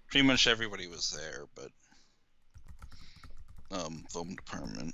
Pretty much everybody was there, but foam department.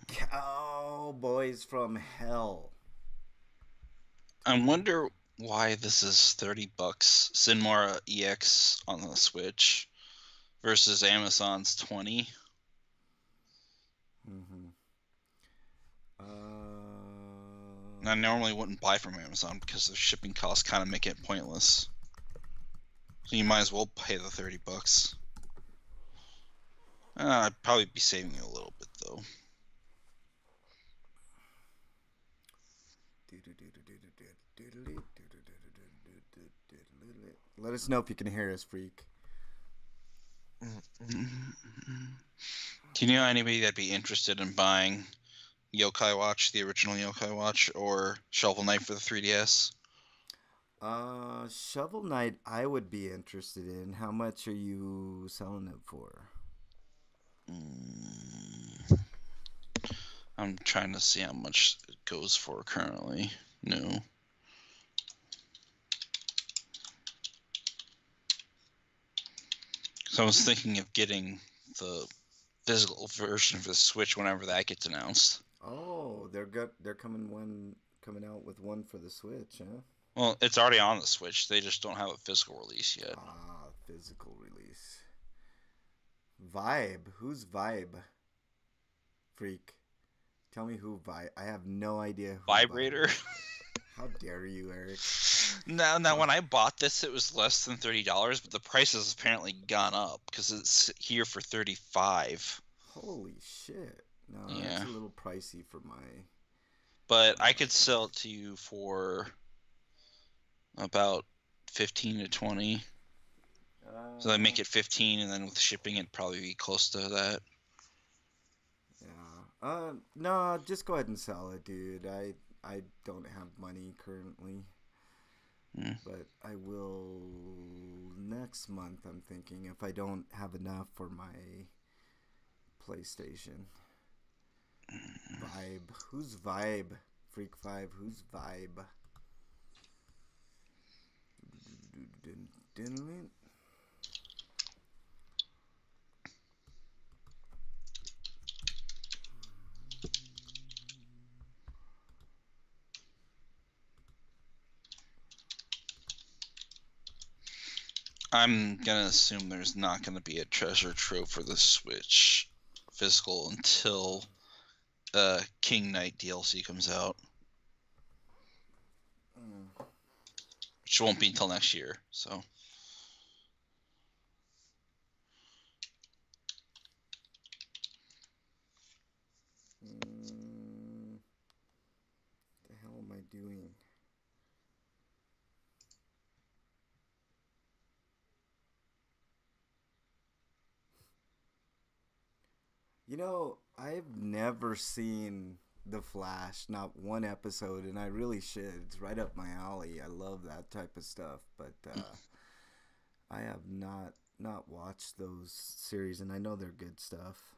Cowboys from Hell. I wonder why this is $30 Sinmara EX on the Switch versus Amazon's 20. Mm-hmm. I normally wouldn't buy from Amazon because their shipping costs kind of make it pointless. So you might as well pay the $30. I'd probably be saving a little bit though. Let us know if you can hear us, freak. Do you know anybody that'd be interested in buying Yokai Watch, the original Yokai Watch, or Shovel Knight for the 3DS? Shovel Knight, I would be interested in. How much are you selling it for? I'm trying to see how much it goes for currently. No. So I was thinking of getting the physical version for the Switch whenever that gets announced. Oh, they're coming out with one for the Switch, huh? Well, it's already on the Switch. They just don't have a physical release yet. Ah, physical release. Vibe. Who's Vibe? Freak. Tell me who Vibe. I have no idea who Vibe Vibrator. is. How dare you, Eric? Now, when I bought this, it was less than $30, but the price has apparently gone up because it's here for 35. Holy shit. No, that's Yeah, a little pricey for my. but I could sell it to you for about 15 to 20. So I make it 15, and then with shipping, it'd probably be close to that. Yeah. No, just go ahead and sell it, dude. I don't have money currently, Mm. but I will next month. I'm thinking if I don't have enough for my PlayStation. Vibe. Who's Vibe? Freak Five. Who's Vibe? I'm gonna assume there's not gonna be a treasure trove for the Switch physical until King Knight DLC comes out, which won't be until next year. So. The hell am I doing? You know, I've never seen The Flash, not one episode, and I really should. It's right up my alley. I love that type of stuff, but I have not watched those series, and I know they're good stuff.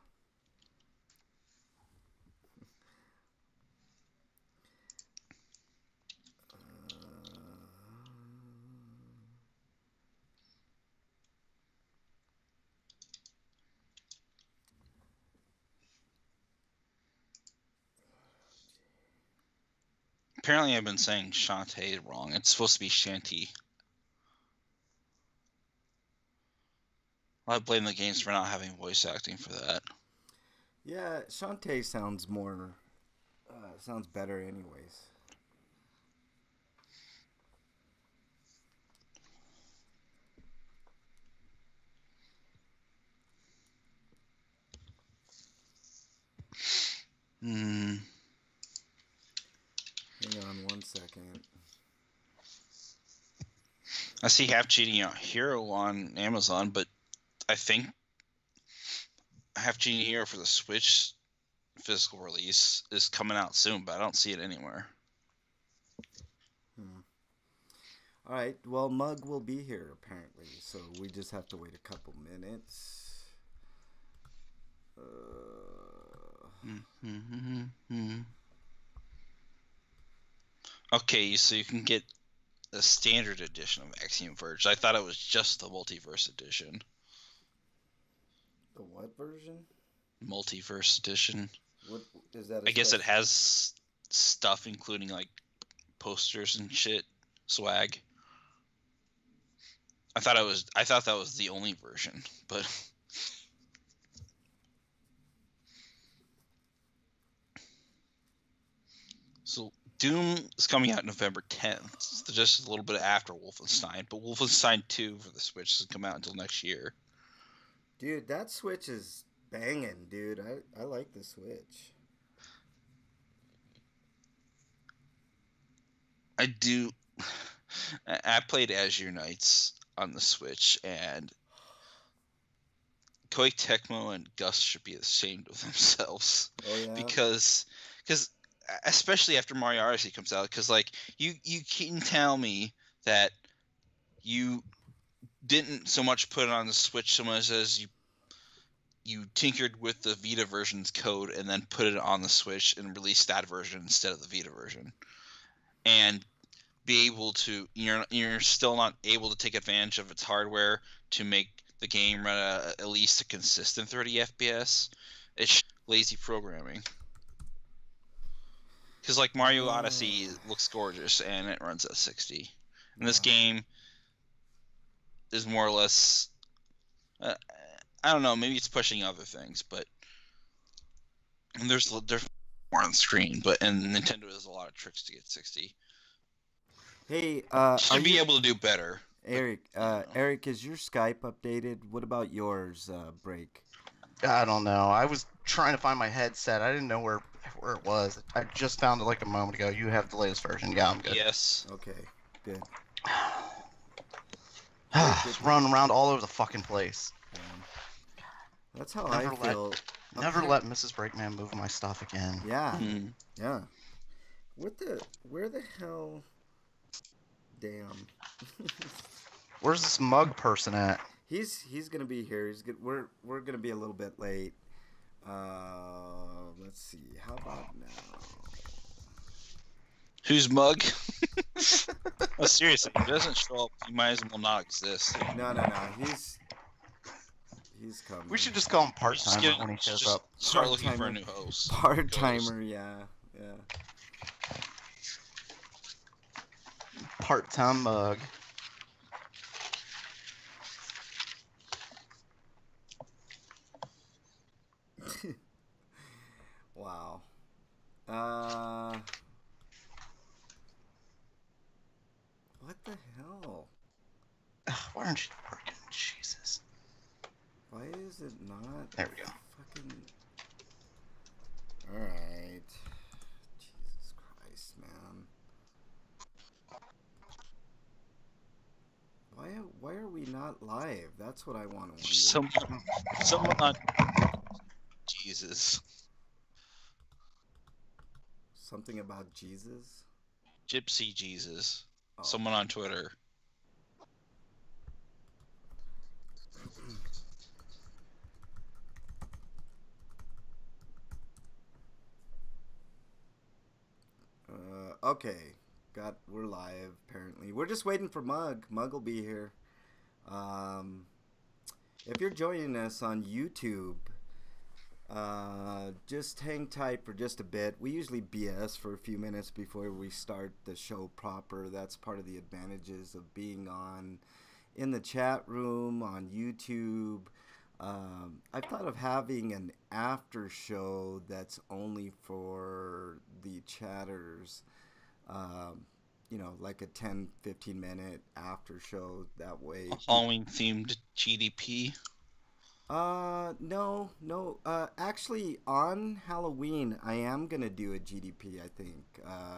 Apparently, I've been saying Shantae wrong. It's supposed to be Shanty. I blame the games for not having voice acting for that. Yeah, Shantae sounds more sounds better, anyways. Hmm. I see Half Genie Hero on Amazon, but I think Half Genie Hero for the Switch physical release is coming out soon, but I don't see it anywhere. All right. Well, Mug will be here apparently, so we just have to wait a couple minutes. Okay, so you can get the standard edition of Axiom Verge. I thought it was just the multiverse edition. The what version? Multiverse edition. What is that? I guess it has stuff including like posters and shit, swag. I thought that was the only version, but so Doom is coming out November 10th, so just a little bit after Wolfenstein, but Wolfenstein 2 for the Switch doesn't come out until next year. Dude, that Switch is banging, dude. I like the Switch. I do. I played Azure Knights on the Switch, and Koei Tecmo and Gus should be ashamed of themselves. Oh yeah. Because especially after Mario Odyssey comes out, because like you can tell me that you didn't so much put it on the Switch so much as you tinkered with the Vita version's code and then put it on the Switch and released that version instead of the Vita version, and be able to you're still not able to take advantage of its hardware to make the game run at least a consistent 30 FPS. It's lazy programming. Because like Mario Odyssey looks gorgeous and it runs at 60, and this game is more or less. I don't know. Maybe it's pushing other things, but there's more on screen. But and Nintendo has a lot of tricks to get 60. Hey, should be able to do better. Eric, Eric, is your Skype updated? What about yours, Break? I don't know. I was trying to find my headset. I didn't know where it was. I just found it like a moment ago. You have the latest version. Yeah, I'm good. Yes. Okay, good. Just running around all over the fucking place. That's how I feel. Never let Mrs. Breakman move my stuff again. Yeah, yeah. Where the hell? Damn. Where's this Mug person at? He's gonna be here. We're gonna be a little bit late. Let's see. How about now? Who's Mug? Oh, seriously, if he doesn't show up, he might as well not exist. No. He's coming. We should just call him part-timer when he shows up. Start looking for a new host. Part-timer, yeah. Part-time Mug. Wow. What the hell? Why aren't you working? Jesus. Why is it not? There we go. Fucking. All right. Jesus Christ, man. Why are we not live? That's what I want to wonder. Someone on Jesus. Something about Jesus? Gypsy Jesus. Oh. Someone on Twitter. Okay. We're live, apparently. We're just waiting for Mug. Mug will be here. If you're joining us on YouTube, just hang tight for just a bit. We usually BS for a few minutes before we start the show proper. That's part of the advantages of being in the chat room on YouTube. I thought of having an after show that's only for the chatters. Like a 10-15 minute after show. That way. Halloween themed GDP. No. Actually, on Halloween, I am gonna do a GDP. I think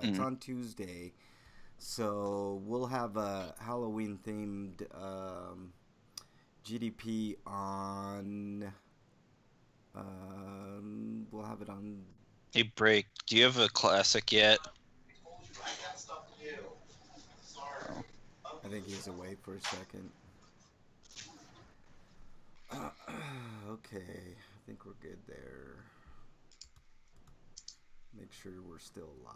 it's on Tuesday, So we'll have a Halloween themed GDP on. We'll have it on. Hey, Break, do you have a classic yet? I think he's away for a second. Okay, I think we're good there. Make sure we're still live.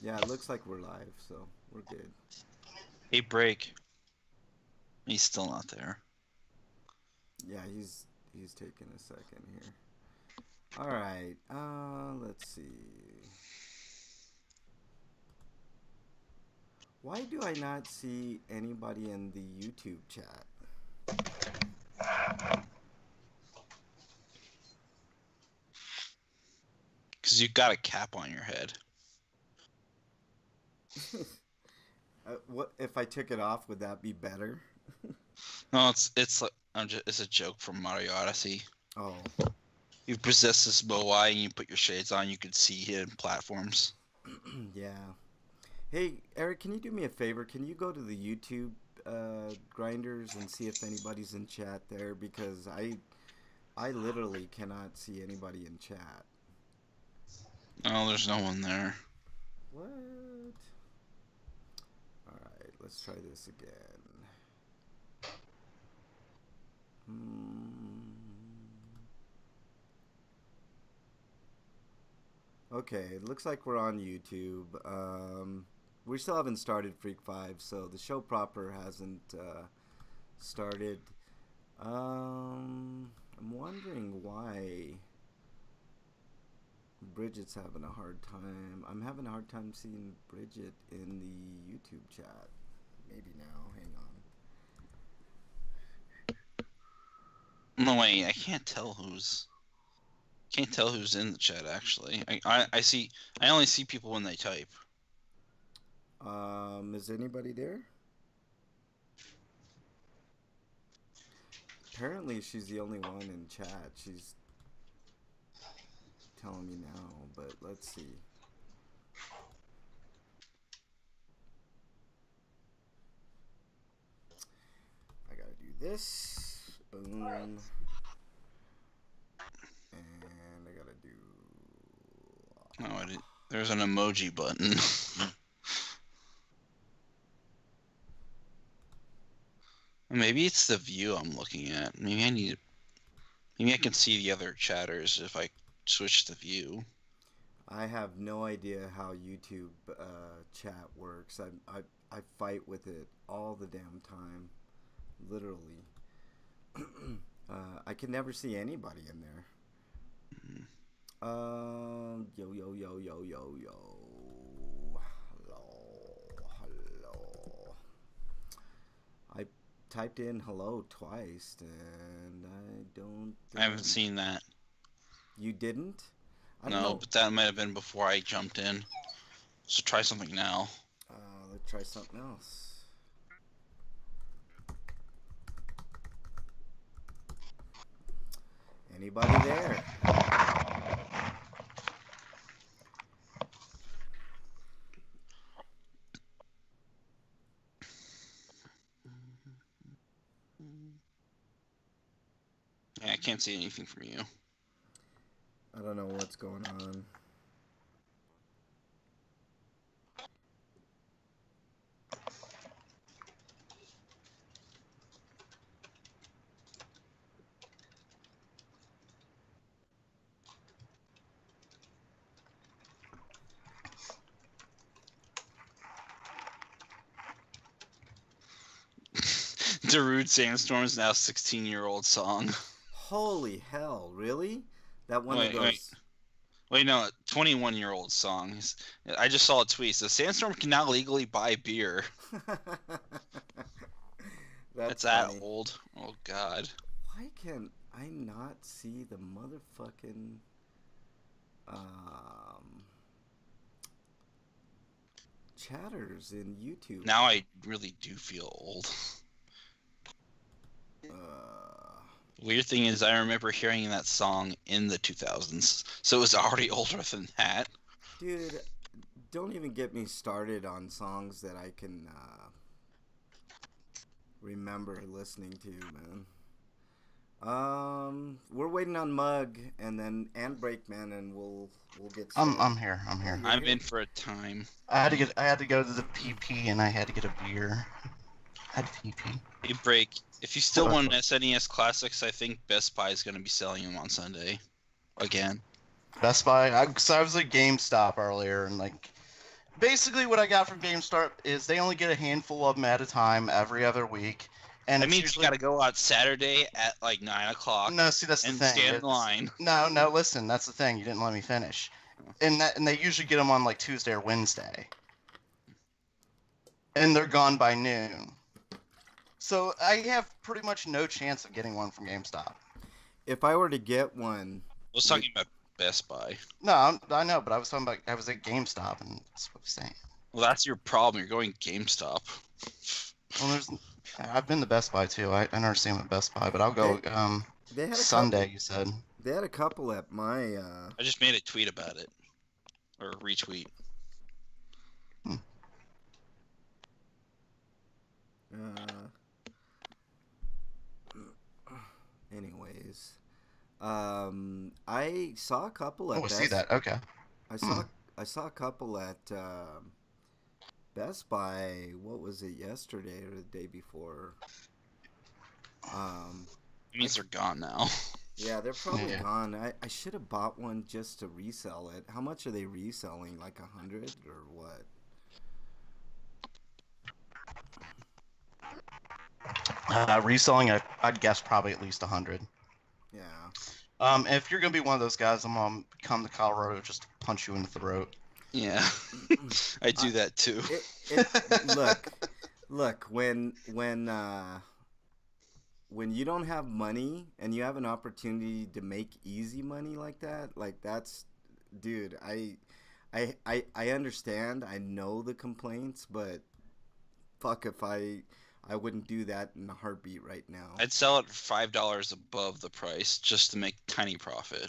Yeah, it looks like we're live, so we're good. Hey, Break. He's still not there. Yeah, he's taking a second here. All right, let's see. Why do I not see anybody in the YouTube chat? Because you got a cap on your head. What if I took it off? Would that be better? No, it's like it's a joke from Mario Odyssey. Oh. You possess this Moai and you put your shades on, you can see hidden platforms. Yeah. Hey, Eric, can you do me a favor? Can you go to the YouTube grinders and see if anybody's in chat there? Because I literally cannot see anybody in chat. Oh, there's no one there. What? Alright, let's try this again. Okay, it looks like we're on YouTube. We still haven't started Freak 5, so the show proper hasn't started. I'm wondering why Bridget's having a hard time. I'm having a hard time seeing Bridget in the YouTube chat. Maybe now. Hang on. No, wait, I can't tell who's in the chat actually. I only see people when they type. Is anybody there? Apparently she's the only one in chat. She's telling me now, but let's see. I gotta do this. Boom. And I gotta do. Oh, there's an emoji button. Maybe it's the view I'm looking at. Maybe I can see the other chatters if I switch the view. I have no idea how YouTube chat works. I fight with it all the damn time, literally. I can never see anybody in there. Yo yo yo yo yo yo. Hello. I typed in hello twice and I don't. I haven't seen that. You didn't? I don't No, know. but that might have been before I jumped in. So try something now. Let's try something else. Anybody there? Yeah, I can't see anything from you. I don't know what's going on. Darude Sandstorm is now a 16-year-old song. Holy hell, really? That one of those... Wait, no, 21-year-old song. I just saw a tweet. So Sandstorm can now legally buy beer. That's that funny. old. Oh, God. Why can I not see the motherfucking... chatters in YouTube? Now I really do feel old. Weird thing is, I remember hearing that song in the 2000s, so it was already older than that. Dude, don't even get me started on songs that I can remember listening to, man. We're waiting on Mug and then Break, man, and we'll get started. I'm here. I'm Oh, here. you're I'm here. in for a time. I had to go to the PP and I had to get a beer. I had PP. Hey, Break. If you still want SNES Classics, I think Best Buy is going to be selling them on Sunday. Again. Best Buy. I was at GameStop earlier, and like, basically what I got from GameStop is they only get a handful of them at a time every other week, and That it's means usually you got to go out Saturday at like 9 o'clock. no. See, that's the and thing. stand in line. No. Listen, that's the thing. You didn't let me finish. And they usually get them on like Tuesday or Wednesday, and they're gone by noon. So I have pretty much no chance of getting one from GameStop. If I were to get one, I was talking about Best Buy. No, I know, but I was talking about I was at GameStop, and that's what I'm saying. Well, that's your problem. You're going GameStop. Well, I've been to Best Buy too. I never see them at Best Buy, but I'll go they had a Sunday. couple, You said they had a couple at my. I just made a tweet about it, or retweet. Anyways, I saw a couple at. I see that. Okay. I saw a couple at Best Buy. What was it, yesterday or the day before? It means they're gone now. Yeah, they're probably gone. I should have bought one just to resell it. How much are they reselling? Like 100 or what? Reselling, I'd guess probably at least 100. Yeah. If you're gonna be one of those guys, I'm gonna come to Colorado just to punch you in the throat. Yeah, I do that too. Look, when you don't have money and you have an opportunity to make easy money like that, like that's, dude, I understand. I know the complaints, but fuck if I wouldn't do that in a heartbeat right now. I'd sell it $5 above the price just to make tiny profit.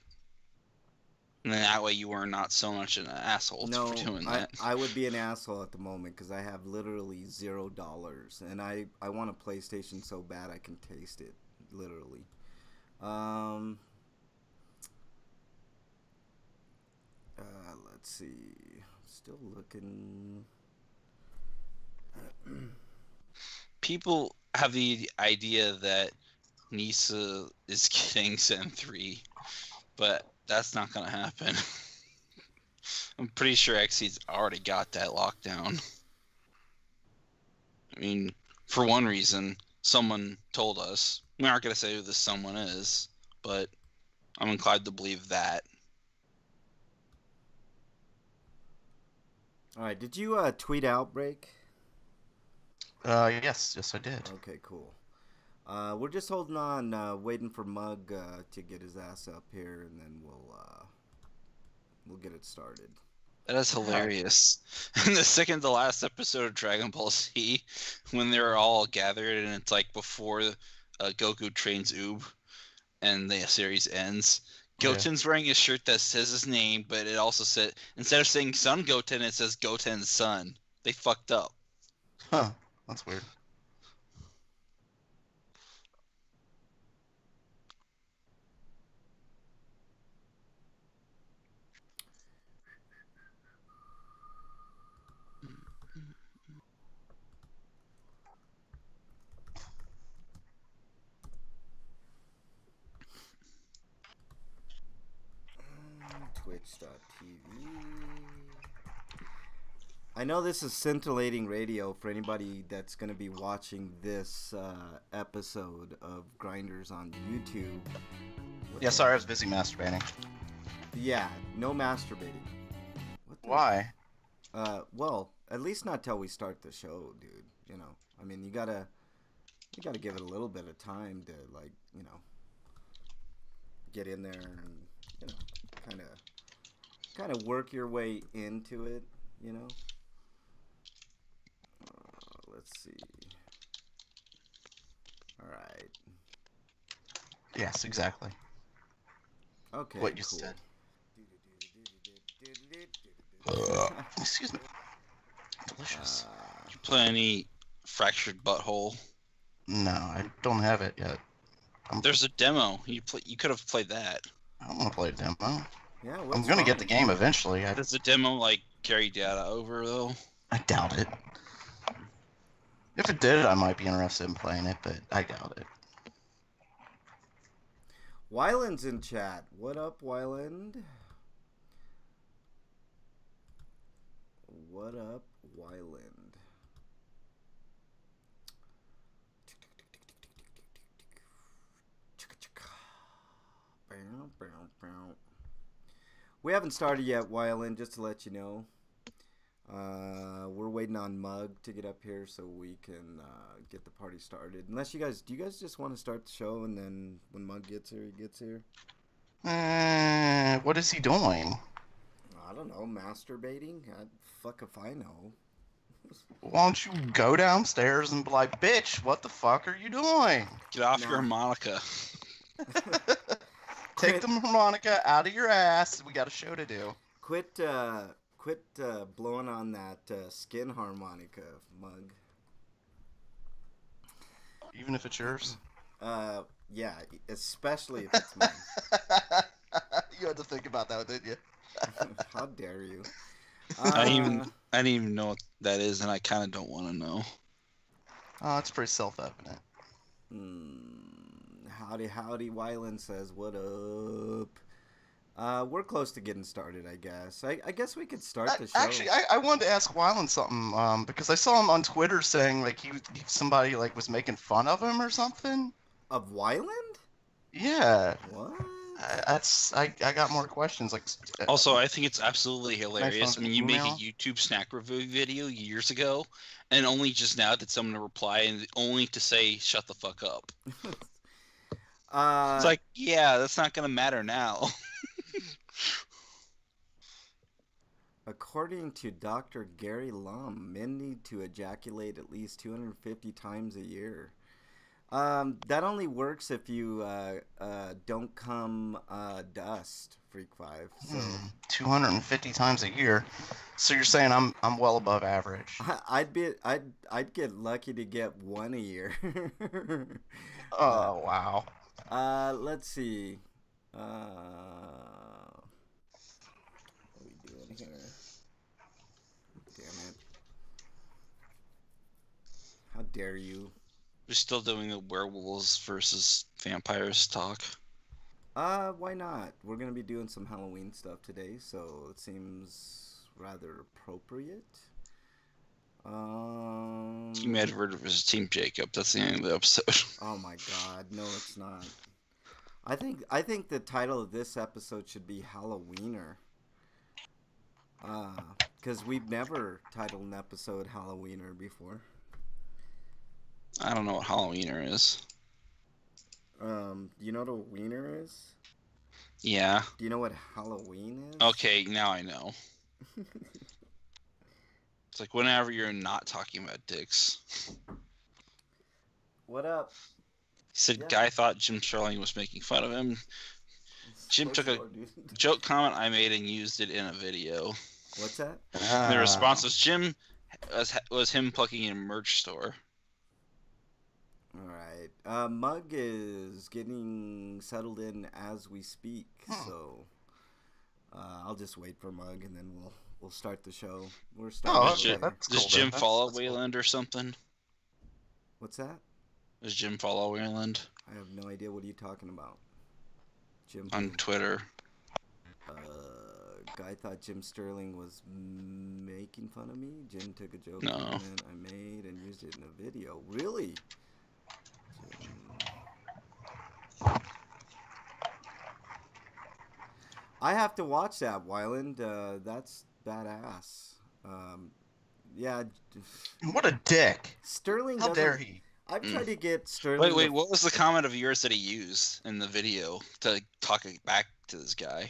And then that way you are not so much an asshole for doing that. I would be an asshole at the moment because I have literally $0, and I want a PlayStation so bad I can taste it, literally. Let's see. Still looking. People have the idea that Nisa is getting Zen 3, but that's not going to happen. I'm pretty sure Xseed's already got that lockdown. I mean, for one reason, someone told us. We aren't going to say who this someone is, but I'm inclined to believe that. All right, did you tweet Outbreak? Yes, I did. Okay, cool. We're just holding on, waiting for Mug to get his ass up here, and then we'll get it started. That is hilarious. In the second to last episode of Dragon Ball Z, when they're all gathered and it's like before Goku trains Oob and the series ends, Goten's wearing a shirt that says his name, but it also said, instead of saying Son Goten, it says Goten's son. They fucked up. Huh. That's weird. Twitch.tv. I know this is scintillating radio for anybody that's going to be watching this episode of Grinders on YouTube. Yeah, sorry, I was busy masturbating. Yeah, no masturbating. Why? Well, at least not till we start the show, dude. You know, I mean, you gotta give it a little bit of time to, like, you know, get in there and, you know, kind of work your way into it, you know. Let's see. All right. Yes, exactly. Okay, What you cool. said. Excuse me. Delicious. You play any Fractured Butthole? No, I don't have it yet. There's a demo. You could have played that. I don't want to play a demo. Yeah, I'm what's gonna wrong? get the game eventually. Does the demo like carry data over though? I doubt it. If it did, I might be interested in playing it, but I doubt it. Wyland's in chat. What up, Wyland? What up, Wyland? We haven't started yet, Wyland, just to let you know. We're waiting on Mug to get up here so we can get the party started. Unless do you guys just want to start the show and then when Mug gets here, he gets here? What is he doing? I don't know, masturbating? Fuck if I know. Why don't you go downstairs and be like, bitch, what the fuck are you doing? Get off your harmonica. Take the harmonica out of your ass. We got a show to do. Quit blowing on that skin harmonica, Mug. Even if it's yours? Yeah, especially if it's mine. You had to think about that, didn't you? How dare you? I didn't even know what that is, and I kind of don't want to know. Oh, it's pretty self-evident. Howdy, Wyland says, what up? We're close to getting started, I guess. I guess we could start the show. Actually, I wanted to ask Wyland something, because I saw him on Twitter saying, like, somebody, like, was making fun of him or something. Of Wyland? Yeah. What? I got more questions. Like, also, I think it's absolutely hilarious when you make a email? YouTube snack review video years ago, and only just now did someone reply, and only to say "shut the fuck up." It's like, yeah, that's not gonna matter now. According to Dr. Gary Lum, men need to ejaculate at least 250 times a year. That only works if you don't come dust, Freak 5. So 250 times a year. So you're saying I'm well above average. I'd get lucky to get one a year. Oh wow. Let's see. What are we doing here? Damn it! How dare you? We're still doing the werewolves versus vampires talk. Why not? We're gonna be doing some Halloween stuff today, so it seems rather appropriate. Team Edward versus Team Jacob. That's the end of the episode. Oh my God, no, it's not. I think the title of this episode should be Halloweener. Because we've never titled an episode Halloweener before. I don't know what Halloweener is. You know what a wiener is? Yeah. Do you know what Halloween is? Okay, now I know. It's like whenever you're not talking about dicks. What up? He said, Yeah. Guy thought Jim Sterling was making fun of him. Jim took a joke comment I made and used it in a video. What's that? And the response was Jim was him plugging in a merch store. All right. Mug is getting settled in as we speak, so I'll just wait for Mug and then we'll start the show. We're starting. Does Jim follow Wayland or something? What's that? Does Jim follow Wayland? I have no idea. What are you talking about? Jim on Twitter. Guy thought Jim Sterling was making fun of me. Jim took a joke No. comment I made and used it in a video. Really? I have to watch that, Wyland. That's badass. Yeah. What a dick. Sterling. How dare he? I've tried to get Sterling. Wait, what was the comment of yours that he used in the video to talk back to this guy?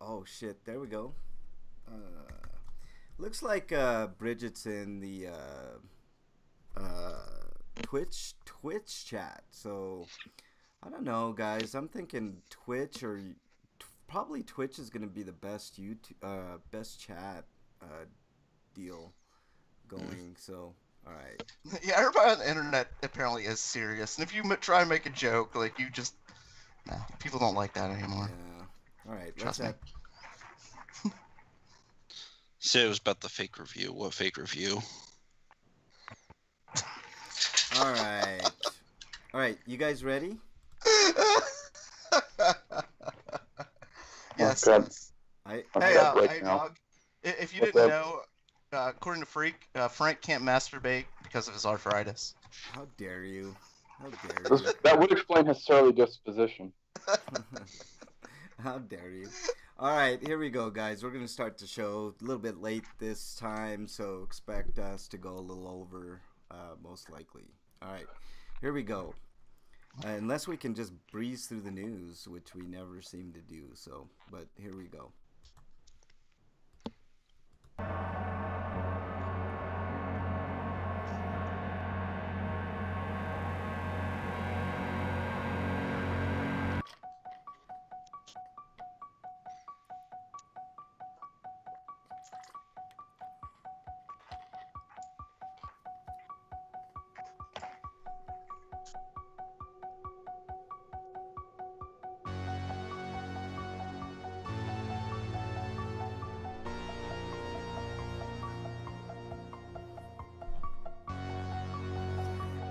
Oh shit! There we go. Looks like Bridget's in the Twitch chat. So I don't know, guys. I'm thinking Twitch or probably Twitch is gonna be the best best chat uh, deal going. So, all right. Yeah, everybody on the internet apparently is serious, and if you try and make a joke, like you just, nah, people don't like that anymore. Yeah. All right. Trust me. Say it was about the fake review. What fake review? All right. All right. You guys ready? Yes. Oh, Hey, hey, dog. If you What's didn't up? know, according to Freak, Frank can't masturbate because of his arthritis. How dare you? How dare you? That would explain his surly disposition. How dare you? All right, here we go, guys. We're going to start the show a little bit late this time, so expect us to go a little over, most likely. All right, here we go. Unless we can just breeze through the news, which we never seem to do, so, but here we go.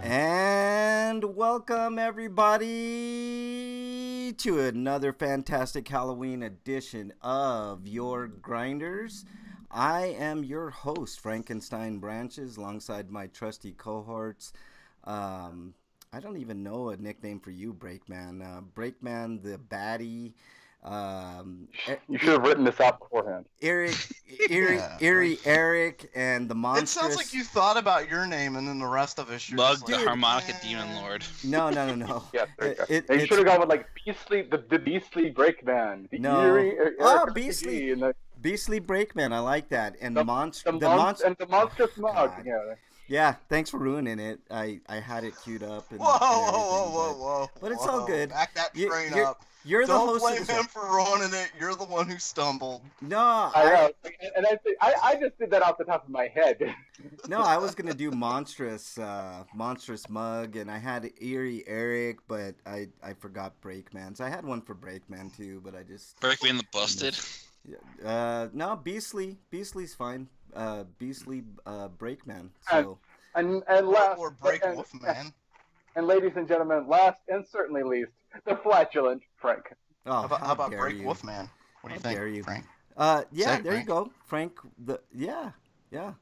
And welcome everybody to another fantastic Halloween edition of Your Grinders. I am your host, Frankenstein Branches, alongside my trusty cohorts. I don't even know a nickname for you, Breakman. Breakman the Baddie. You should have written this out beforehand. Eerie Yeah. Eric, and the monstrous. It sounds like you thought about your name, and then the rest of us. Mug the Dude. harmonica demon lord. No. Yeah, there you go. It- And you it's- should have gone with like the Beastly Breakman. The No. eerie, Oh, RPG, Beastly. and the Beastly Breakman, I like that. And the monstrous monstrous mug. God. Yeah. Yeah, thanks for ruining it. I had it queued up. And, Whoa, and everything, whoa! but it's all good. Back that You- train you're- up. You're the Don't host blame of the him show. for ruining it. You're the one who stumbled. No, I know. And I just did that off the top of my head. no, I was gonna do monstrous mug, and I had Eerie Eric, but I forgot Breakman. So I had one for Breakman too, but I just Breakman the busted. no, Beastly's fine. Beastly Breakman. So And last Or break and, Wolfman. and ladies and gentlemen, last and certainly least, the flatulent Frank. oh, How about dare break you. Wolfman? What do you How think, dare you. Frank? Yeah, Say it, there you Frank. go, Frank. Yeah. How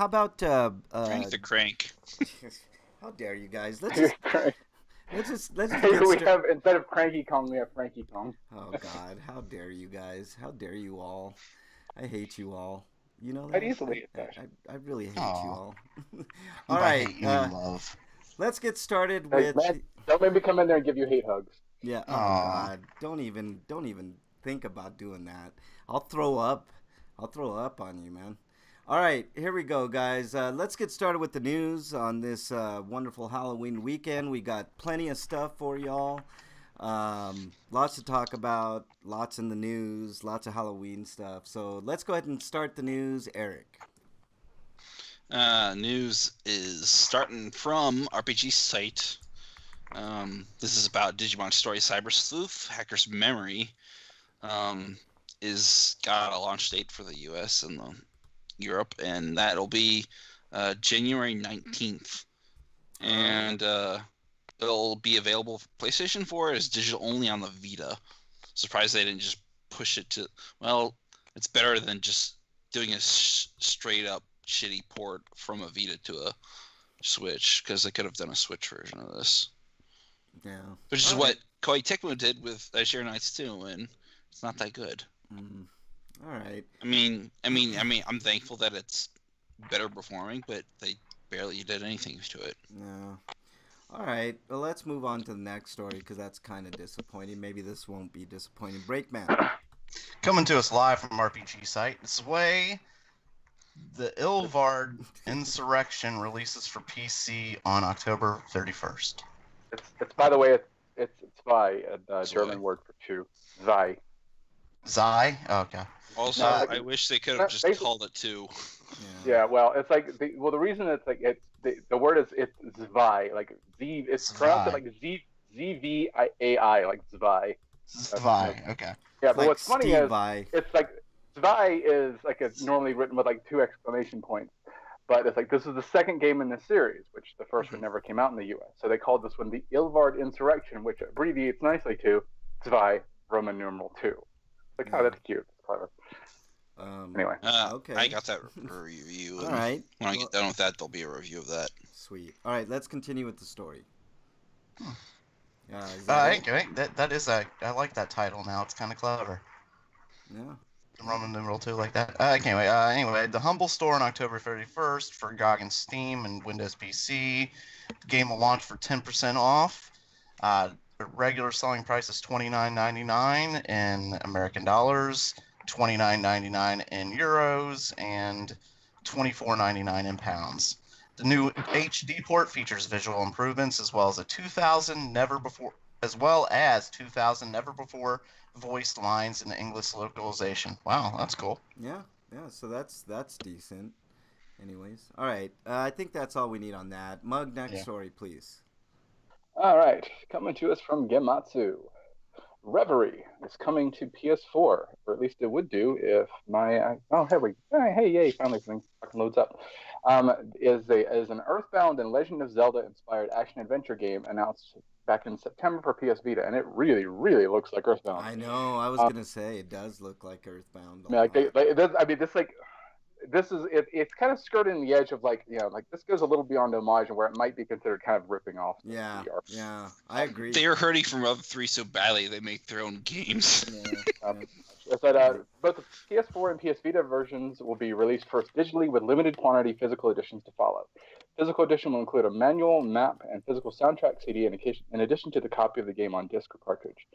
about Frank the crank. how dare you guys? Let's Here just get started. have, instead of Cranky Kong, we have Frankie Kong. Oh God, how dare you guys? How dare you all? I hate you all. You know I'd that? easily admit. I really hate Aw. you all. By all right, hate you mean love. let's get started Hey, with man, don't make me come in there and give you hate hugs. yeah. Oh Aw. God, don't even think about doing that. I'll throw up on you, man. All right, here we go, guys. Let's get started with the news on this wonderful Halloween weekend. We got plenty of stuff for y'all. Lots to talk about, lots in the news, lots of Halloween stuff. So let's go ahead and start the news, Eric. News is starting from RPG site. This is about Digimon Story Cyber Sleuth. Hacker's Memory is got a launch date for the US and Europe, and that'll be January 19th. And it'll be available for PlayStation 4 as digital only on the Vita. Surprised they didn't just push it to. Well, it's better than just doing a straight up shitty port from a Vita to a Switch, because they could have done a Switch version of this. Yeah. Which is All what Koei Tecmo did with Share Nights 2, and it's not that good. Mm. All right. I mean, I'm thankful that it's better performing, but they barely did anything to it. No. All right. Well, let's move on to the next story because that's kind of disappointing. Maybe this won't be disappointing. Breakman. Coming to us live from RPG site. Sway, the Ilvard Insurrection releases for PC on October 31st. It's by the way, It's zwei, the Zwei. German word for two. Zwei. Zai? Oh, okay. Also, No, I wish they could have just called it 2. Yeah, well, it's like the reason it's like it's the word is it's zwei, like z. It's pronounced Zwei. like zvai, like zwei. Zai. Okay. Yeah, but Like what's funny Steve is Vai. it's like zwei is like it's normally written with like 2 exclamation points, but it's like this is the second game in the series, which the first one never came out in the U.S. So they called this one the Ilvard Insurrection, which abbreviates nicely to zwei Roman numeral 2. Like, oh, that's cute, it's clever. Anyway, Okay. I got that review. All right. When I get done with that, there'll be a review of that. Sweet. All right, let's continue with the story. Okay. That is I like that title now. It's kind of clever. Yeah. Roman numeral 2 like that. I can't wait. Anyway, the Humble Store on October 31st for GOG and Steam and Windows PC. The game will launch for 10% off. The regular selling price is $29.99 in American dollars, $29.99 in euros, and $24.99 in pounds. The new HD port features visual improvements as well as 2,000 never before voiced lines in the English localization. Wow, that's cool. Yeah. So that's decent. Anyways, all right. I think that's all we need on that. Mug, next story, please. all right, coming to us from Gematsu. Reverie is coming to PS4, or at least it would do if my yay, finally something fucking loads up. Is an Earthbound and Legend of Zelda inspired action adventure game announced back in September for PS Vita, and it really, really looks like Earthbound. I know. I was gonna say it does look like Earthbound. It's kind of skirting the edge of like this goes a little beyond homage and where it might be considered kind of ripping off. Yeah, I agree. They are hurting from other 3 so badly they make their own games. Both the PS4 and PS Vita versions will be released first digitally with limited quantity physical editions to follow. Physical edition will include a manual, map, and physical soundtrack CD in addition to the copy of the game on disc or cartridge.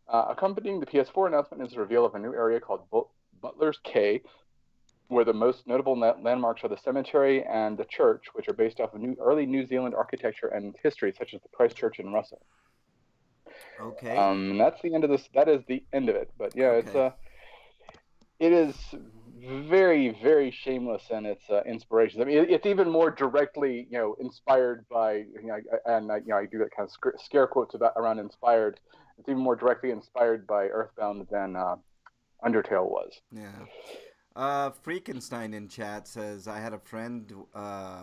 Accompanying the PS4 announcement is the reveal of a new area called Butler's Cay, where the most notable landmarks are the cemetery and the church, which are based off of early New Zealand architecture and history, such as the Christ Church in Russell. Okay. That's the end of this. That is the end of it. But yeah, Okay. it is very, very shameless in its inspirations. I mean, it's even more directly, inspired by, I do that kind of scare quotes around inspired. It's even more directly inspired by Earthbound than Undertale was. Yeah. Freakenstein in chat says, I had a friend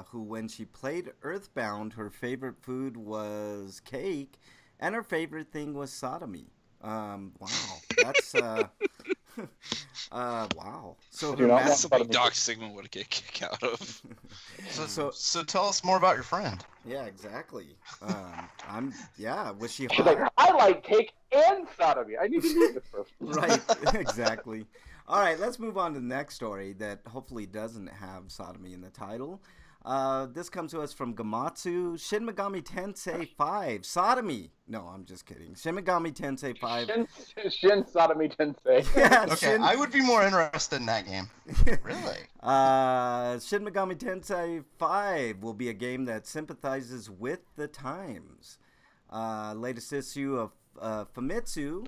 who, when she played Earthbound, her favorite food was cake, and her favorite thing was sodomy. Wow. That's, wow. So that's something Doc Sigma would get a kick out of. So tell us more about your friend. Yeah, exactly. Was she hot? She's like, I like cake and sodomy. I need to do this first. Right, exactly. All right, let's move on to the next story that hopefully doesn't have sodomy in the title. This comes to us from Gematsu. Shin Megami Tensei 5. Sodomy. No, I'm just kidding. Shin Megami Tensei 5. Shin Sodomy Tensei. Yeah, okay, I would be more interested in that game. Really? Shin Megami Tensei 5 will be a game that sympathizes with the times. Latest issue of Famitsu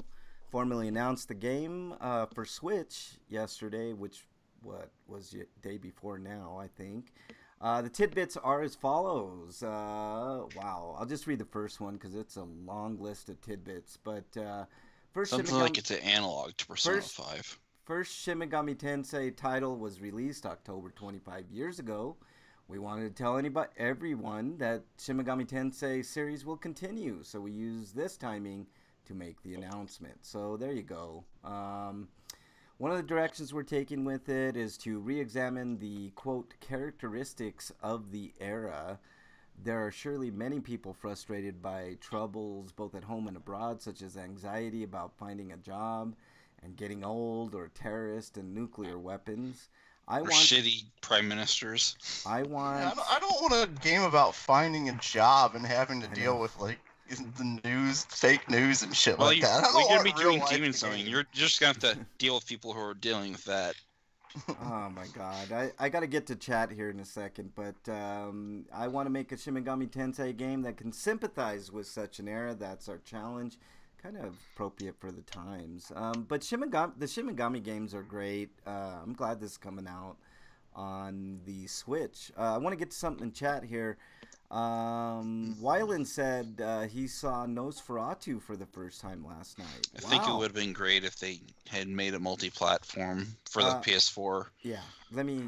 formally announced the game for Switch yesterday, which was the day before now, I think. The tidbits are as follows. Wow, I'll just read the first one because it's a long list of tidbits. But first, something like it's an analog to Persona 5. First Shin Megami Tensei title was released October 25 years ago. We wanted to tell everyone that Shin Megami Tensei series will continue, so we use this timing to make the announcement. So there you go. One of the directions we're taking with it is to re-examine the, quote, characteristics of the era. There are surely many people frustrated by troubles both at home and abroad, such as anxiety about finding a job and getting old, or terrorist and nuclear weapons. Shitty prime ministers. I don't want a game about finding a job and having to deal with, like, the news, fake news and shit like that. You're going to be doing Demon Summoning. You're just going to have to deal with people who are dealing with that. Oh my god. I gotta get to chat here in a second, but I want to make a Shin Megami Tensei game that can sympathize with such an era. That's our challenge. Kind of appropriate for the times. But the Shin Megami games are great. I'm glad this is coming out on the Switch. I want to get to something in chat here. Wyland said he saw Nosferatu for the first time last night. I think it would have been great if they had made a multi-platform for the PS4. Yeah, let me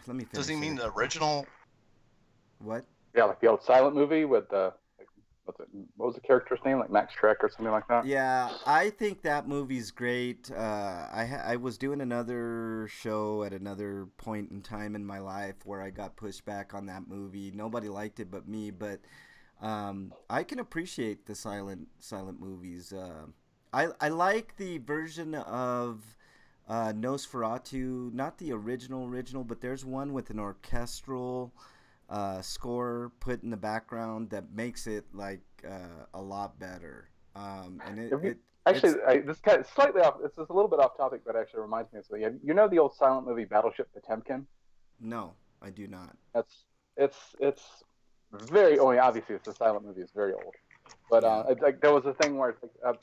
finish. Does he mean the original? What? Yeah, like the old silent movie with the what was the character's name, like Max Shrek or something like that? Yeah, I think that movie's great. I was doing another show at another point in time in my life where I got pushed back on that movie. Nobody liked it but me, but I can appreciate the silent movies. I like the version of Nosferatu, not the original, but there's one with an orchestral score put in the background that makes it like a lot better. And this is kind of slightly off. This is a little bit off topic, but actually reminds me of something. You know the old silent movie Battleship Potemkin? No, I do not. It's very. Oh, obviously it's a silent movie. It's very old, but it's like there was a thing where it's like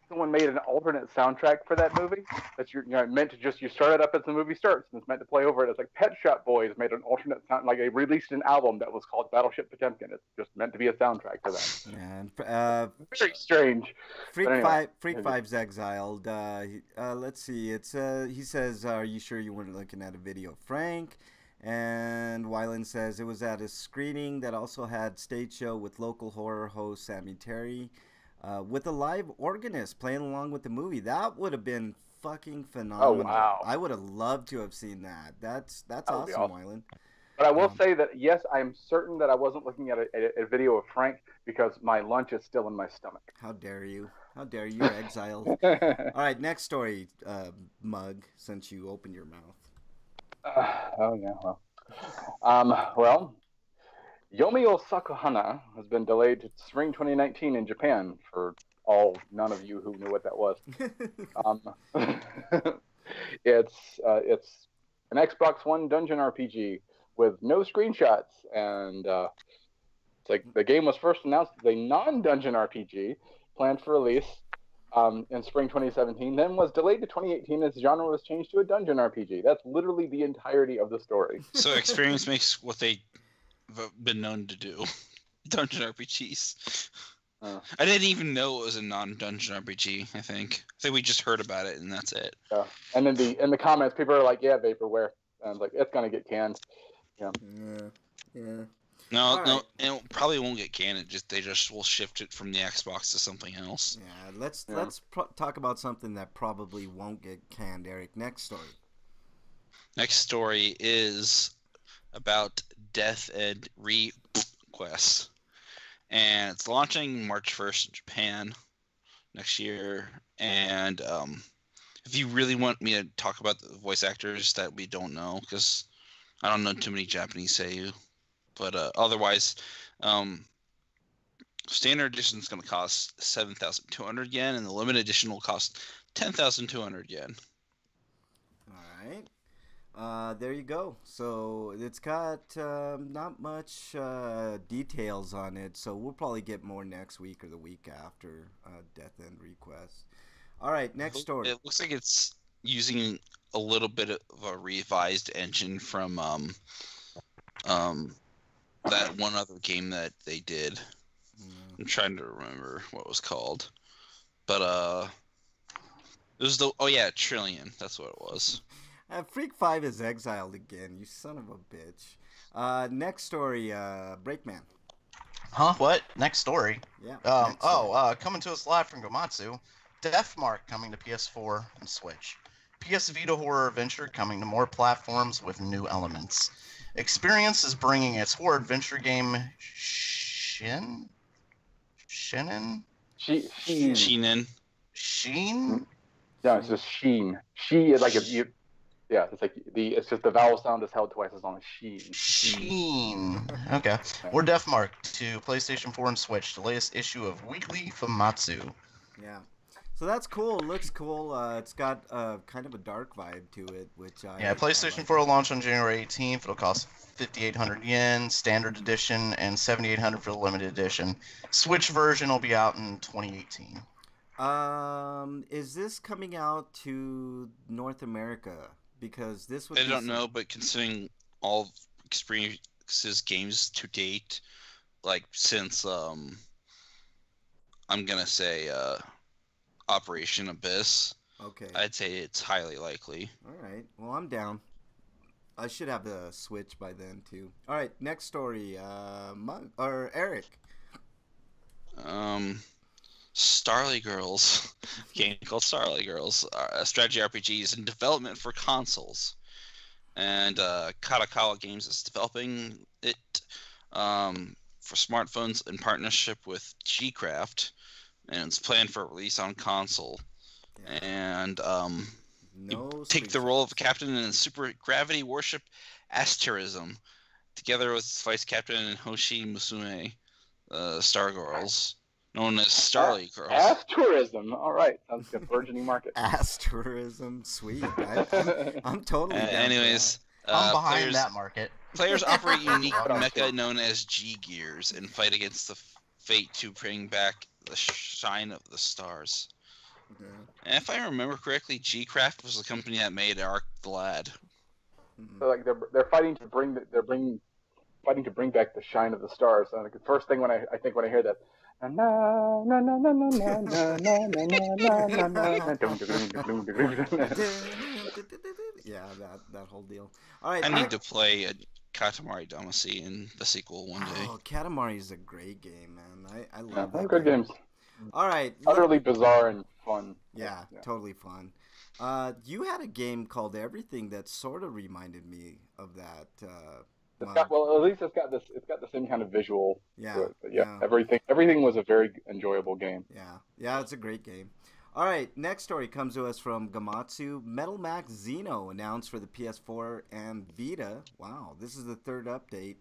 someone made an alternate soundtrack for that movie that you're meant to just, you start it up as the movie starts and it's meant to play over it. It's like Pet Shop Boys made an alternate sound, like they released an album that was called Battleship Potemkin. It's just meant to be a soundtrack to that. Yeah, very strange. Freak Five's exiled. Let's see. It's he says, "Are you sure you weren't looking at a video, Frank?" And Wyland says it was at a screening that also had stage show with local horror host Sammy Terry. With a live organist playing along with the movie. That would have been fucking phenomenal. Oh, wow. I would have loved to have seen that. That's awesome, Wyland. But I will say that, yes, I'm certain that I wasn't looking at a video of Frank because my lunch is still in my stomach. How dare you? How dare you? You're exiled. All right, next story, Mug, since you opened your mouth. Well, Yomi Sakuhana has been delayed to spring 2019 in Japan for none of you who knew what that was. It's an Xbox One dungeon RPG with no screenshots, and it's like the game was first announced as a non-dungeon RPG planned for release in spring 2017, then was delayed to 2018 as the genre was changed to a dungeon RPG. That's literally the entirety of the story. So Experience makes what they've been known to do. Dungeon RPGs. I didn't even know it was a non-dungeon RPG, I think we just heard about it and that's it. Yeah. And then in the comments, people are like, yeah, vaporware. And it's like, it's going to get canned. Yeah. No, it probably won't get canned. They just will shift it from the Xbox to something else. Yeah, let's talk about something that probably won't get canned, Eric. Next story. Next story is about Death End Request. And it's launching March 1st in Japan next year. And if you really want me to talk about the voice actors that we don't know, because I don't know too many Japanese seiyuu, but otherwise, standard edition is going to cost 7,200 yen, and the limited edition will cost 10,200 yen. All right. There you go. So it's got not much details on it, so we'll probably get more next week or the week after Death End Request. All right, next story. It looks like it's using a little bit of a revised engine from that one other game that they did. I'm trying to remember what it was called, but it was Trillion. That's what it was. Freak 5 is exiled again, you son of a bitch. Next story, Breakman. Huh? What? Next story? Yeah. Coming to us live from Gomatsu. Deathmark coming to PS4 and Switch. PS Vita horror adventure coming to more platforms with new elements. Experience is bringing its horror adventure game Shinen? Sheen. No, it's just Sheen. She is like it's just the vowel sound is held twice as long as Sheen. Sheen. Okay. Or Deathmark to PlayStation 4 and Switch, the latest issue of Weekly Famitsu. Yeah. So that's cool. It looks cool. It's got kind of a dark vibe to it, which I PlayStation like. 4 will launch on January 18th. It'll cost 5,800 yen, standard edition, and 7,800 for the limited edition. Switch version will be out in 2018. Is this coming out to North America? Because this would. I don't know, but considering all experiences games to date, like since I'm gonna say Operation Abyss. Okay. I'd say it's highly likely. All right. Well, I'm down. I should have the Switch by then too. All right. Next story. Eric. Starly Girls, a game called Starly Girls, a strategy RPG is in development for consoles, and Katakawa Games is developing it for smartphones in partnership with Gcraft, and it's planned for release on console. Yeah. And you take the role of a captain in a super gravity warship Asterism, together with vice captain Hoshi Musume, Star Girls, known as Starly Girls. Asterism, all right, sounds like a burgeoning market. Asterism, sweet. I'm totally down. Anyways, I'm behind that market. Players operate unique mecha known as G-Gears and fight against the fate to bring back the shine of the stars. Yeah. And if I remember correctly, Gcraft was the company that made Arc the Lad. So like they're fighting to bring back the shine of the stars. And like the first thing when I think when I hear that, yeah, that whole deal. All right, I need to play a Katamari Damacy in the sequel one day. Oh, Katamari is a great game, man. I love that. Good games. All right. Utterly bizarre and fun. Yeah, totally fun. You had a game called Everything that sort of reminded me of that. At least it's got the same kind of visual. Yeah. To it. But everything was a very enjoyable game. Yeah, it's a great game. All right, next story comes to us from Gamatsu. Metal Max Xeno announced for the PS4 and Vita. Wow, this is the third update.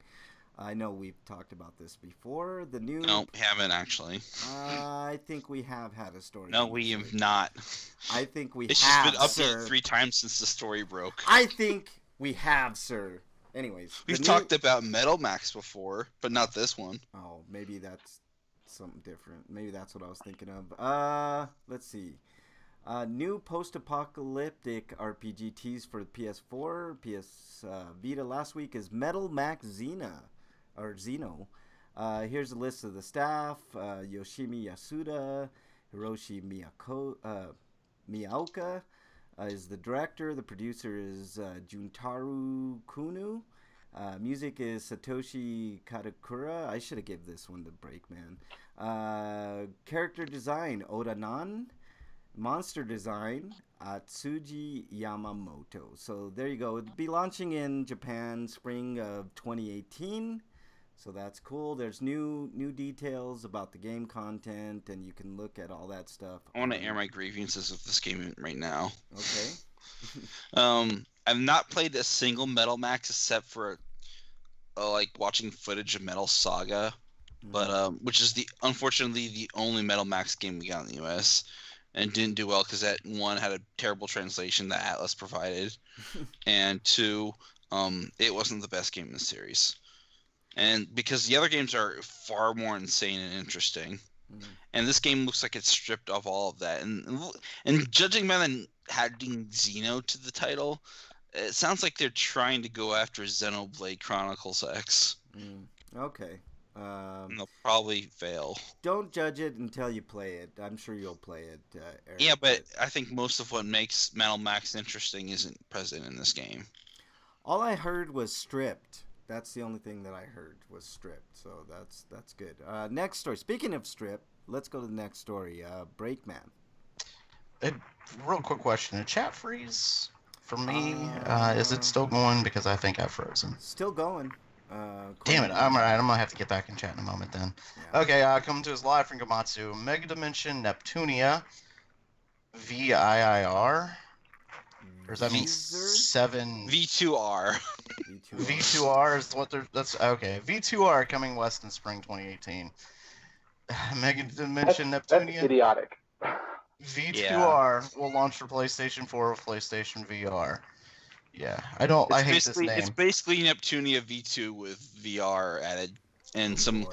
I know we've talked about this before. The new. No, we haven't actually. I think we have had a story. No, we have not. I think we it's have. It's just been updated 3 times since the story broke. I think we have, sir. Anyways, we've talked about Metal Max before, but not this one. Oh, maybe that's something different. Maybe that's what I was thinking of. Let's see. New post-apocalyptic RPG teased for the PS4, PS Vita last week is Metal Max Xeno. Here's a list of the staff: Yoshimi Yasuda, Hiroshi Miyaoka is the director. The producer is Juntaro Kunu. Music is Satoshi Katakura. I should have given this one the break, man. Character design, Oda Nan. Monster design, Tsuji Yamamoto. So there you go. It'll be launching in Japan spring of 2018. So that's cool. There's new details about the game content, and you can look at all that stuff. I want to air my grievances of this game right now. Okay. I've not played a single Metal Max except for like watching footage of Metal Saga, but which is unfortunately the only Metal Max game we got in the US. And didn't do well because that one had a terrible translation that Atlas provided, and 2, it wasn't the best game in the series. And because the other games are far more insane and interesting, and this game looks like it's stripped off all of that. And judging by them adding Xeno to the title, it sounds like they're trying to go after Xenoblade Chronicles X. Okay. They'll probably fail. Don't judge it until you play it. I'm sure you'll play it, Eric. Yeah, but I think most of what makes Metal Max interesting isn't present in this game. All I heard was stripped. That's the only thing that I heard was stripped. So that's good. Next story. Speaking of strip, let's go to the next story. Breakman. Real quick question. A chat freeze for me? Is it still going? Because I think I've frozen. Still going. Damn it! I'm alright. I'm gonna have to get back in chat in a moment then. Yeah. Okay, coming to us live from Gamatsu. Mega Dimension Neptunia VIIR. Or does that mean 7? V2R. V2R is what they're. That's okay. V2R coming west in spring 2018. Mega Dimension Neptunia. That's idiotic. V2R will launch for PlayStation 4 with PlayStation VR. Yeah, I hate this name. It's basically Neptunia V2 with VR added and some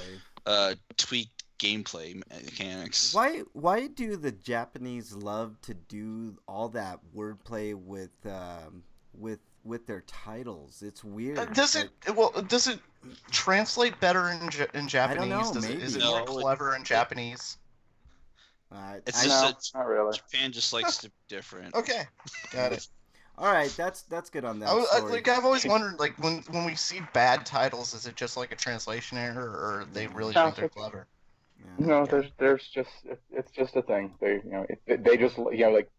tweaked gameplay mechanics. Why do the Japanese love to do all that wordplay with their titles? It's weird. Does it translate better in Japanese? I don't know. Maybe. Is it more clever in Japanese? It's just not really. Japan just likes to be different. Okay, got it. All right, that's good on that story. I've always wondered, like, when we see bad titles, is it just like a translation error, or they really think they're clever? Yeah. No, there's just it's just a thing. They they just like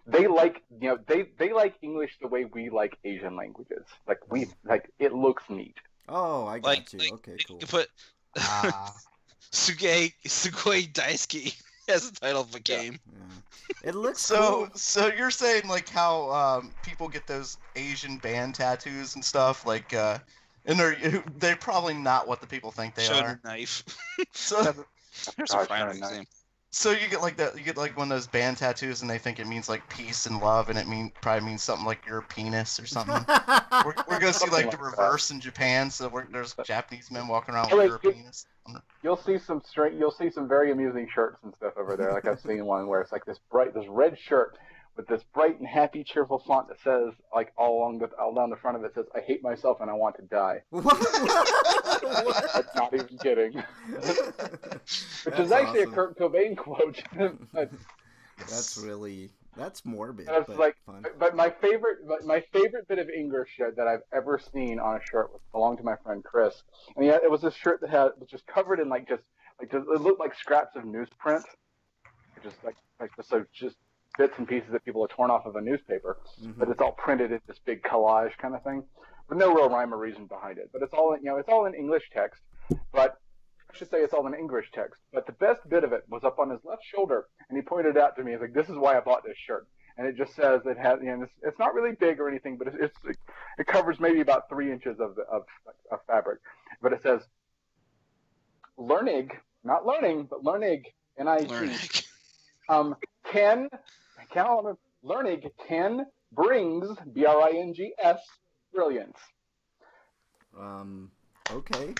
they like they like English the way we like Asian languages. Like it looks neat. Oh, I got you. Okay, cool. You put Sugoi Daisuke as the title of a game. Yeah. It looks cool. cool. So you're saying like how people get those Asian band tattoos and stuff, like and they're probably not what the people think they are. Knife. So there's a prime example. So you get like that. You get like one of those band tattoos, and they think it means like peace and love, and it probably means something like your penis or something. we're gonna see like the reverse in Japan. So there's Japanese men walking around with your penis. You'll see some very amusing shirts and stuff over there. Like I've seen one where it's like this red shirt with this bright and happy, cheerful font that says, like all down the front of it says, "I hate myself and I want to die." That's not even kidding. Which is actually awesome. A Kurt Cobain quote. That's morbid. And it's but like, fun. but my favorite bit of English that I've ever seen on a shirt belonged to my friend Chris. And it was this shirt that was just covered in it looked like scraps of newsprint, just bits and pieces that people have torn off of a newspaper, but it's all printed in this big collage kind of thing, with no real rhyme or reason behind it. But it's all in English text. But I should say it's all in English text. But the best bit of it was up on his left shoulder, and he pointed out to me, he's like, "This is why I bought this shirt." And it just says it has, it's not really big or anything, but it covers maybe about 3 inches of fabric. But it says, "Learnig," not learning, but learnig, N-I-G. Learning 10 brings B-R-I-N-G-S brilliance. Okay.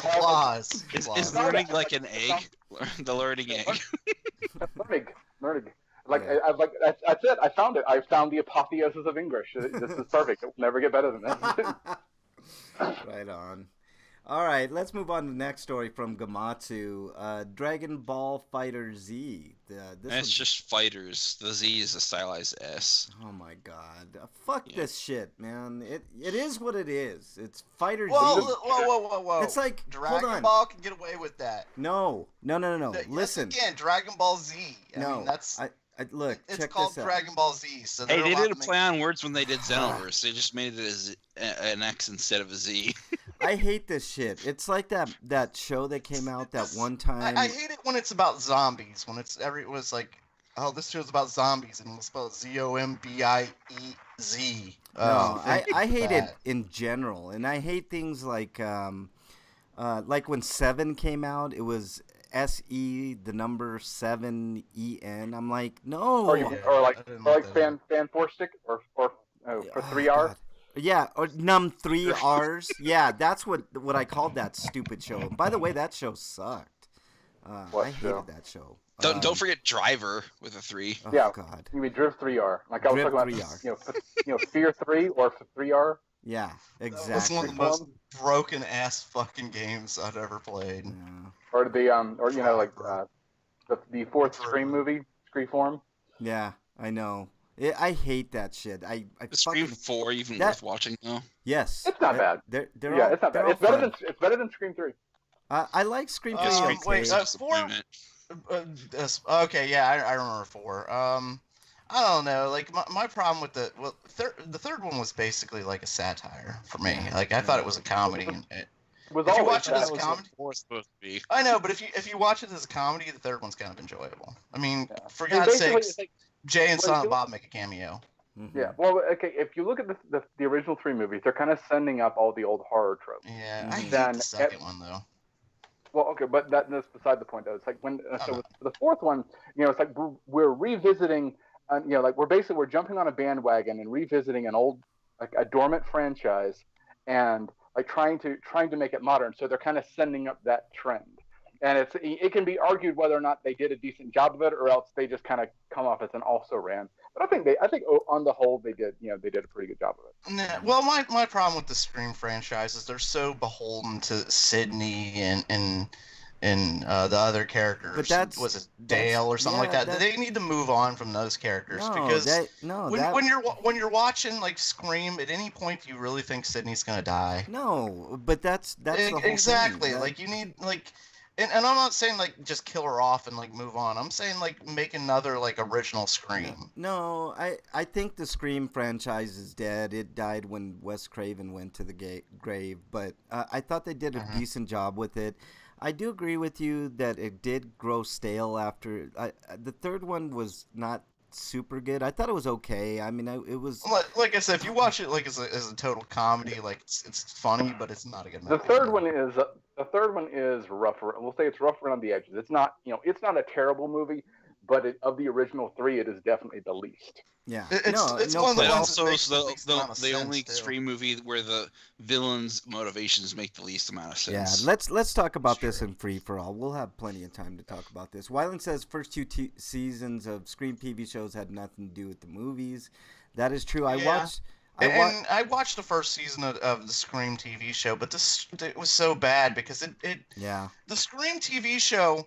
Applause. Is learning like an egg? The learning egg. Learning. That's it. I found it. I found the apotheosis of English. This is perfect. It will never get better than this. Right on. All right, let's move on to the next story from Gamatsu. Dragon Ball Fighter Z. It's just fighters. The Z is a stylized S. Oh my god! Fuck this shit, man. It is what it is. It's Fighter Z. Whoa! It's like Dragon Ball can get away with that. No. Listen. Again, Dragon Ball Z. I mean, that's. Look, it's check called this out. Dragon Ball Z. So hey, they didn't play on words when they did Xenoverse. They just made it as an X instead of a Z. I hate this shit. It's like that show that came out that one time. I hate it when it's about zombies. When it was like, oh, this show's about zombies, and it's spelled Zombiez. No, I hate it in general, and I hate things like when 7 came out, it was SE the number 7EN. I'm like, no. Or like fan 4 stick or for 3R. God. Yeah, or num 3 Rs. Yeah, that's what I called that stupid show. And by the way, that show sucked. I hated that show. Don't forget Driver with a 3. Oh, yeah, God. You mean Driv 3R? Like I was talking about, Fear 3 or 3R. Yeah, exactly. That's one of the most broken ass fucking games I've ever played. Yeah. Or the fourth Scream movie, Screamform. Yeah, I know. I hate that shit. I Scream 4 even worth watching though? Yes. It's not bad. It's not bad. It's better than Scream 3. I like Scream 3. Wait, 4? Okay, yeah, I remember 4. I don't know. Like my problem with the third one was basically like a satire for me. Like I thought it was a comedy. If you watch it as a comedy, supposed to be. I know, but if you watch it as a comedy, the third one's kind of enjoyable. I mean, for God's sakes, Jay and Silent Bob make a cameo. Mm-hmm. Yeah, well, okay. If you look at the original 3 movies, they're kind of sending up all the old horror tropes. Yeah, I hate the second one though. Well, okay, but that's beside the point, though. It's like when so with the fourth one, it's like we're revisiting, like we're jumping on a bandwagon and revisiting an old, like a dormant franchise, and like trying to make it modern. So they're kind of sending up that trend, and it can be argued whether or not they did a decent job of it, or else they just kind of come off as an also ran. But I think on the whole they did a pretty good job of it. Nah, well, my problem with the Scream franchise is they're so beholden to Sydney and the other characters. But was it Dale or something like that? They need to move on from those characters when you're watching like Scream, at any point do you really think Sydney's gonna die? No, but that's the whole exactly thing. Like you need like. And I'm not saying like just kill her off and like move on. I'm saying like make another like original Scream. No, I think the Scream franchise is dead. It died when Wes Craven went to the grave. But I thought they did a decent job with it. I do agree with you that it did grow stale after. The third one was not super good. I thought it was okay. I mean, it was like I said, if you watch it like as a total comedy, like it's funny, but it's not a good movie. The third one is rougher. We'll say it's rougher on the edges. It's not a terrible movie, but of the original three, it is definitely the least. Yeah, it's one of the ones also the only Scream movie where the villain's motivations make the least amount of sense. Yeah, let's talk about this in Free for All. We'll have plenty of time to talk about this. Wyland says first two seasons of Scream TV shows had nothing to do with the movies. That is true. I I watched the first season of the Scream TV show, but it was so bad because the Scream TV show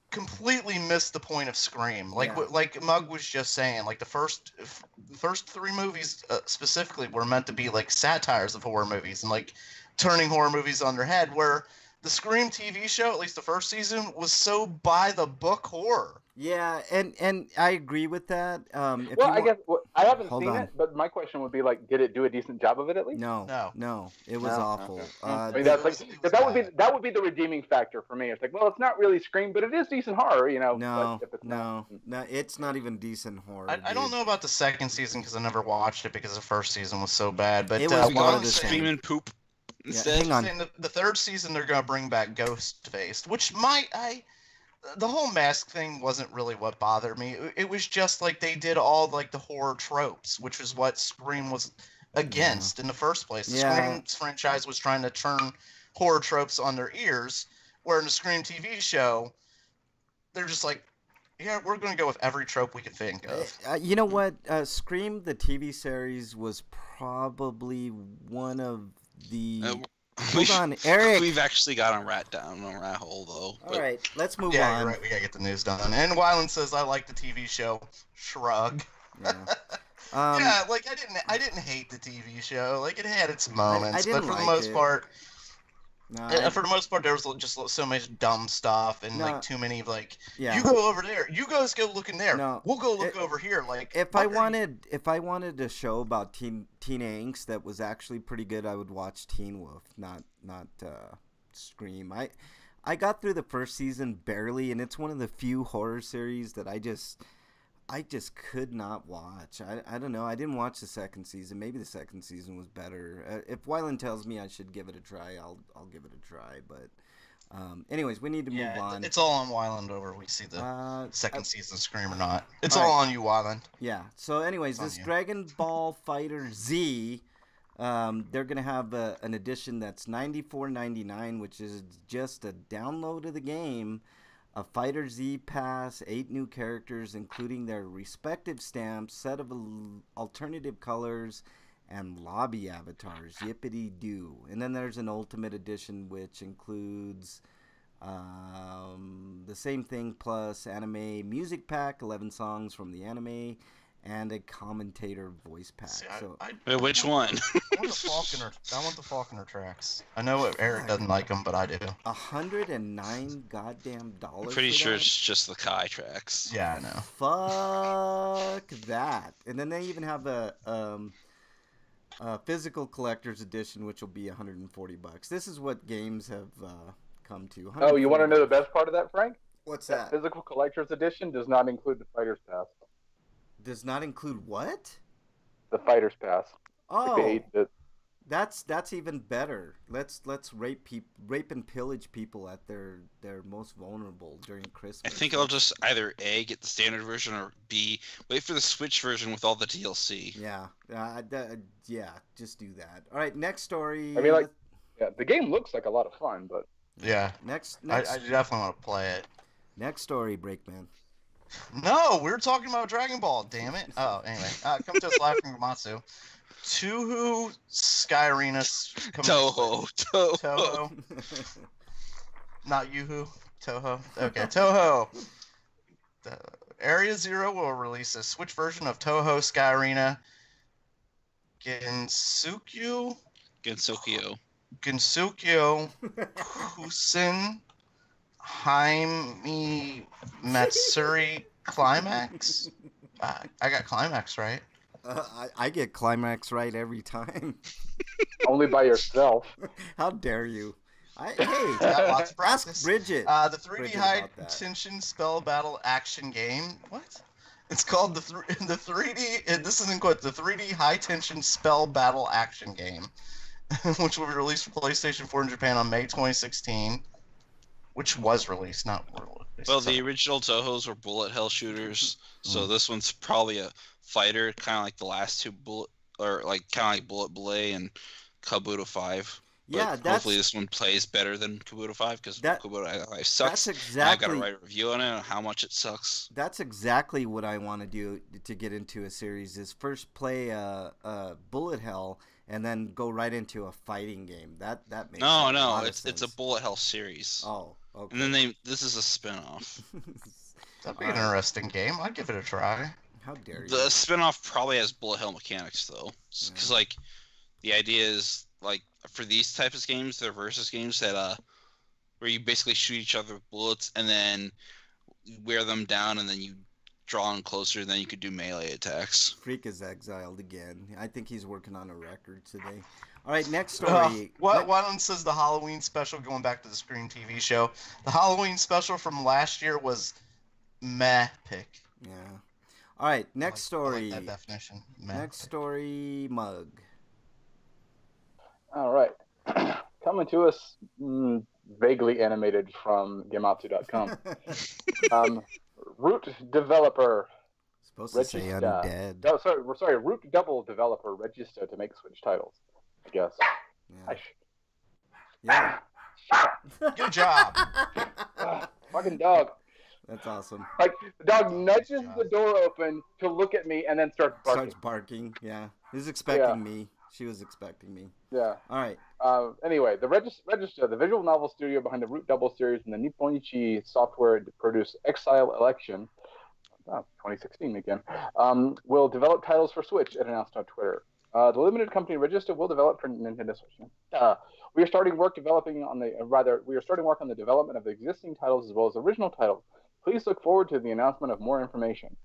completely missed the point of Scream. Like Mug was just saying, like the first three movies specifically were meant to be like satires of horror movies and like turning horror movies on their head, where the Scream TV show, at least the first season, was so by the book horror. Yeah, and I agree with that. I haven't seen it, but my question would be like, did it do a decent job of it at least? No, it was awful. I mean, that would be the redeeming factor for me. It's like, well, it's not really Scream, but it is decent horror, No, it's not even decent horror. I don't know about the second season because I never watched it because the first season was so bad. But it was one of the screaming poop. Instead, the third season they're gonna bring back Ghostface, which the whole mask thing wasn't really what bothered me. It was just like they did all like the horror tropes, which was what Scream was against in the first place. The Scream franchise was trying to turn horror tropes on their ears, where in the Scream TV show, they're just like, yeah, we're going to go with every trope we can think of. You know what? Scream, the TV series, was probably one of the... Hold on, Eric. We've actually got him down a rat hole, though. All right, let's move on. Yeah, you're right. We got to get the news done. And Wyland says, I like the TV show. Shrug. Yeah. Like, I didn't hate the TV show. Like, it had its moments. But for the most part... for the most part, there was just so much dumb stuff and like too many like you go over there, you guys go look in there. We'll go look over here. Like if I wanted a show about teen angst that was actually pretty good, I would watch Teen Wolf, not Scream. I got through the first season barely, and it's one of the few horror series that I just could not watch. I don't know. I didn't watch the second season. Maybe the second season was better. If Wyland tells me I should give it a try, I'll give it a try. But anyways, we need to move on. It's all on Wyland over we see the second season Scream or not. It's all on you, Wyland. Yeah. So anyways, this Dragon Ball Fighter Z, they're going to have an edition that's $94.99, which is just a download of the game. A Fighter Z Pass, 8 new characters, including their respective stamps, set of alternative colors, and lobby avatars. Yippity-doo. And then there's an Ultimate Edition, which includes the same thing, plus anime music pack, 11 songs from the anime, and a commentator voice pack. See, which one? I want the Falconer tracks. I know Eric doesn't like them, but I do. $109 goddamn dollars. I'm pretty sure it's just the Kai tracks. Yeah, I know. Fuck that. And then they even have a physical collector's edition, which will be $140. This is what games have come to. Oh, you want to know the best part of that, Frank? What's that? Physical collector's edition does not include the Fighter's Pass. Does not include what? The Fighter's Pass. Oh. Like That's even better. Let's rape and pillage people at their most vulnerable during Christmas. I think I'll just either A, get the standard version, or B, wait for the Switch version with all the DLC. Yeah, yeah, just do that. All right, next story. I mean, like, yeah, the game looks like a lot of fun, but Yeah. Next, I definitely want to play it. next story, Breakman. No, we were talking about Dragon Ball, damn it. Oh, anyway. Come to us live from Gamatsu. Toho Skyrina. Toho. Not Yoo-hoo. Toho. Okay, Toho. Area Zero will release a Switch version of Toho Skyrina Gensokyo Kusen Haimi Matsuri Climax. I got Climax right. I get Climax right every time. only by yourself. How dare you? Hey, Got lots of practice. ask Bridget. The 3D Bridget high about that. tension spell battle action game. What? It's called the 3D. This isn't quite the 3D high tension spell battle action game, which will be released for PlayStation 4 in Japan on May 2016. Which was released, not released. Well, the original Tohos were bullet hell shooters, so this one's probably a fighter, kind of like the last two Bullet Belay and Kabuto 5. But Yeah, hopefully this one plays better than Kabuto 5 because Kabuto 5 sucks. That's exactly. I've got to write a review on it on how much it sucks. That's exactly what I want to do to get into a series. Is first play bullet hell and then go right into a fighting game. That makes it's a bullet hell series. Oh, okay. And then this is a spin-off. That'd be an interesting game. I'd give it a try. How dare you? The spin-off probably has bullet hell mechanics though, because like the idea is like for these types of games, they're versus games that where you basically shoot each other with bullets and then wear them down and then you draw them closer and then you could do melee attacks. Freak is exiled again. I think he's working on a record today. All right, next story. One says the Halloween special, going back to the Scream TV show. The Halloween special from last year was meh pick. Yeah. All right, next story. I like that definition. Meh Next pick. story, Mug. All right. Coming to us vaguely animated from Gematsu.com. Root developer Supposed to say undead. Oh, sorry. Root double developer register to make Switch titles. I guess. Yeah. Good job. Fucking dog. That's awesome. Like the dog nudges the door open to look at me and then starts barking. Starts barking. Yeah. He's expecting me. She was expecting me. Yeah. All right. Anyway, the Register, the visual novel studio behind the Root Double series and the Nipponichi software to produce Exile Election, 2016 again, will develop titles for Switch, it announced on Twitter. The limited company Register will develop for Nintendo Switch. We are starting work on the development of the existing titles as well as original titles. Please look forward to the announcement of more information.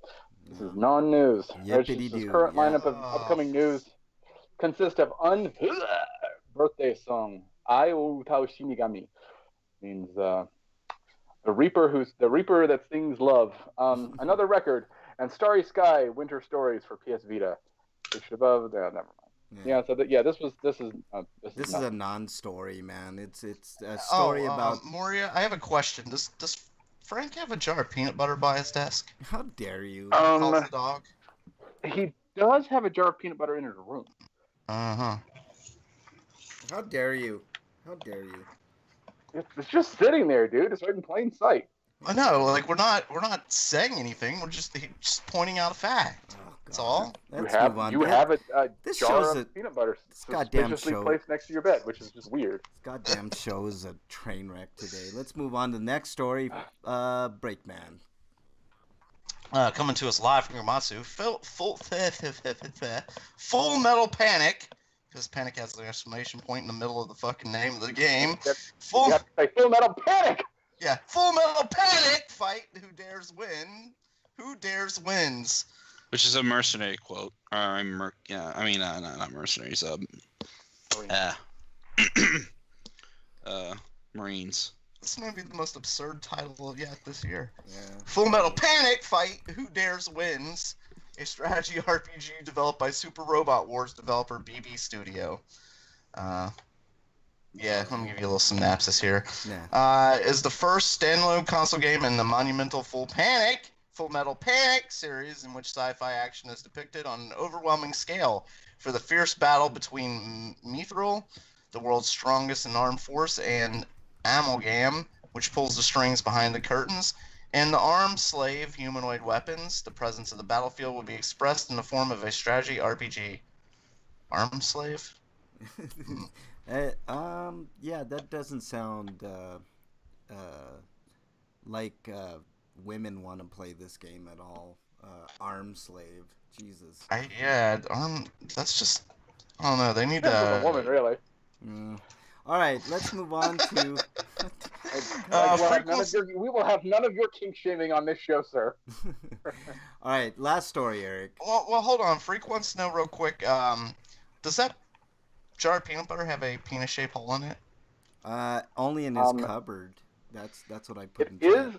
This is non-news. Register's current lineup of upcoming news consists of birthday song Ai o Tau Shinigami, means the reaper that sings love. Another record and Starry Sky Winter Stories for PS Vita. Above there, never mind. Yeah, so this is a non-story, man. It's a story about Moria. I have a question. Does Frank have a jar of peanut butter by his desk? How dare you? Calls the dog. He does have a jar of peanut butter in his room. Uh-huh. How dare you? How dare you? It's just sitting there, dude. It's right in plain sight. I know, like we're not saying anything. We're just pointing out a fact. Oh, that's all. Let's you have move on. you have a this jar show's of peanut butter goddamn suspiciously show. placed next to your bed, which is just weird. This goddamn show is a train wreck today. Let's move on to the next story. Breakman. Coming to us live from Gamatsu. Full Metal Panic. Because Panic has an exclamation point in the middle of the fucking name of the game. You have to say Full Metal Panic! Yeah, Full Metal Panic! Fight who dares win. Who dares wins. Which is a mercenary quote. Not mercenaries. Marines. This may be the most absurd title yet this year. Yeah. Full Metal Panic! Fight who dares wins. A strategy RPG developed by Super Robot Wars developer BB Studio. Yeah, let me give you a little synopsis here. Yeah. Is the first standalone console game in the monumental Full Metal Panic series in which sci-fi action is depicted on an overwhelming scale for the fierce battle between Mithril, the world's strongest and armed force, and Amalgam, which pulls the strings behind the curtains, and the armed slave humanoid weapons. The presence of the battlefield will be expressed in the form of a strategy RPG. Armed slave? Yeah, that doesn't sound like women want to play this game at all. Arm slave, Jesus. That's just, I don't know. They need Depends on the woman, to. really. All right, let's move on to. We will have none of your kink shaming on this show, sir. All right, last story, Eric. Well, hold on. Freak wants to know real quick. Does that jar of peanut butter have a penis-shaped hole in it? Only in his cupboard. That's what I put in. It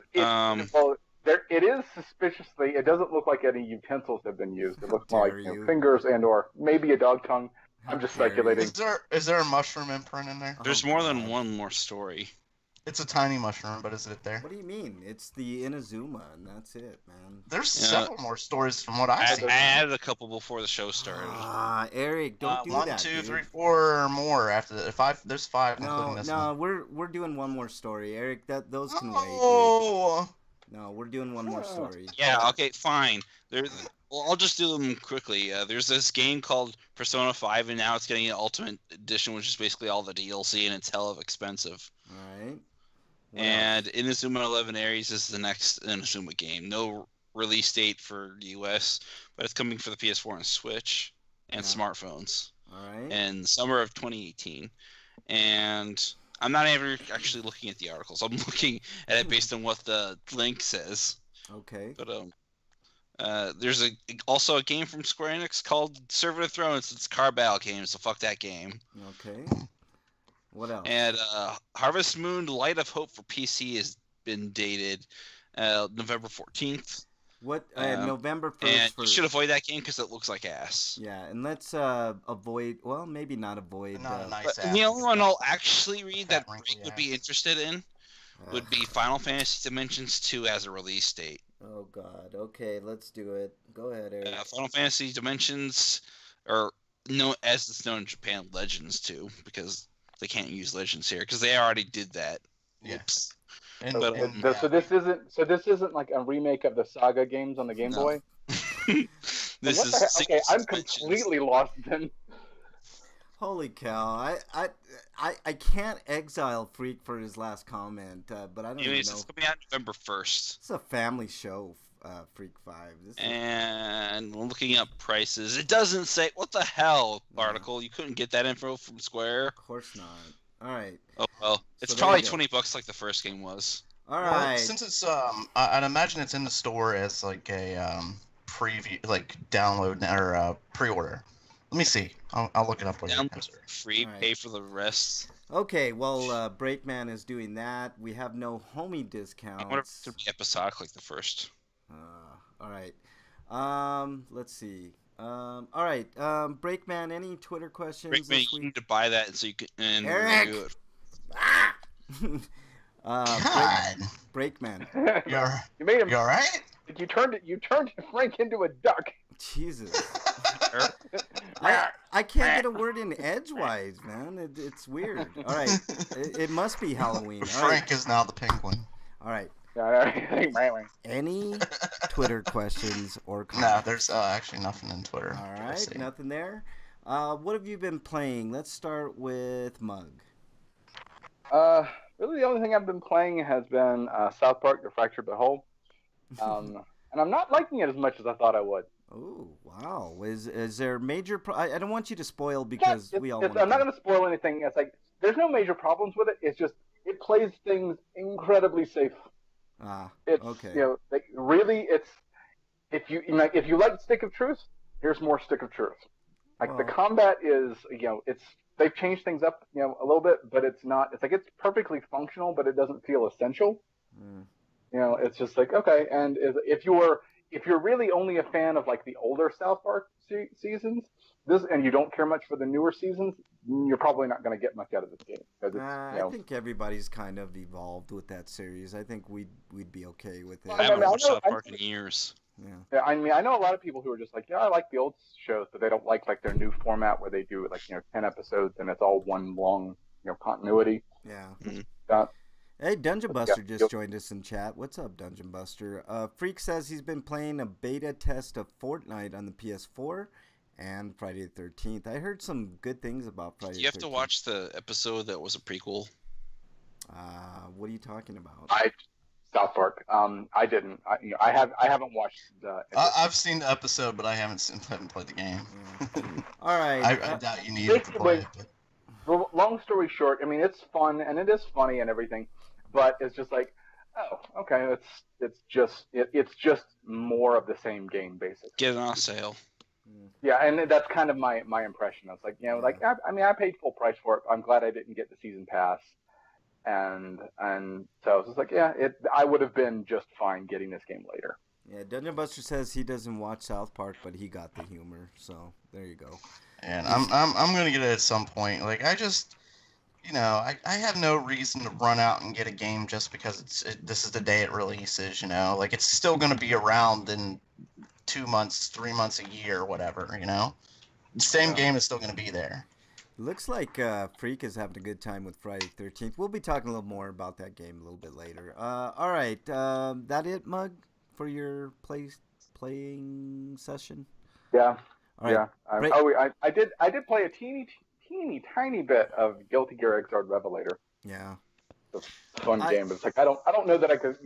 is suspiciously. It doesn't look like any utensils have been used. It looks more like fingers or maybe a dog tongue. I'm just speculating. Is there a mushroom imprint in there? There's more than one more story. It's a tiny mushroom, but is it there? What do you mean? It's the Inazuma, and that's it, man. There's several more stories from what I see. I added a couple before the show started. Eric, don't do that. 1, 2, 3, 4 more after the 5. There's 5, including this one. No, we're doing one more story, Eric. Those can wait. Oh. No, we're doing one more story. Yeah. Okay. Fine. I'll just do them quickly. There's this game called Persona 5, and now it's getting an Ultimate Edition, which is basically all the DLC, and it's hell of expensive. All right. Wow. And Inazuma 11 Aries is the next Inazuma game. No release date for the US, but it's coming for the PS4 and Switch and smartphones. All right. In summer of 2018. And I'm not ever actually looking at the articles. I'm looking at it based on what the link says. Okay. But there's also a game from Square Enix called Server of Thrones. It's a car battle game, so fuck that game. Okay. What else? And Harvest Moon Light of Hope for PC has been dated November 14th. What? November 1st. And you should avoid that game because it looks like ass. Yeah, and let's avoid. Well, maybe not avoid. Not a nice ass. The only one I'll actually read that Rick would be interested in would be Final Fantasy Dimensions 2 as a release date. Oh God. Okay, let's do it. Go ahead, Eric. Final Fantasy Dimensions, or no, as it's known in Japan, Legends 2, because they can't use Legends here because they already did that. Yes. So this isn't like a remake of the Saga games on the Game Boy. This is okay. I'm completely lost then. Holy cow! I can't exile Freak for his last comment, but I don't even know. It's coming out November 1st. It's a family show, Freak 5. And looking up prices, it doesn't say what the hell article. You couldn't get that info from Square. Of course not. All right. Oh well, it's probably $20 like the first game was. All right. Well, since it's I'd imagine it's in the store as like a preview, like download or pre-order. Let me see. I'll look it up. Free, right. Pay for the rest. Okay, well, Breakman is doing that. We have no homie discounts. I wonder if it's going to be episodic like the first. All right. Let's see. All right. Breakman, any Twitter questions? Breakman, you need to buy that so you can Eric! review it. God. Breakman. You made him. You all right? You turned Frank into a duck. Jesus. I can't get a word in edgewise, man. It's weird. All right. It must be Halloween. Frank is now the penguin. All right. Any Twitter questions or comments? No, there's actually nothing in Twitter. All right, nothing there. What have you been playing? Let's start with Mug. Really, the only thing I've been playing has been South Park: The Fractured But Whole, and I'm not liking it as much as I thought I would. Oh wow! Is there major? I don't want you to spoil because we all. I'm not going to spoil anything. It's like there's no major problems with it. It's just it plays things incredibly safe. It's, okay. Really, it's if you like Stick of Truth, here's more Stick of Truth. The combat is, they've changed things up, a little bit, but it's not. It's it's perfectly functional, but it doesn't feel essential. It's just like okay. And if you were if you're really only a fan of like the older South Park seasons, and you don't care much for the newer seasons, you're probably not going to get much out of this game because it's. I think everybody's kind of evolved with that series. I think we'd be okay with it. I haven't watched South Park in years. Yeah. I mean, I know a lot of people who are just like, yeah, I like the old shows, but they don't like their new format where they do like 10 episodes and it's all one long continuity. Yeah. Mm-hmm. Hey, Dungeon Buster just joined us in chat. What's up, Dungeon Buster? Freak says he's been playing a beta test of Fortnite on the PS4 and Friday the 13th. I heard some good things about Friday the 13th. You have to watch the episode that was a prequel. What are you talking about? South Park. I didn't. I haven't watched the. I've seen the episode, but I haven't played the game. Yeah. All right. I doubt you need it to play it. But... Long story short, I mean, it's fun and it is funny and everything, but it's just like, oh, okay, it's just more of the same game basically. Get it on sale. Yeah, and that's kind of my impression. I was like, I paid full price for it. I'm glad I didn't get the season pass. And so I was just like, I would have been just fine getting this game later. Yeah, Dungeon Buster says he doesn't watch South Park, but he got the humor. So there you go. And I'm gonna get it at some point. Like I just, I have no reason to run out and get a game just because this is the day it releases. Like it's still gonna be around in 2 months, 3 months, a year, whatever. The same game is still gonna be there. Looks like Freak is having a good time with Friday the 13th. We'll be talking a little more about that game a little bit later. All right, that it, Mug, for your playing session? Yeah. All right. Yeah. I did play a teeny tiny bit of Guilty Gear Xrd Revelator. Yeah. It's a fun game, but it's like I don't know that I could.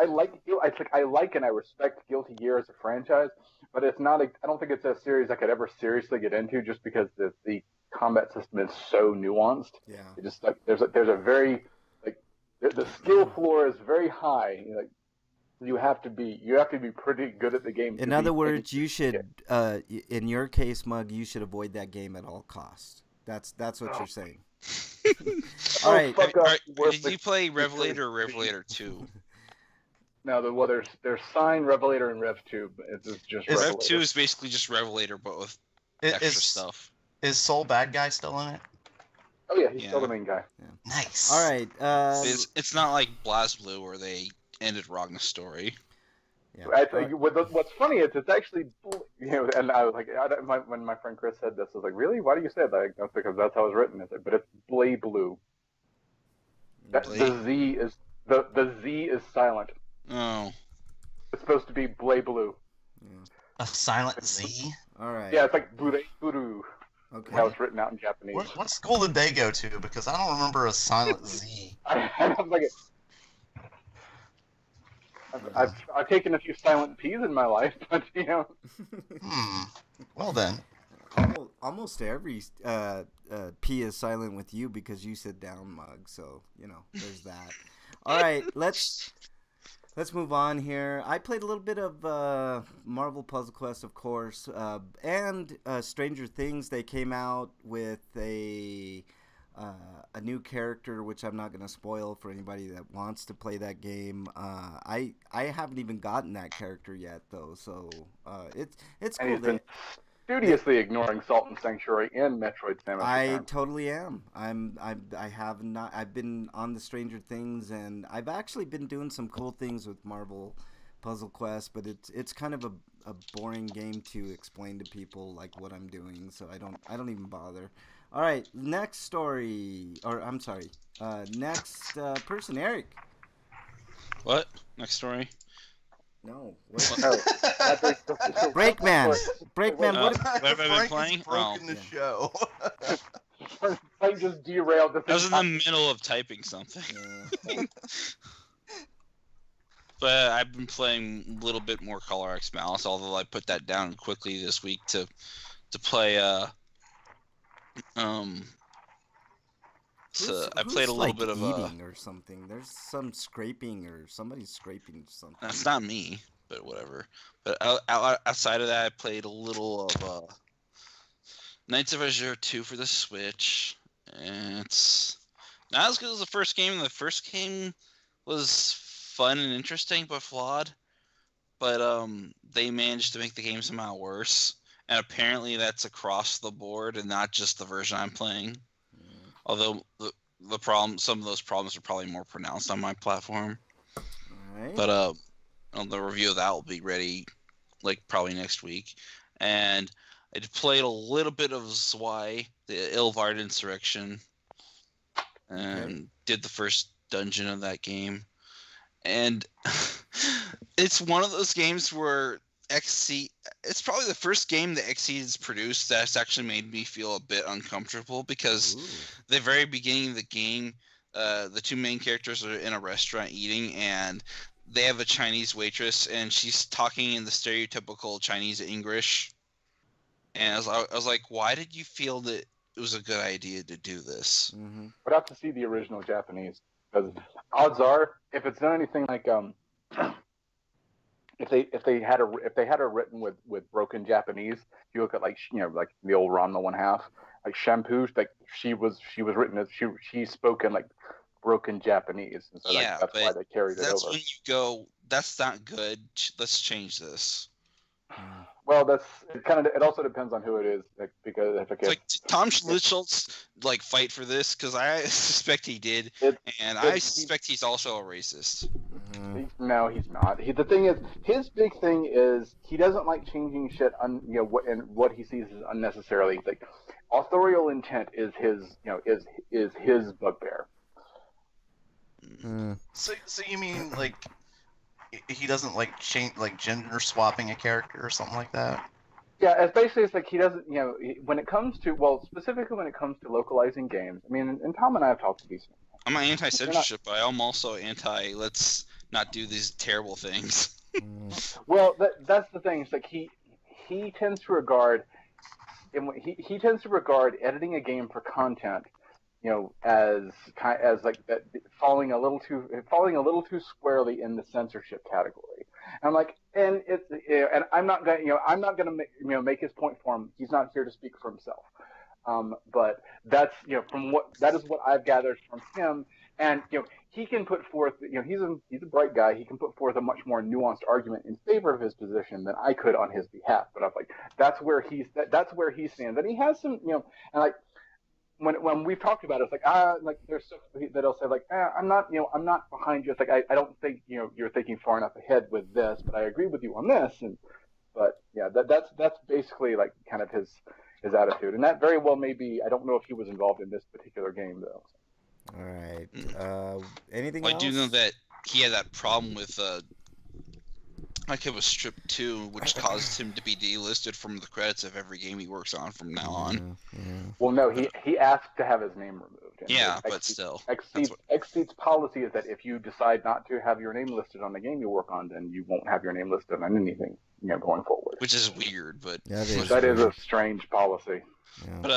I like and I respect Guilty Gear as a franchise, but it's not. I don't think it's a series I could ever seriously get into just because the combat system is so nuanced. Yeah. It just like there's a very the skill floor is very high. You have to be pretty good at the game. In other words, you should in your case, Mug, you should avoid that game at all costs. That's what you're saying. All right. Did you play Revelator or Revelator 2? No, there's Sign, Revelator, and Rev 2. But it's just Rev 2 is basically just Revelator, but with extra stuff. Is Soul Bad Guy still in it? Oh yeah, he's still the main guy. Yeah. Nice. All right. It's not like BlazBlue where they ended wrong the story. Yeah. I think what's funny is it's actually, and I was like, when my friend Chris said this, I was like, really? Why do you say that? Like, that's because that's how it's written. But it's BlazBlue. The Z is silent. Oh. It's supposed to be BlazBlue. Yeah. A silent Z? All right. Yeah, it's like Buru. Okay. How it's written out in Japanese. What school did they go to? Because I don't remember a silent Z. I'm like, I've taken a few silent P's in my life, but Well then. Almost every P is silent with you because you sit down, Mug. So there's that. All right, let's move on here. I played a little bit of Marvel Puzzle Quest, of course, and Stranger Things. They came out with a new character, which I'm not going to spoil for anybody that wants to play that game. I haven't even gotten that character yet, though, so it's cool. He's been studiously ignoring Salt and Sanctuary and Metroid Samus. I totally am. I've been on the Stranger Things, and I've actually been doing some cool things with Marvel Puzzle Quest, but it's kind of a boring game to explain to people like what I'm doing, so I don't even bother. All right, next story, next person, Eric. What? Next story? No. Breakman. What have I been playing? Broken the show. I just derailed the I was in the middle of typing something. Yeah. But I've been playing a little bit more Color X Malice, although I put that down quickly this week to play So I played a little bit of eating or something. There's some scraping or somebody's scraping something. That's not me, but whatever. But outside of that, I played a little of Knights of Azure 2 for the Switch. And it's not as good as the first game. The first game was fun and interesting, but flawed. but they managed to make the game somehow worse. And apparently that's across the board and not just the version I'm playing. Although the problem, some of those problems are probably more pronounced on my platform. All right. But the review of that will be ready, like probably next week. And I played a little bit of Zwei, the Ilvard Insurrection, and did the first dungeon of that game. And it's one of those games where XC, it's probably the first game that XC has produced that's actually made me feel a bit uncomfortable, because the very beginning of the game, the two main characters are in a restaurant eating, and they have a Chinese waitress, and she's talking in the stereotypical Chinese English. And I was like, why did you feel that it was a good idea to do this? Mm-hmm. I'd have to see the original Japanese, because odds are, if it's done anything like if they had a written with broken Japanese, if you look at like the old Ranma 1/2, like Shampoo, like she was written as she spoke in like broken Japanese, and so Yeah, that's why they carried it that's over. when you go, that's not good. Let's change this. Well, it also depends on who it is, like, because if It's like, did Tom Schultz like fight for this? Because I suspect he did, and I suspect he's also a racist. No, he's not. The thing is, his big thing is he doesn't like changing shit. What he sees as unnecessarily. Like, authorial intent is his his bugbear. So you mean like he doesn't like change, like gender swapping a character or something like that? Yeah, it's like he doesn't, when it comes to, specifically when it comes to localizing games. I mean, and Tom and I have talked to these. I'm not anti-censorship, but I'm also anti, let's not do these terrible things. Well, that's the thing. It's like he tends to regard, he tends to regard editing a game for content, as like that, falling a little too squarely in the censorship category. And I'm like, and it's, and I'm not gonna make his point for him. He's not here to speak for himself. But that's, that is what I've gathered from him. And he can put forth, he's a bright guy. He can put forth a much more nuanced argument in favor of his position than I could on his behalf. But I'm like, that's where he stands, and he has some, and like, when we've talked about it, it's like there's stuff that'll say like, I'm not behind you. It's like, I don't think you're thinking far enough ahead with this, but I agree with you on this. But yeah, that's basically like kind of his attitude, and that very well may be. I don't know if he was involved in this particular game though. All right. Anything I else? do know that he had that problem with like it was Strip 2, which caused him to be delisted from the credits of every game he works on from now on. Well, no, he asked to have his name removed. Yeah, but still. Xseed's policy is that if you decide not to have your name listed on the game you work on, then you won't have your name listed on anything, going forward. Which is weird, but that is a strange policy. Yeah. But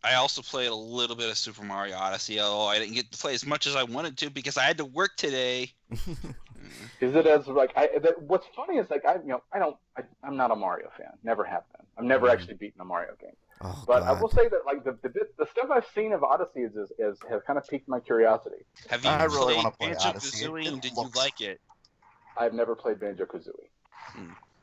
I also played a little bit of Super Mario Odyssey, although I didn't get to play as much as I wanted to because I had to work today. Is it as like what's funny is like I'm not a Mario fan. Never have been. I've never actually beaten a Mario game. Oh, but God. I will say that like the stuff I've seen of Odyssey has kind of piqued my curiosity. Have you really played wanna play Banjo-Kazooie, and did you like it? I've never played Banjo-Kazooie.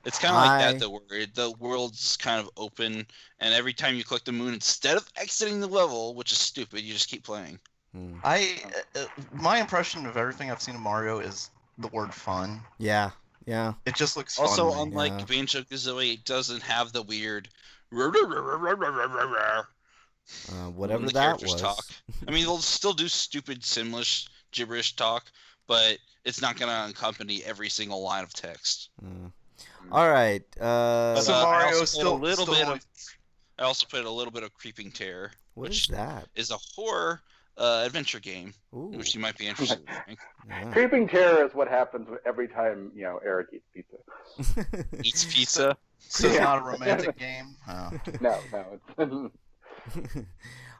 It's kind of like that though, where the world's kind of open, and every time you collect the moon, instead of exiting the level, which is stupid, you just keep playing. My impression of everything I've seen of Mario is the word fun. Yeah. It just looks also, fun. unlike Banjo-Kazooie, it doesn't have the weird whatever the that characters was. talk. I mean, they'll still do stupid Simlish gibberish talk, but it's not going to accompany every single line of text. All right. So Mario still I also played a little bit of Creeping Terror. What is that? Is a horror adventure game, which you might be interested in. Yeah. Creeping Terror is what happens every time Eric eats pizza. Eats pizza. So it's not a romantic game. Oh. No.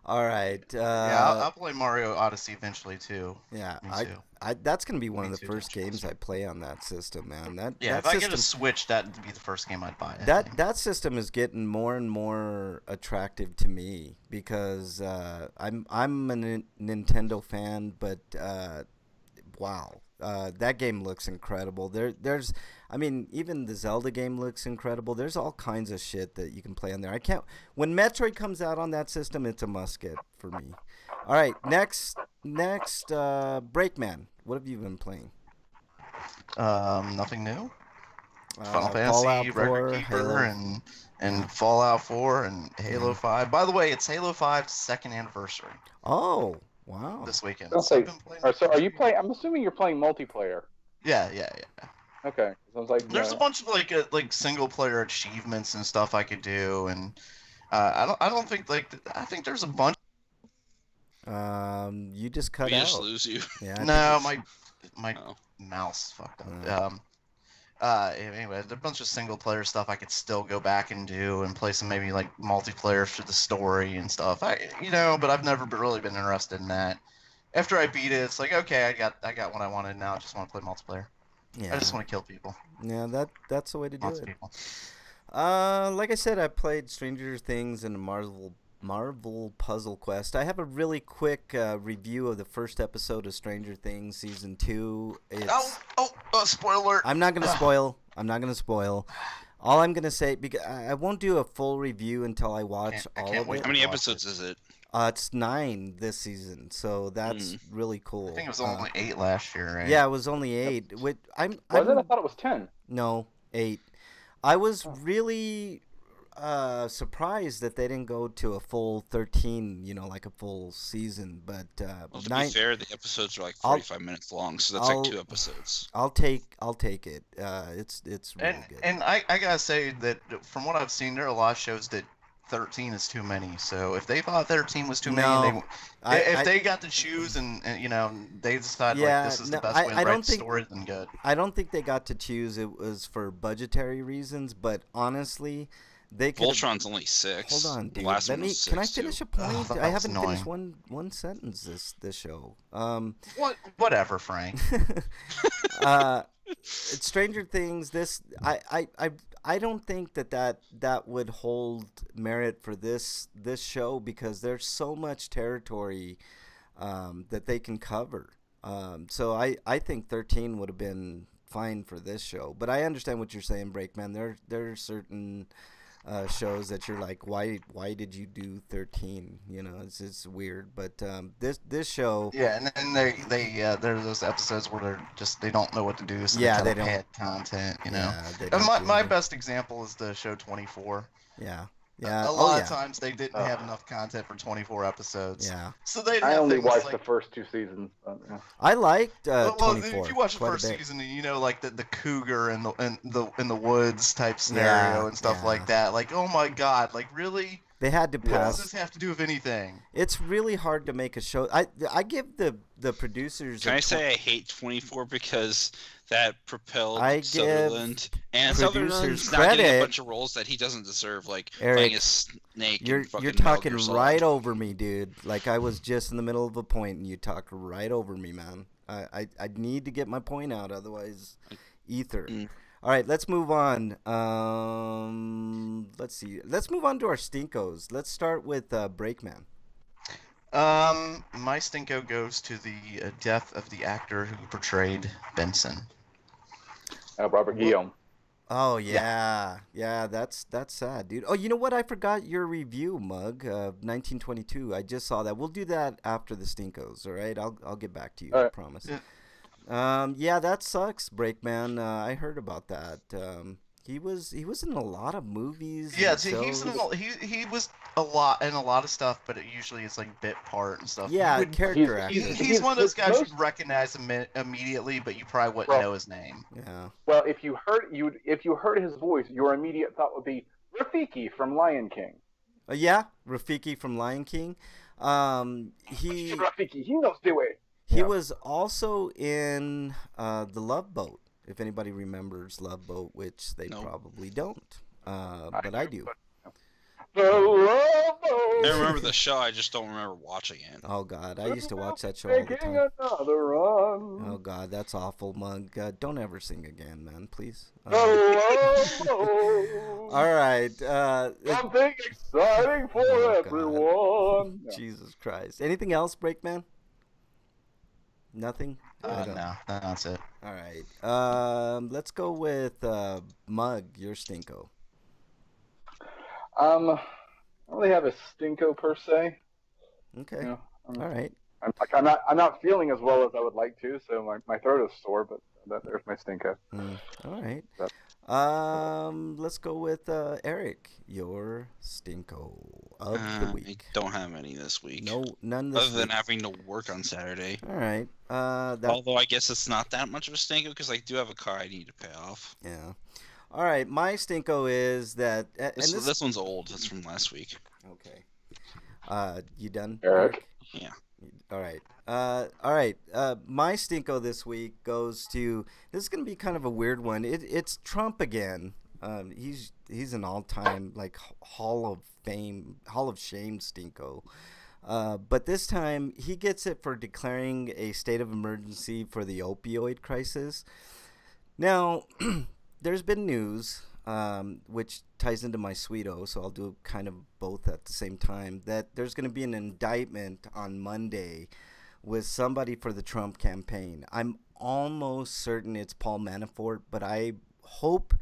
All right. I'll play Mario Odyssey eventually too. Yeah, Me too. that's gonna be one of the first games I play on that system, man. If I get a Switch, that'd be the first game I'd buy. That system is getting more and more attractive to me because I'm a Nintendo fan, but wow, That game looks incredible. There's, I mean, even the Zelda game looks incredible. There's all kinds of shit that you can play on there. I can't. When Metroid comes out on that system, it's a must get for me. All right, next, Breakman. What have you been playing? Nothing new. Final Fantasy, Fallout 4, Record Halo. Keeper, and Fallout 4 and Halo 5. By the way, it's Halo 5's second anniversary Oh, wow. this weekend. I'll So say, I've been playing so are you playing? I'm assuming you're playing multiplayer. Yeah. Okay. So I was like, There's a bunch of like single player achievements and stuff I could do, and I don't think I think there's a bunch. You just cut We out. just lose you. Yeah. No, my Oh. mouse fucked up. Anyway, there's a bunch of single player stuff I could still go back and do and play some maybe like multiplayer for the story and stuff. But I've never really been interested in that. After I beat it, it's like, okay, I got what I wanted now. I just want to play multiplayer. Yeah. I just want to kill people. Yeah, that's the way to do Lots of it. people. Like I said, I played Stranger Things and Marvel Puzzle Quest. I have a really quick review of the first episode of Stranger Things season 2. It's, Spoiler. I'm not gonna spoil. All I'm gonna say, because I won't do a full review until I watch I all can't of wait it. How many episodes is it? It's 9 this season, so that's really cool. I think it was only 8 last year, right? Yeah, it was only 8. was it? I thought it was 10. No, 8. I was really surprised that they didn't go to a full 13, like a full season. But Well, to 9. be fair, the episodes are like 45 minutes long, so that's like 2 episodes. I'll take it. It's really good. And I gotta say that from what I've seen, there are a lot of shows that 13 is too many. So if they thought 13 was too many, if they got to choose and they decide this is the best way to write the story, then good. I don't think they got to choose. It was for budgetary reasons, but honestly, they could. Voltron's only 6. Hold on, dude. The last one was 6 Can I finish too. a point? that I was haven't annoying. finished one sentence this show. Whatever, Frank. It's Stranger Things. I don't think that would hold merit for this show because there's so much territory that they can cover. So I think 13 would have been fine for this show. But I understand what you're saying, Breakman. There are certain shows that you're like, why did you do 13? It's weird. But this show, Yeah, and then there are those episodes where they don't know what to do, so Yeah, they they kind don't- of add content, Yeah, they And don't do my anything. best example is the show 24. Yeah. A lot of times they didn't have enough content for 24 episodes. Yeah. So they I only things watched like, the first 2 seasons. But, yeah. I liked well, 24. if you watch the quite a first bit. season, like the cougar and the woods type scenario and stuff like that. Like, oh my god, like really? They had to What does pass. this have to do with anything? It's really hard to make a show. I give the producers. Can a I say I hate 24 because that propelled I give Sutherland, and producers Sutherland's not getting credit. a bunch of roles that he doesn't deserve, like Eric, playing a snake. You're in fucking you're Metal talking Gear Solid. right over me, dude. Like I was just in the middle of a point and you talked right over me, man. I need to get my point out, otherwise, ether. All right, let's move on. Let's see. Let's move on to our stinkos. Let's start with Breakman. My stinko goes to the death of the actor who portrayed Benson. Robert Guillaume. Oh yeah, that's sad, dude. Oh, you know what? I forgot your review, Mug, of 1922. I just saw that. We'll do that after the stinkos. All right, I'll get back to you. All I right. promise. Yeah, that sucks, Breakman. I heard about that. He was in a lot of movies. Yeah, and see, shows. he was a lot in a lot of stuff, but it usually is like bit part and stuff. Yeah, You would- character he's- actor. he's one of those guys most- you'd recognize immediately, but you probably wouldn't Well- know his name. Yeah. Well, if you heard his voice, your immediate thought would be Rafiki from Lion King. Yeah, Rafiki from Lion King. He Rafiki, he knows the way. He Yeah. was also in The Love Boat, if anybody remembers Love Boat, which they Nope. probably don't. But I do. The Love I Boat. remember the show, I just don't remember watching it. Oh, God. I used to watch that show all the Making time. another run. Oh, God. That's awful, Mug. Don't ever sing again, man. Please. The Love Boat. All right. Something exciting for Oh, God. everyone. Yeah. Jesus Christ. Anything else, Breakman? Nothing. No, that's it. All right. Let's go with Mug. Your stinko. I don't really have a stinko per se. Okay. You know, All right. I'm not feeling as well as I would like to, so my throat is sore. But there's my stinko. All right. But, Let's go with Eric. Your stinko of the week. I don't have any this week. No, none this other than having to work on Saturday. All right. Although I guess it's not that much of a stinko because I do have a car I need to pay off. Yeah. All right. My stinko is that. This one's old. It's from last week. Okay. You done, Eric? Yeah. All right. All right. My stinko this week goes to. This is gonna be kind of a weird one. It's Trump again. He's an all-time like Hall of Shame stinko. But this time he gets it for declaring a state of emergency for the opioid crisis. Now, there's been news, which ties into my sweeto, so I'll do kind of both at the same time, that there's going to be an indictment on Monday with somebody for the Trump campaign. I'm almost certain it's Paul Manafort, but I hope,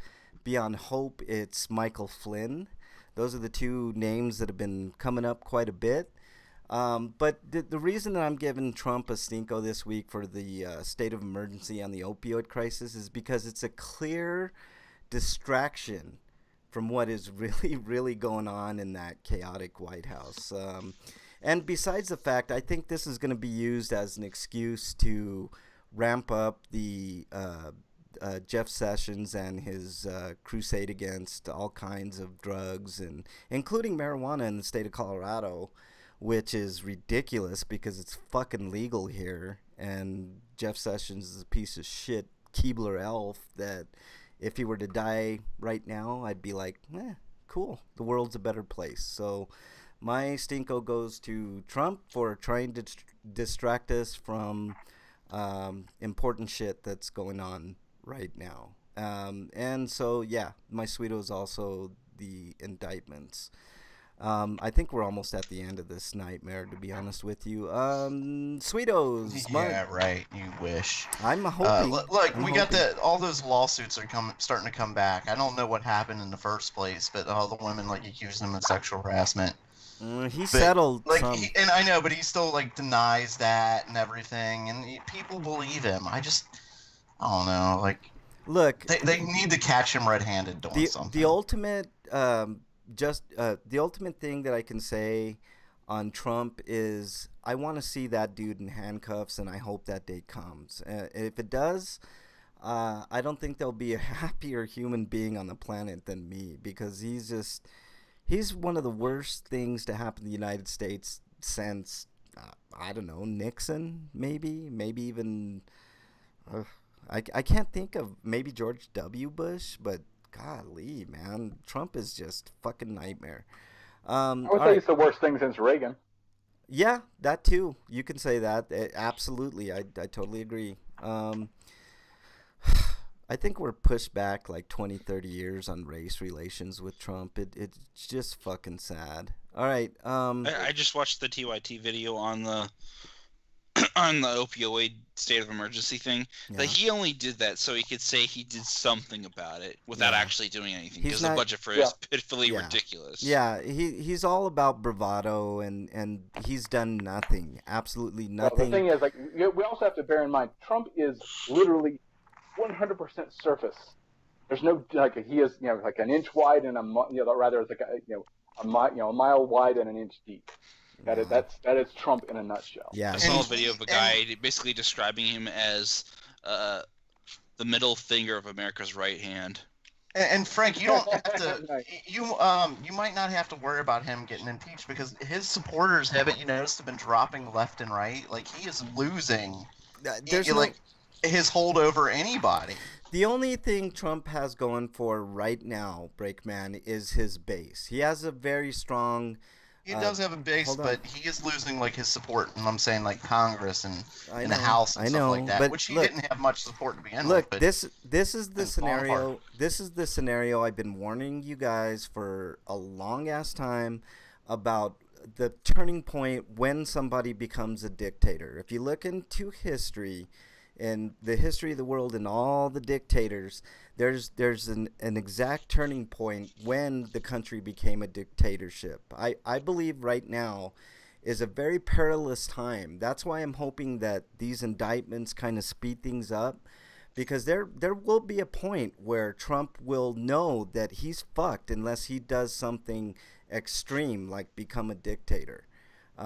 beyond hope, it's Michael Flynn. Those are the two names that have been coming up quite a bit. But the reason that I'm giving Trump a stinko this week for the state of emergency on the opioid crisis is because it's a clear distraction from what is really, really going on in that chaotic White House. And besides the fact, I think this is going to be used as an excuse to ramp up the Jeff Sessions and his crusade against all kinds of drugs, and including marijuana in the state of Colorado, which is ridiculous because it's fucking legal here. And Jeff Sessions is a piece of shit Keebler elf that if he were to die right now, I'd be like, cool. The world's a better place. So my stinko goes to Trump for trying to distract us from important shit that's going on right now. And so, yeah, my sweeto is also the indictments. I think we're almost at the end of this nightmare, to be honest with you. Sweetos. Yeah, right. You wish. I'm hoping. Look, we got all those lawsuits are starting to come back. I don't know what happened in the first place, but all the women accused him of sexual harassment. He settled. And I know, but he still denies that and everything, and people believe him. I don't know. Look, they need to catch him red-handed doing something. The ultimate. The ultimate thing that I can say on Trump is I want to see that dude in handcuffs, and I hope that day comes. If it does, I don't think there'll be a happier human being on the planet than me, because he's one of the worst things to happen in the United States since, I don't know, Nixon, maybe even, I can't think of, maybe George W. Bush, but golly, man, Trump is just fucking nightmare. I would say it's the worst thing since Reagan. Yeah, that too. You can say that. Absolutely. I totally agree. I think we're pushed back 20, 30 years on race relations with Trump. It's just fucking sad. All right. I just watched the TYT video on the on the opioid state of emergency thing. Yeah. That he only did that so he could say he did something about it without actually doing anything, because the budget for it is pitifully ridiculous. Yeah, he's all about bravado, and he's done nothing, absolutely nothing. Well, the thing is, we also have to bear in mind, Trump is literally 100% surface. There's no he is an inch wide and rather it's a mile wide and an inch deep. That is Trump in a nutshell. Yeah, I saw a video of a guy basically describing him as the middle finger of America's right hand. And Frank, you don't have to. You might not have to worry about him getting impeached, because his supporters, haven't you noticed, have been dropping left and right. He is losing. His hold over anybody. The only thing Trump has going for right now, Breakman, is his base. He has a very strong. He does have a base, but he is losing his support, and I'm saying Congress and in the House and stuff like that, but which he didn't have much support to begin with. Look, this is the scenario. This is the scenario I've been warning you guys for a long ass time about the turning point when somebody becomes a dictator. If you look into history, in the history of the world and all the dictators, there's an exact turning point when the country became a dictatorship. I believe right now is a very perilous time. That's why I'm hoping that these indictments kind of speed things up, because there will be a point where Trump will know that he's fucked unless he does something extreme like become a dictator. He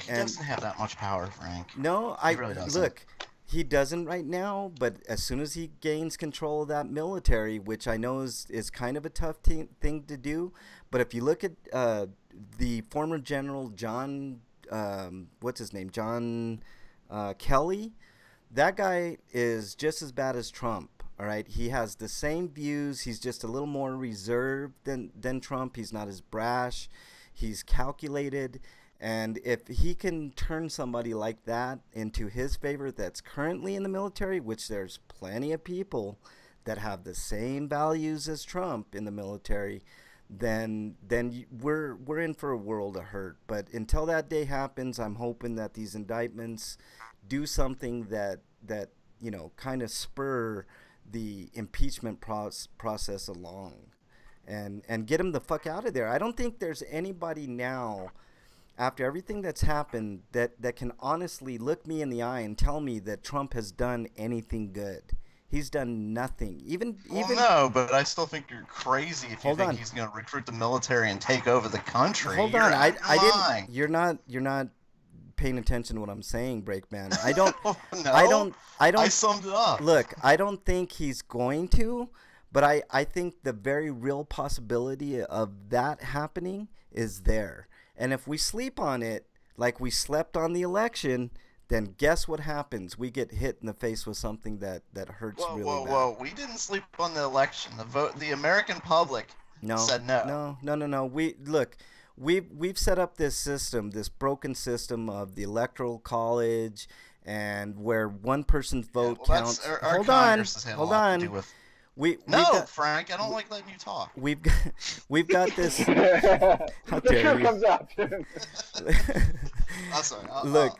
doesn't have that much power, Frank. No, He really doesn't. look. He doesn't right now, but as soon as he gains control of that military, which I know is kind of a tough thing to do, but if you look at the former general John, what's his name, John Kelly, that guy is just as bad as Trump. All right, he has the same views. He's just a little more reserved than Trump. He's not as brash. He's calculated. And if he can turn somebody like that into his favor that's currently in the military, which there's plenty of people that have the same values as Trump in the military, then we're in for a world of hurt. But until that day happens, I'm hoping that these indictments do something that kind of spur the impeachment process along, and get him the fuck out of there. I don't think there's anybody now, after everything that's happened, that can honestly look me in the eye and tell me that Trump has done anything good. He's done nothing. Even no, but I still think you're crazy if you think he's going to recruit the military and take over the country. Hold on, I didn't. You're not paying attention to what I'm saying, Breakman. I don't. No, I don't. I summed it up. Look, I don't think he's going to, but I think the very real possibility of that happening is there. And if we sleep on it, like we slept on the election, then guess what happens? We get hit in the face with something that hurts really bad. Whoa! We didn't sleep on the election. The American public said no. No. We've set up this system, this broken system of the electoral college, and where one person's vote counts. Hold on. Frank, I don't like letting you talk. We've got this. How dare you? I'm sorry. No.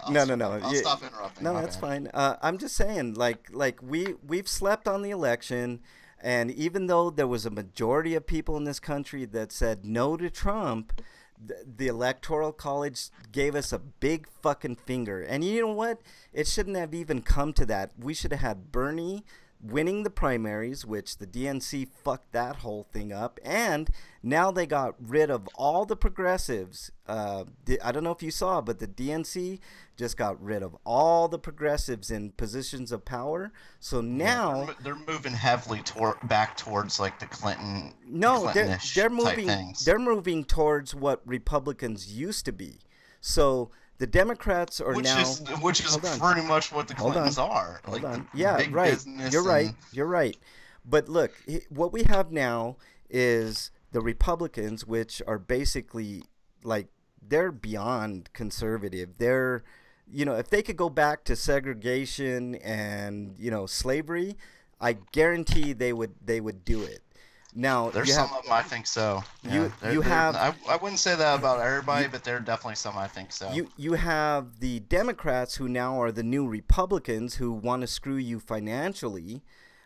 I'll stop interrupting. No, that's fine. I'm just saying, like we've slept on the election, and even though there was a majority of people in this country that said no to Trump, the electoral college gave us a big fucking finger. And you know what? It shouldn't have even come to that. We should have had Bernie winning the primaries, which the DNC fucked that whole thing up, and now they got rid of all the progressives. I don't know if you saw, but the DNC just got rid of all the progressives in positions of power. So now they're moving heavily back towards like the Clinton. No, they're moving towards what Republicans used to be. So the Democrats are which is pretty much what the Clintons are. Hold on. Yeah, right. You're right. But look, what we have now is the Republicans, which are basically like, they're beyond conservative. They're, if they could go back to segregation and, slavery, I guarantee they would do it. Now, there's some of them I think so. Yeah, I wouldn't say that about everybody, but there are definitely some I think so. You have the Democrats, who now are the new Republicans, who want to screw you financially,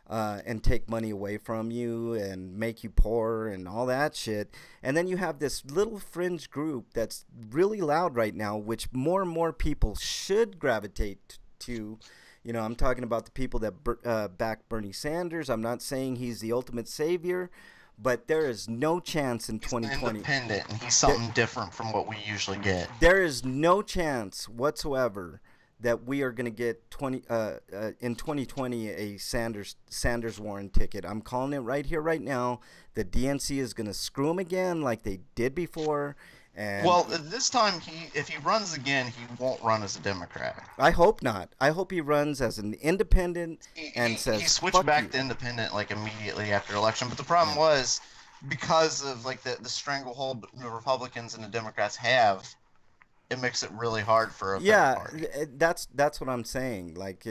and take money away from you and make you poor and all that shit. And then you have this little fringe group that's really loud right now, which more and more people should gravitate to. I'm talking about the people that back Bernie Sanders. I'm not saying he's the ultimate savior, but there is no chance in 2020. He's independent, and he's something different from what we usually get. There is no chance whatsoever that we are going to get in 2020 a Sanders Warren ticket. I'm calling it right here, right now. The DNC is going to screw him again like they did before. And this time, if he runs again, he won't run as a Democrat. I hope not. I hope he runs as an independent he switched back to independent like immediately after election. But the problem was, because of like the stranglehold the Republicans and the Democrats have, it makes it really hard for a third party. That's what I'm saying. Like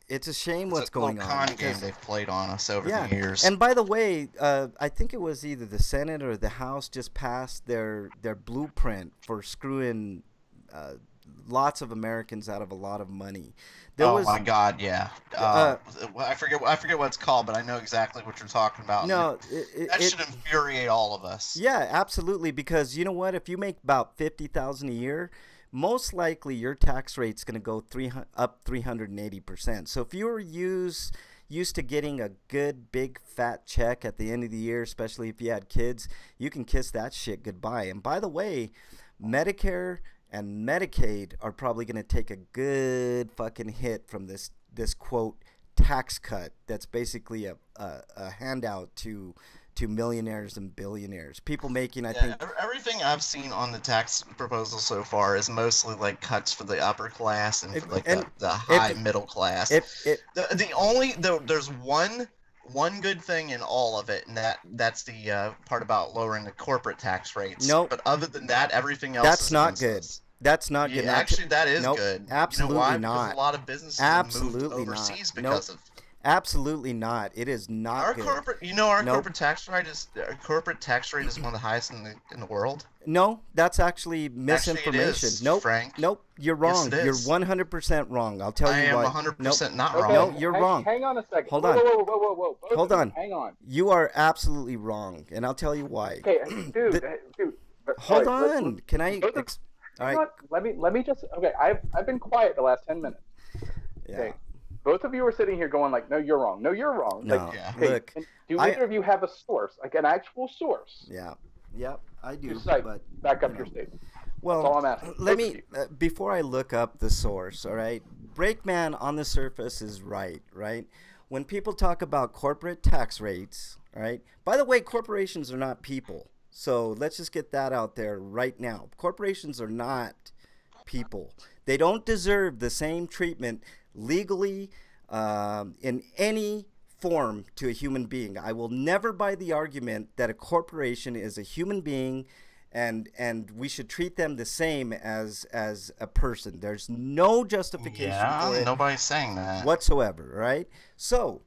it's a shame It's what's a little going on. con because- game they've played on us over Yeah, the years. and by the way, I think it was either the Senate or the House just passed their blueprint for screwing lots of Americans out of a lot of money. There oh was my God, yeah. I forget what it's called, but I know exactly what you're talking about. no, That should infuriate all of us. yeah, absolutely, because you know what? If you make about 50,000 a year, most likely your tax rate's going to go up 380%. So if you were used to getting a good big fat check at the end of the year, especially if you had kids, you can kiss that shit goodbye. And by the way, Medicare and Medicaid are probably going to take a good fucking hit from this quote tax cut that's basically a handout to millionaires and billionaires. People making, I think, everything I've seen on the tax proposal so far is mostly like cuts for the upper class and for like the high middle class. There's one good thing in all of it, and that's the part about lowering the corporate tax rates. Nope. But other than that, everything else that's is not against good. us. That's not good. Actually, that is nope, good. Absolutely you know why? not. Because a lot of businesses have moved overseas because of. Absolutely not. It is not good. Corporate tax rate is one of the highest in the world. No, that's actually misinformation. Actually, it is, nope, Frank. Nope, you're wrong. Yes, you're 100% wrong. I'll tell you why. I am 100% not Okay, wrong. No, you're wrong. Hang on a second. Hold on. Whoa. Hold on. Hang on. You are absolutely wrong, and I'll tell you why. Okay, dude. Hold on. Can I? All right. Let me just. Okay, I've been quiet the last 10 minutes. Yeah. Okay. Both of you are sitting here going like, no, you're wrong. No, you're wrong. No. Like, Yeah. okay, Look. do either of you have a source, like an actual source? Yeah. Yep. I do. Just like but back up you your know. statement. Well, That's all I'm asking. let Both of me you. before I look up the source. All right. Breakman on the surface is right. When people talk about corporate tax rates, all right. By the way, corporations are not people. So let's just get that out there right now. Corporations are not people. They don't deserve the same treatment legally in any form to a human being. I will never buy the argument that a corporation is a human being and we should treat them the same as a person. There's no justification for it Nobody's saying that whatsoever, right? So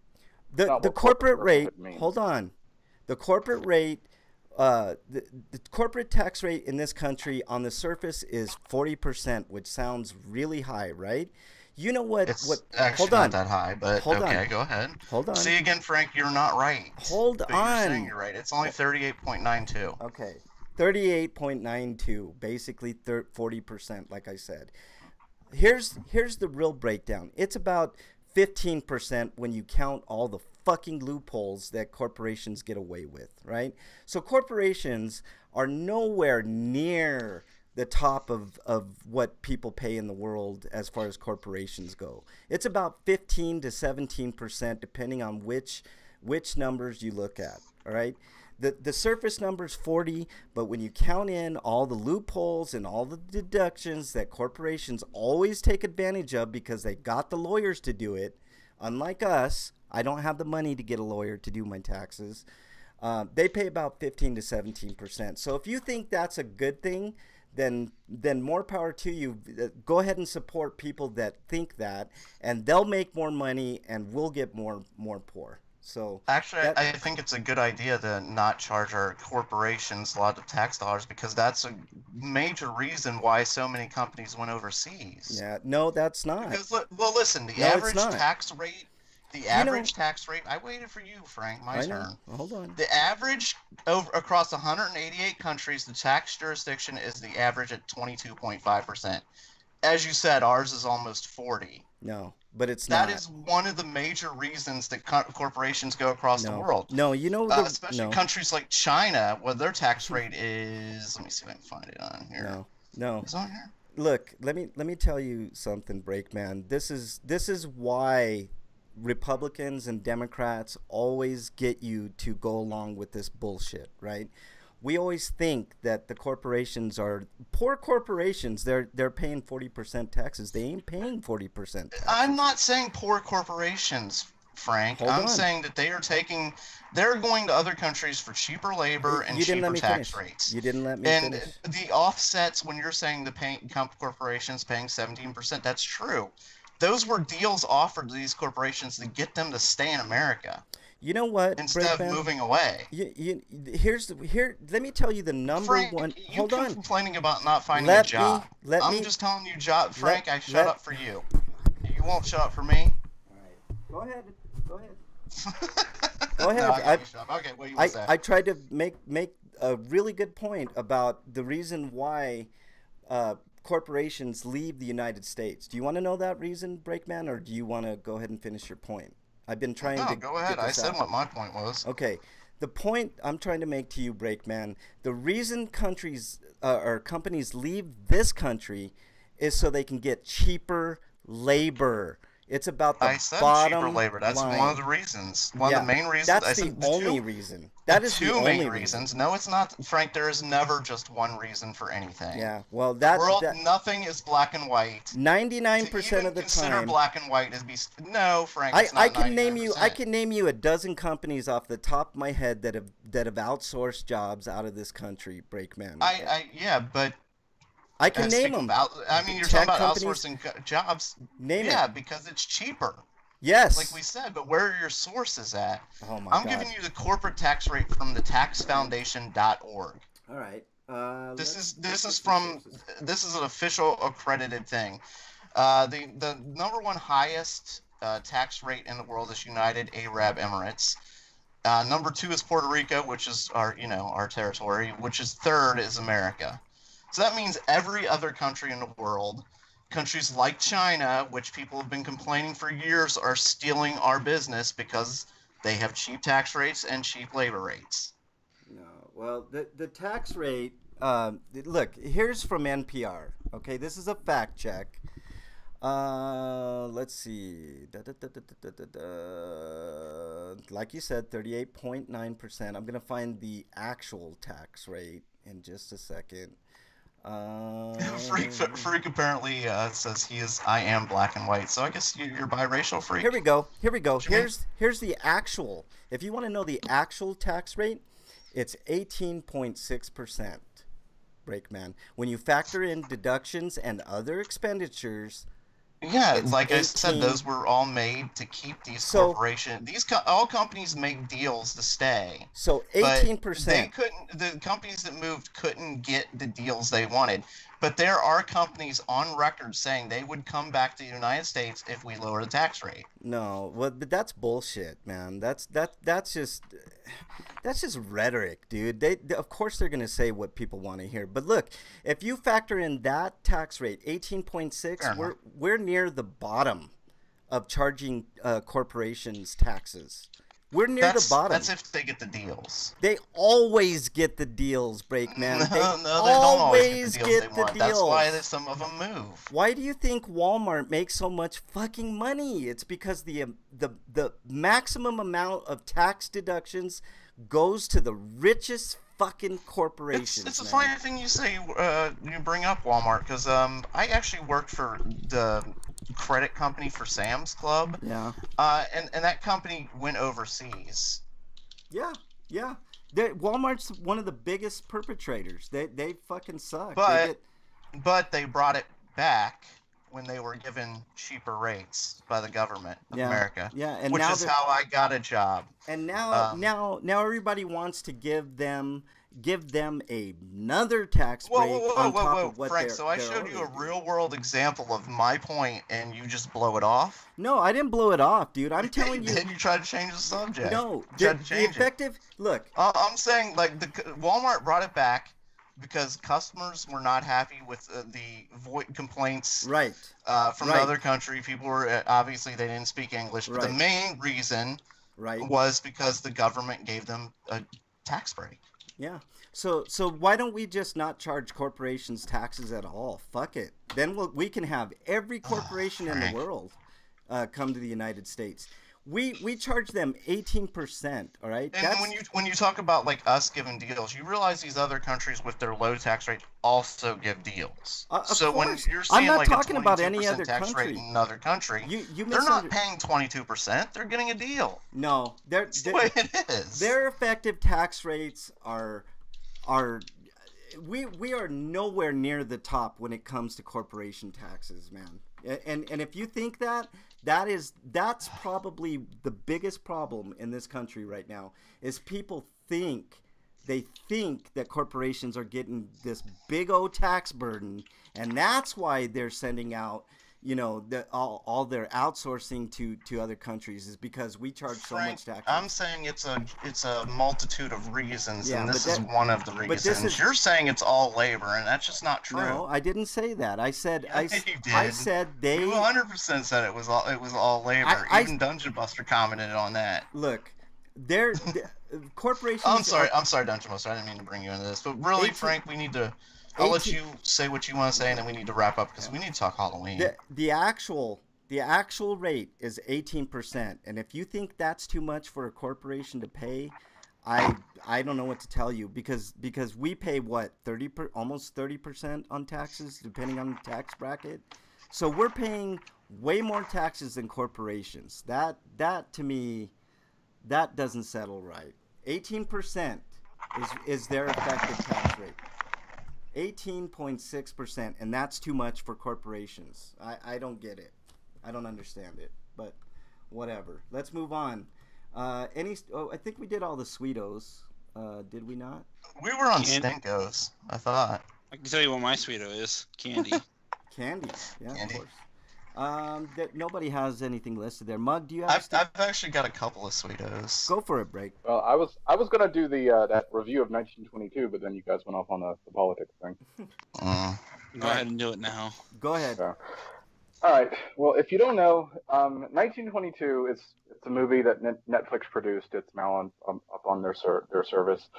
the corporate rate, hold on. The corporate rate the corporate tax rate in this country on the surface is 40%, which sounds really high, right? You know what? it's what? actually Hold on. not that high, but Hold okay, on. go ahead. Hold on. See again, Frank, you're not right. Hold but on. You're saying you're right. It's only 38.92. Okay, 38.92, basically 40%, like I said. Here's the real breakdown. It's about 15% when you count all the fucking loopholes that corporations get away with, right? So corporations are nowhere near the top of what people pay in the world as far as corporations go. It's about 15 to 17% depending on which numbers you look at, all right? The surface number is 40, but when you count in all the loopholes and all the deductions that corporations always take advantage of because they got the lawyers to do it, unlike us, I don't have the money to get a lawyer to do my taxes. They pay about 15 to 17%. So if you think that's a good thing, then more power to you. Go ahead and support people that think that, and they'll make more money, and we'll get more poor. So actually, I think it's a good idea to not charge our corporations a lot of tax dollars because that's a major reason why so many companies went overseas. Yeah, no, that's not. Because, well, listen, the average tax rate. The average tax rate. I waited for you, Frank. My turn. Hold on. The average across 188 countries, the tax jurisdiction is the average at 22.5%. As you said, ours is almost 40. No, but it's not. That is one of the major reasons that corporations go across the world. No, you know, especially countries like China, where their tax rate is. Let me see if I can find it on here. No. It's on here. Look, let me tell you something, Breakman. This is why Republicans and Democrats always get you to go along with this bullshit, right? We always think that the corporations are poor corporations. They're paying 40% taxes. They ain't paying 40% taxes. I'm not saying poor corporations, Frank. I'm saying that they're going to other countries for cheaper labor and cheaper tax rates. You didn't let me finish. And the offsets when you're saying corporations paying 17%, that's true. those were deals offered to these corporations to get them to stay in America. You know what, instead of moving away. Let me tell you the number Frank, one. You Hold on. complaining about not finding a job. I'm just telling you, Frank. I shut up for you. You won't shut up for me. All right. Go ahead. Go ahead. No, okay, what you say? I tried to make a really good point about the reason why corporations leave the United States. Do you want to know that reason, Breakman, or do you want to go ahead and finish your point? I've been trying to. Go ahead. I said what my point was. Okay. The point I'm trying to make to you, Breakman, the reason countries or companies leave this country is so they can get cheaper labor. It's about the bottom cheaper labor. That's line. One of the reasons. One of the main reasons. That's the only reason. That is the only main reasons. No, it's not, Frank. There is never just one reason for anything. Yeah. Well, nothing is black and white. 99% of the consider time. black and white as no, Frank. I can name you. I can name you a dozen companies off the top of my head that have outsourced jobs out of this country. Breakman. But. I can name them. I mean, you're talking about outsourcing jobs. Name it. Yeah, because it's cheaper. Yes. Like we said, but where are your sources at? Oh my God. I'm giving you the corporate tax rate from the taxfoundation.org. All right. This is an official accredited thing. The number one highest tax rate in the world is United Arab Emirates. Number 2 is Puerto Rico, which is our territory. Which is third is America. So that means every other country in the world, countries like China, which people have been complaining for years, are stealing our business because they have cheap tax rates and cheap labor rates. No, well, the tax rate. Look, here's from NPR. Okay, this is a fact check. Let's see. Like you said, 38.9%. I'm gonna find the actual tax rate in just a second. Freak apparently says I am black and white, so I guess you're biracial, Freak. Here we go. Here's the actual. If you want to know the actual tax rate, it's 18.6%. Breakman. When you factor in deductions and other expenditures. Yeah, like I said, those were all made to keep these corporations. All companies make deals to stay. So 18%. They couldn't. The companies that moved couldn't get the deals they wanted. But there are companies on record saying they would come back to the United States if we lower the tax rate. No, well, but that's bullshit, man. That's just rhetoric, dude. Of course they're gonna say what people want to hear. But look, if you factor in that tax rate, 18.6, we're near the bottom of charging corporations taxes. We're near the bottom. That's if they get the deals. They always get the deals, Breakman. No, they don't always get the deals. That's why some of them move. Why do you think Walmart makes so much fucking money? It's because the maximum amount of tax deductions goes to the richest fucking corporations. It's a funny thing you say. You bring up Walmart because I actually worked for the credit company for Sam's Club. Yeah. And that company went overseas. Yeah. Walmart's one of the biggest perpetrators. They fucking suck. But they brought it back when they were given cheaper rates by the government of America. Yeah, and which is how I got a job. And now everybody wants to give them another tax rate on top of what Frank, so I showed you a real world example of my point and you just blow it off? No, I didn't blow it off, dude. I'm telling you. Then you tried to change the subject. No, the effective look. I'm saying like Walmart brought it back because customers were not happy with the void complaints from the other country. People were obviously they didn't speak English, but the main reason was because the government gave them a tax break. Yeah. So why don't we just not charge corporations taxes at all? Fuck it. Then we can have every corporation in the world come to the United States. We charge them 18%, all right? And when you talk about like us giving deals, you realize these other countries with their low tax rate also give deals. So when you're saying I'm not like talking a 22% about any other tax country. rate in another country, they're not paying 22%. They're getting a deal. No, that's the way it is. Their effective tax rates are we are nowhere near the top when it comes to corporation taxes, man. And if you think that's probably the biggest problem in this country right now is people think that corporations are getting this big old tax burden, and that's why they're sending out, all their outsourcing to other countries is because we charge so much taxes. I'm saying it's a multitude of reasons, and this is but one of the reasons. You're saying it's all labor, and that's just not true. No, I didn't say that. I said you did. I said they. You 100% said it was all labor. Even Dungeon Buster commented on that. Look, they're corporations. I'm sorry, Dungeon Buster. I didn't mean to bring you into this, but really, Frank, we need to. I'll let you say what you want to say, and then we need to wrap up because we need to talk Halloween. The actual rate is 18%, and if you think that's too much for a corporation to pay, I don't know what to tell you because we pay what almost 30% on taxes depending on the tax bracket, so we're paying way more taxes than corporations. That to me, that doesn't settle right. 18% is their effective tax rate. 18.6%, and that's too much for corporations. I don't get it. I don't understand it, but whatever. Let's move on. I think we did all the Sweetos. Did we not? We were on Stinkos, I thought. I can tell you what my Sweeto is. Candy. Candy. Yeah, Candy. Of course. Nobody has anything listed there. Mug, do you have? I've actually got a couple of Sweetos. Go for it, Break. Well, I was gonna do the that review of 1922, but then you guys went off on the politics thing. Go ahead and do it now. Go ahead. So, all right. Well, if you don't know, 1922 it's a movie that Netflix produced. It's now up on their service.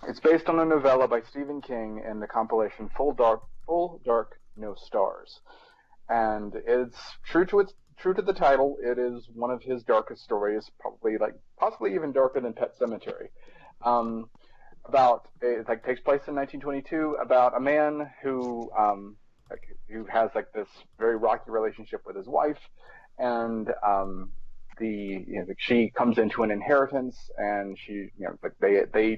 It's based on a novella by Stephen King and the compilation Full Dark, No Stars. And it's true to the title. It is one of his darkest stories, possibly even darker than Pet Sematary. It takes place in 1922 about a man who has this very rocky relationship with his wife, and she comes into an inheritance, and she they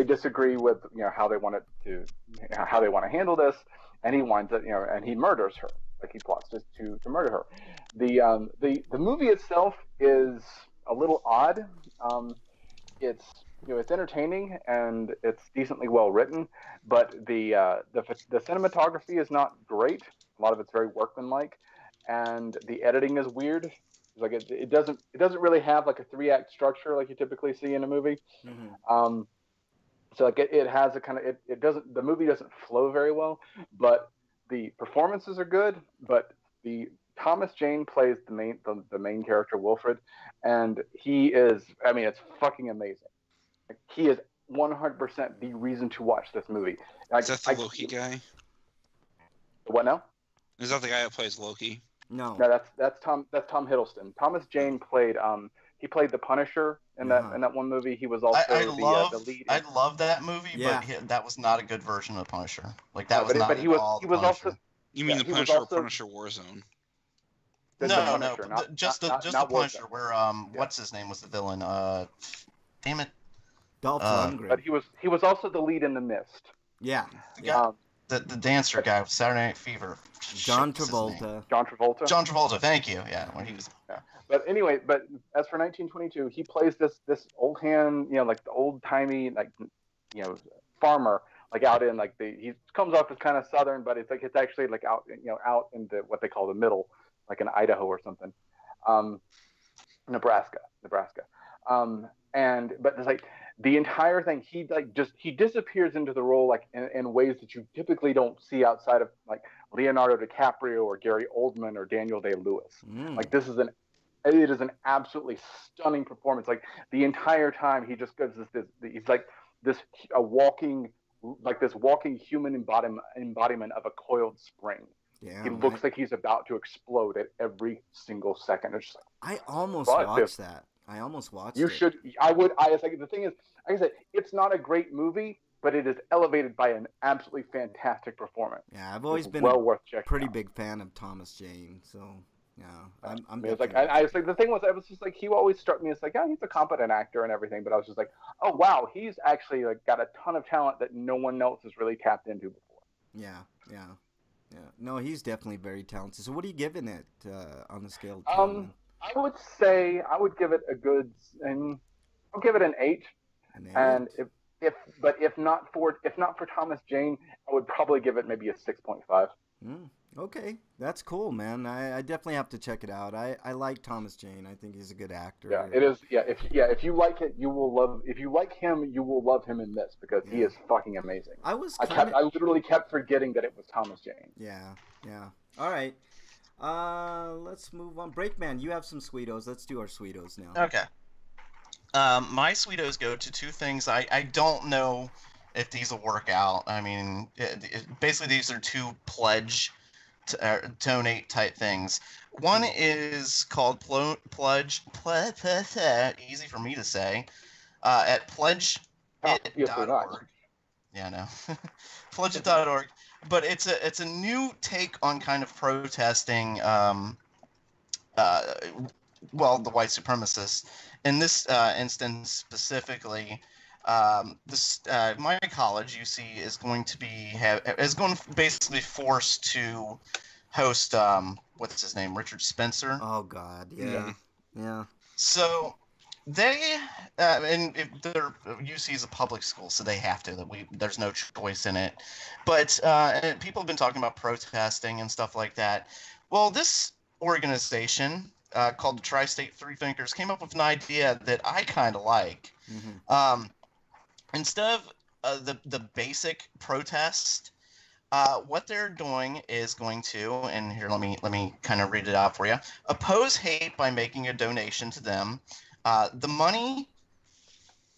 disagree with how they want to handle this. And he winds up, and he murders her. He plots to murder her. The movie itself is a little odd. It's entertaining and it's decently well written, but the cinematography is not great. A lot of it's very workmanlike, and the editing is weird. It doesn't really have a 3-act structure like you typically see in a movie. Mm-hmm. So it has a kind of the movie doesn't flow very well, but the performances are good. But Thomas Jane plays the main character Wilfred, and he is, it's fucking amazing. He is 100% the reason to watch this movie. Is that the Loki guy? What now? Is that the guy that plays Loki? No, that's Tom Hiddleston. Thomas Jane played he played the Punisher in that one movie. He was also the lead. I love that movie, but that was not a good version of Punisher. That was not. But he was also. You mean the Punisher or Punisher Warzone? No, just the Punisher. Where what's his name was the villain? Damn it. Dolph Lundgren. But he was also the lead in The Mist. Yeah. The dancer guy with Saturday Night Fever. John Travolta. John Travolta. Thank you. Yeah, when he was. Yeah. But anyway, as for 1922, he plays this old hand, the old timey farmer, out in he comes off as kind of southern, but it's actually out in what they call the middle, in Idaho or something, Nebraska. But it's the entire thing, he disappears into the role in ways that you typically don't see outside of Leonardo DiCaprio or Gary Oldman or Daniel Day-Lewis. It is an absolutely stunning performance. The entire time he just goes this walking human embodiment of a coiled spring. Yeah, he looks like he's about to explode at every single second. It's just I almost watched that. I almost watched it. You should. I would. The thing is, like I said, it's not a great movie, but it is elevated by an absolutely fantastic performance. Yeah, I've always been worth checking pretty out. Big fan of Thomas Jane, so yeah, I'm. It was the thing was, I was just he always struck me as he's a competent actor and everything, but I was just oh wow, he's actually got a ton of talent that no one else has really tapped into before. Yeah. Yeah. No, he's definitely very talented. So what are you giving it on the scale of 10? I would say I would give it a good, and I'll give it an 8. An 8? And if not for Thomas Jane, I would probably give it maybe a 6.5. Okay, that's cool, man. I definitely have to check it out. I like Thomas Jane. I think he's a good actor. Yeah, it is. Yeah, if you like it, you will love. If you like him, you will love him in this because he is fucking amazing. I literally kept forgetting that it was Thomas Jane. Yeah. All right. Let's move on. Breakman, you have some Sweetos. Let's do our Sweetos now. Okay. My Sweetos go to two things. I don't know if these will work out. I mean, basically these are two pledge, donate type things. One is called pledge, easy for me to say, at pledge.org. Yeah, no, pledge.org. But it's a new take on kind of protesting, the white supremacists. In this instance specifically, my college UC is going to basically forced to host what's his name, Richard Spencer. Oh God, yeah. So they and if their UC is a public school, so they have to. There's no choice in it. But and people have been talking about protesting and stuff like that. Well, this organization called the Tri-State Freethinkers came up with an idea that I kind of like. Mm-hmm. Instead of the basic protest, what they're doing is going to, and here let me kind of read it out for you. Oppose hate by making a donation to them. The money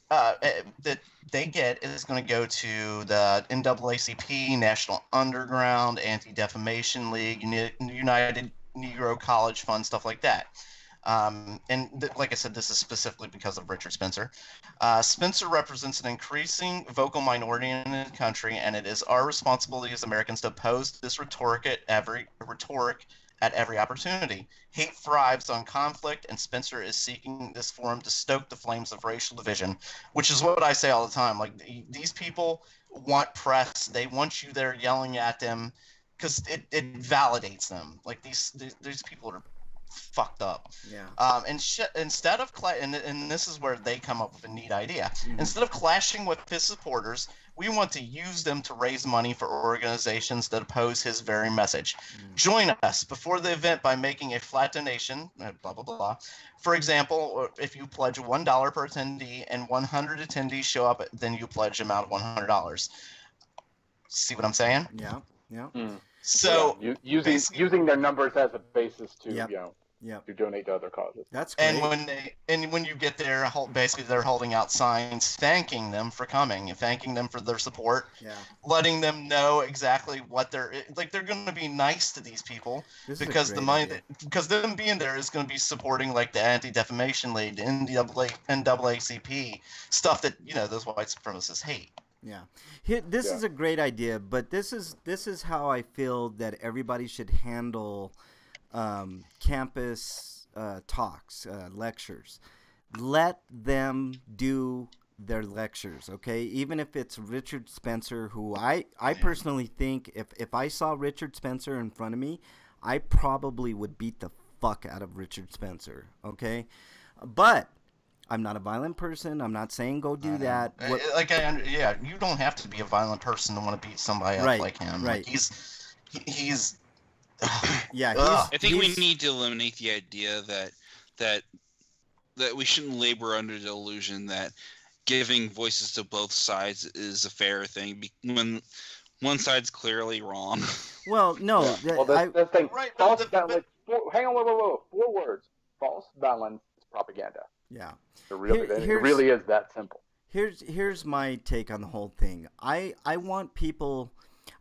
that they get is going to go to the NAACP, National Underground, Anti-Defamation League, United Negro College Fund, stuff like that. Like I said, this is specifically because of Richard Spencer. Spencer represents an increasing vocal minority in the country, and it is our responsibility as Americans to oppose this rhetoric at every opportunity. Hate thrives on conflict, and Spencer is seeking this forum to stoke the flames of racial division, which is what I say all the time. Like, these people want press. They want you there yelling at them because it validates them. Like, these people are fucked up. Yeah. Instead of and this is where they come up with a neat idea. Mm-hmm. Instead of clashing with his supporters, we want to use them to raise money for organizations that oppose his very message. Mm-hmm. Join us before the event by making a flat donation, blah, blah, blah. For example, if you pledge $1 per attendee and 100 attendees show up, then you pledge an amount of $100. See what I'm saying? Yeah. Mm. So using their numbers as a basis to to donate to other causes. That's great. And when you get there, basically they're holding out signs thanking them for coming and thanking them for their support. Yeah. Letting them know exactly what they're going to be nice to these people because the money because them being there is going to be supporting like the Anti-Defamation League, the NAACP, stuff that those white supremacists hate. Yeah. This is a great idea, but this is how I feel that everybody should handle campus talks, lectures. Let them do their lectures, okay? Even if it's Richard Spencer, who I personally think if I saw Richard Spencer in front of me, I probably would beat the fuck out of Richard Spencer, okay? But I'm not a violent person. I'm not saying go do that. You don't have to be a violent person to want to beat somebody up like him. Right. Like he's yeah. I think we need to eliminate the idea that we shouldn't labor under the illusion that giving voices to both sides is a fair thing when one side's clearly wrong. Well, no. That's the thing. Right, false balance. Hang on, whoa. 4 words. False balance is propaganda. Yeah. It really is that simple. Here's my take on the whole thing. I want people.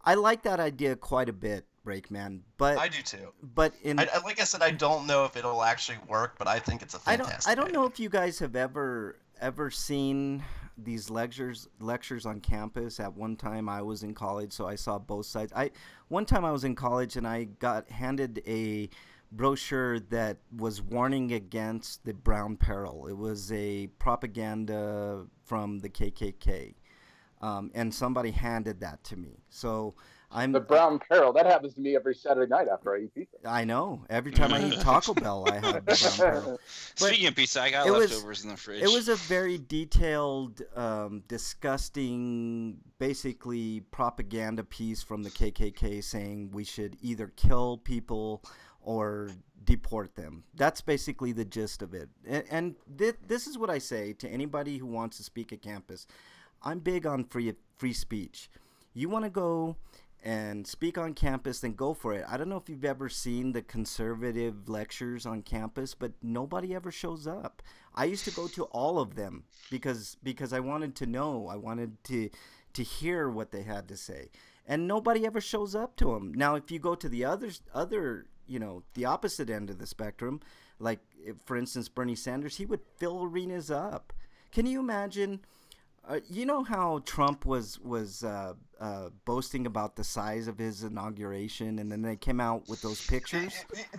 I like that idea quite a bit, Breakman. But I do too. But like I said, I don't know if it'll actually work, but I think it's a fantastic. I don't know if you guys have ever seen these lectures on campus. At one time, I was in college, so I saw both sides. One time I was in college and I got handed a brochure that was warning against the brown peril. It was a propaganda from the KKK, and somebody handed that to me. So The brown peril, that happens to me every Saturday night after I eat pizza. I know. Every time I eat Taco Bell, I have the brown peril. Speaking of pizza, I got leftovers in the fridge. It was a very detailed, disgusting, basically propaganda piece from the KKK saying we should either kill people or deport them. That's basically the gist of it. And this is what I say to anybody who wants to speak at campus. I'm big on free speech. You want to go and speak on campus, then go for it. I don't know if you've ever seen the conservative lectures on campus, but nobody ever shows up. I used to go to all of them because I wanted to know. I wanted to hear what they had to say. And nobody ever shows up to them. Now, if you go to the other, the opposite end of the spectrum, like, for instance, Bernie Sanders, he would fill arenas up. Can you imagine? You know how Trump was boasting about the size of his inauguration, and then they came out with those pictures?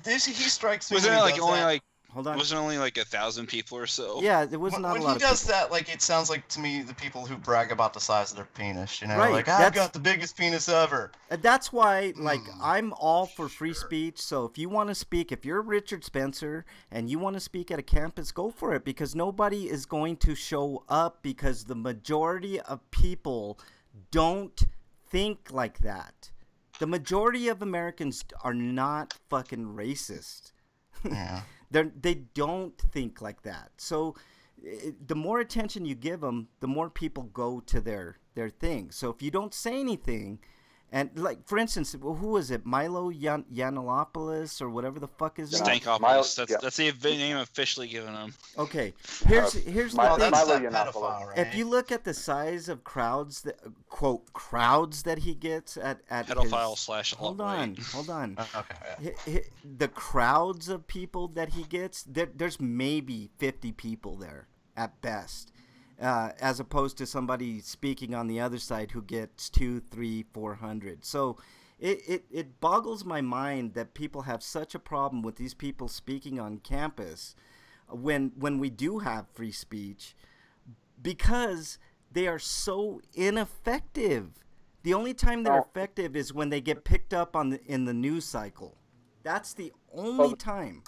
He strikes me. Wasn't it like only like? Hold on. Wasn't only like 1,000 people or so? Yeah, there was not a lot of people. When he does that, like, it sounds like to me the people who brag about the size of their penis, Right, like, I've got the biggest penis ever. That's why, like, I'm all for free speech. So if you want to speak, if you're Richard Spencer and you want to speak at a campus, go for it, because nobody is going to show up because the majority of people don't think like that. The majority of Americans are not fucking racist. Yeah. They don't think like that. So the more attention you give them, the more people go to their thing. So if you don't say anything, and like, for instance, who was it? Milo Yiannopoulos or whatever the fuck is it? Stankopoulos. That's the name officially given him. Okay. Here's the thing. Pedophile, right? If you look at the size of crowds that crowds that he gets at Pedophile his, / hold on. Okay. Yeah. The crowds of people that he gets, there's maybe 50 people there at best. As opposed to somebody speaking on the other side who gets 200, 300, 400. So it boggles my mind that people have such a problem with these people speaking on campus when we do have free speech, because they are so ineffective. The only time they're effective is when they get picked up in the news cycle. That's the only time.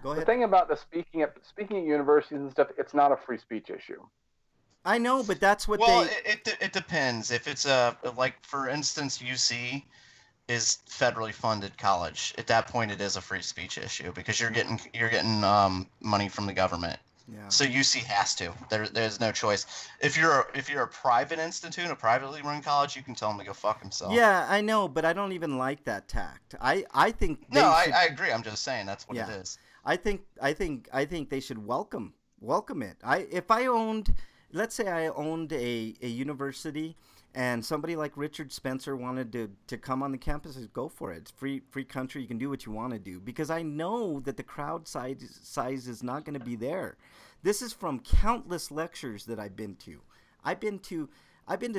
Go ahead. The thing about the speaking at universities and stuff, it's not a free speech issue. I know, but that's what it depends. If it's like, for instance, UC is federally funded college. At that point, it is a free speech issue because you're getting money from the government. Yeah. So UC has to. There's no choice. If you're a private institute, a privately run college, you can tell them to go fuck themselves. Yeah, I know, but I don't even like that tact. I think I agree. I'm just saying that's what it is. I think they should welcome it. If I owned, let's say I owned a university, and somebody like Richard Spencer wanted to come on the campus, go for it. It's free country. You can do what you want to do, because I know that the crowd size is not going to be there. This is from countless lectures that I've been to. I've been to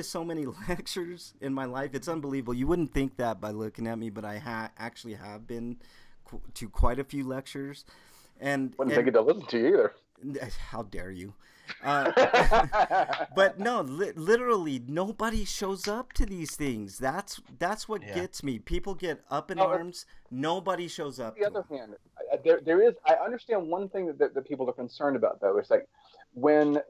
so many lectures in my life. It's unbelievable. You wouldn't think that by looking at me, but I actually have been to quite a few lectures. Wouldn't think it to listen to you either. How dare you? But no, literally nobody shows up to these things. That's what gets me. People get up in arms. Nobody shows up. On the other hand, there is. I understand one thing that people are concerned about, though. It's like when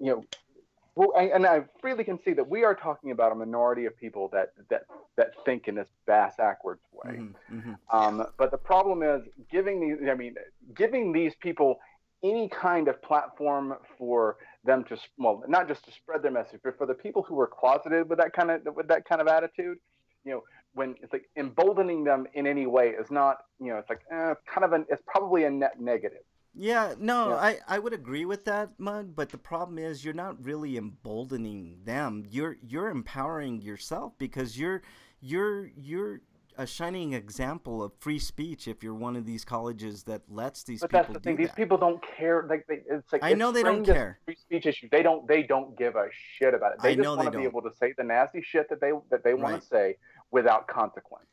and I freely can see that we are talking about a minority of people that think in this backwards way. Mm-hmm. But the problem is giving these people any kind of platform for them to, well, not just to spread their message, but for the people who are closeted with that kind of attitude, when it's like emboldening them in any way is not, it's like it's probably a net negative. Yeah, no, yeah. I would agree with that, Mug, but the problem is you're not really emboldening them. You're empowering yourself, because you're a shining example of free speech if you're one of these colleges that lets these people do that. But that's the thing. These people don't care. It's like, I know they don't care. Free speech issue. They don't give a shit about it. They just want to be able to say the nasty shit that they want to say without consequence.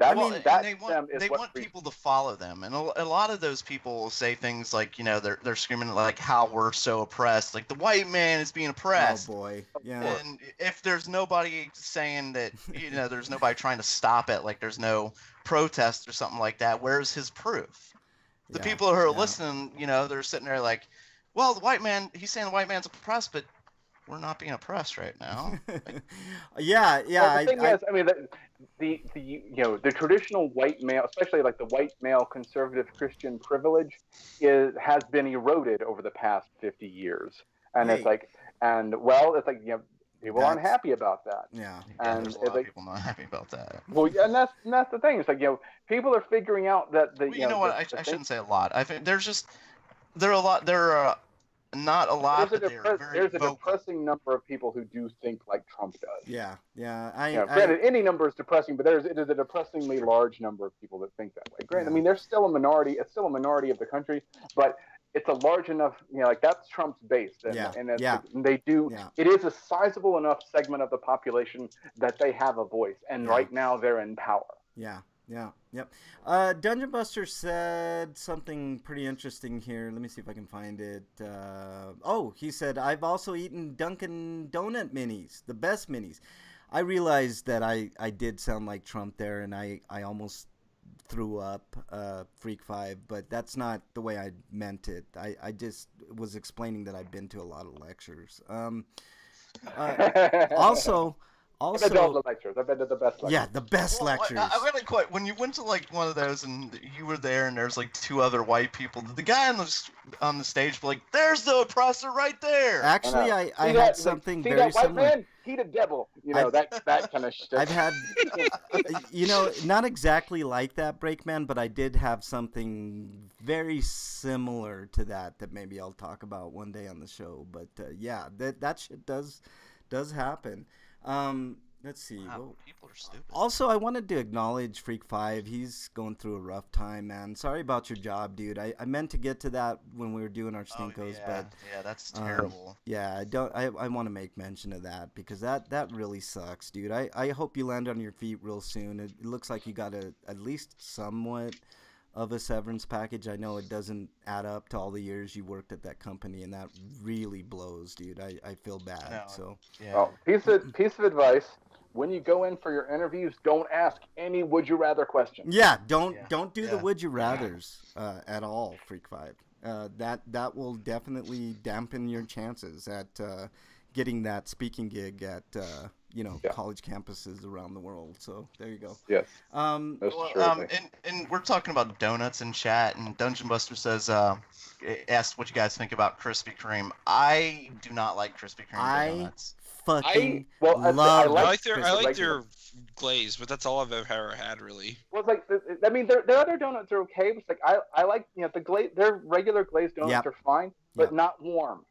That, Well, that and they to them want is they what want free- people to follow them, and a lot of those people will say things like, you know, they're screaming like how we're so oppressed, like the white man is being Oh oppressed. boy, yeah. And if there's nobody saying that, you know, there's nobody trying to stop it, like there's no protest or something like that, where's his proof? The Yeah, people who are yeah. listening, you know, they're sitting there like, well, the white man, he's saying the white man's oppressed, but we're not being oppressed right now. Yeah, yeah. Well, the thing is, I mean, the you know, the traditional white male, especially like the white male conservative Christian privilege, has been eroded over the past 50 years, and Hey. it's like, and well, it's like, you know, people aren't That's- happy about that. Yeah. Yeah, And there's a it's lot of like, people not happy about that. well, yeah, and that's the thing. It's like, you know, people are figuring out that the Well, you know what? I shouldn't say a lot. I think there's just there are a lot. There are not a lot, but they're very there's a vocal. depressing number of people who do think like Trump does. Yeah, yeah. You know, granted, any number is depressing, but it is a depressingly large number of people that think that way. Granted, Yeah. I mean, there's still a minority. It's still a minority of the country, but it's a large enough. You know, like that's Trump's base. And, Yeah, and it's, yeah. they do. Yeah. It is a sizable enough segment of the population that they have a voice, and Yeah. right now they're in power. Yeah, yeah, yep. Dungeon Buster said something pretty interesting here. Let me see if I can find it. Oh, he said, I've also eaten Dunkin' Donut minis, the best minis. I realized that I did sound like Trump there, and I almost threw up Freak 5, but that's not the way I meant it. I just was explaining that I've been to a lot of lectures. Also... I've been to all the lectures. I've been to the best lectures. Yeah, the best lectures. I really quite when you went to like one of those and you were there and there's like two other white people. Did the guy on the stage be like, "There's the oppressor right there"? Actually, I had something very that white similar. man? He the devil. You know, that kind of shit. I've had, you know, not exactly like that, Breakman, but I did have something very similar to that maybe I'll talk about one day on the show. But yeah, that shit does happen. Let's see. Wow, people are stupid. Also, I wanted to acknowledge Freak 5. He's going through a rough time, man. Sorry about your job, dude. I meant to get to that when we were doing our Stinkos, but yeah, that's terrible. yeah, I want to make mention of that because that really sucks, dude. I hope you land on your feet real soon. It looks like you got at least somewhat of a severance package. I know it doesn't add up to all the years you worked at that company, and that really blows, dude. I feel bad. No, So yeah. Oh, piece of advice: when you go in for your interviews, don't ask any "would you rather" questions. yeah, don't do the Yeah. would you rather's at all, Freak 5. That will definitely dampen your chances at getting that speaking gig at college campuses around the world. So there you go. Yes, That's Well, and we're talking about donuts in chat, and Dungeon Buster says, asked what you guys think about Krispy Kreme. I do not like Krispy Kreme donuts. fucking I love. I like their regular. glaze, but that's all I've ever had really. Well, it's like I mean, their other donuts are okay. But it's like I like the glaze. Their regular glazed donuts Yep. are fine, but Yep. not warm.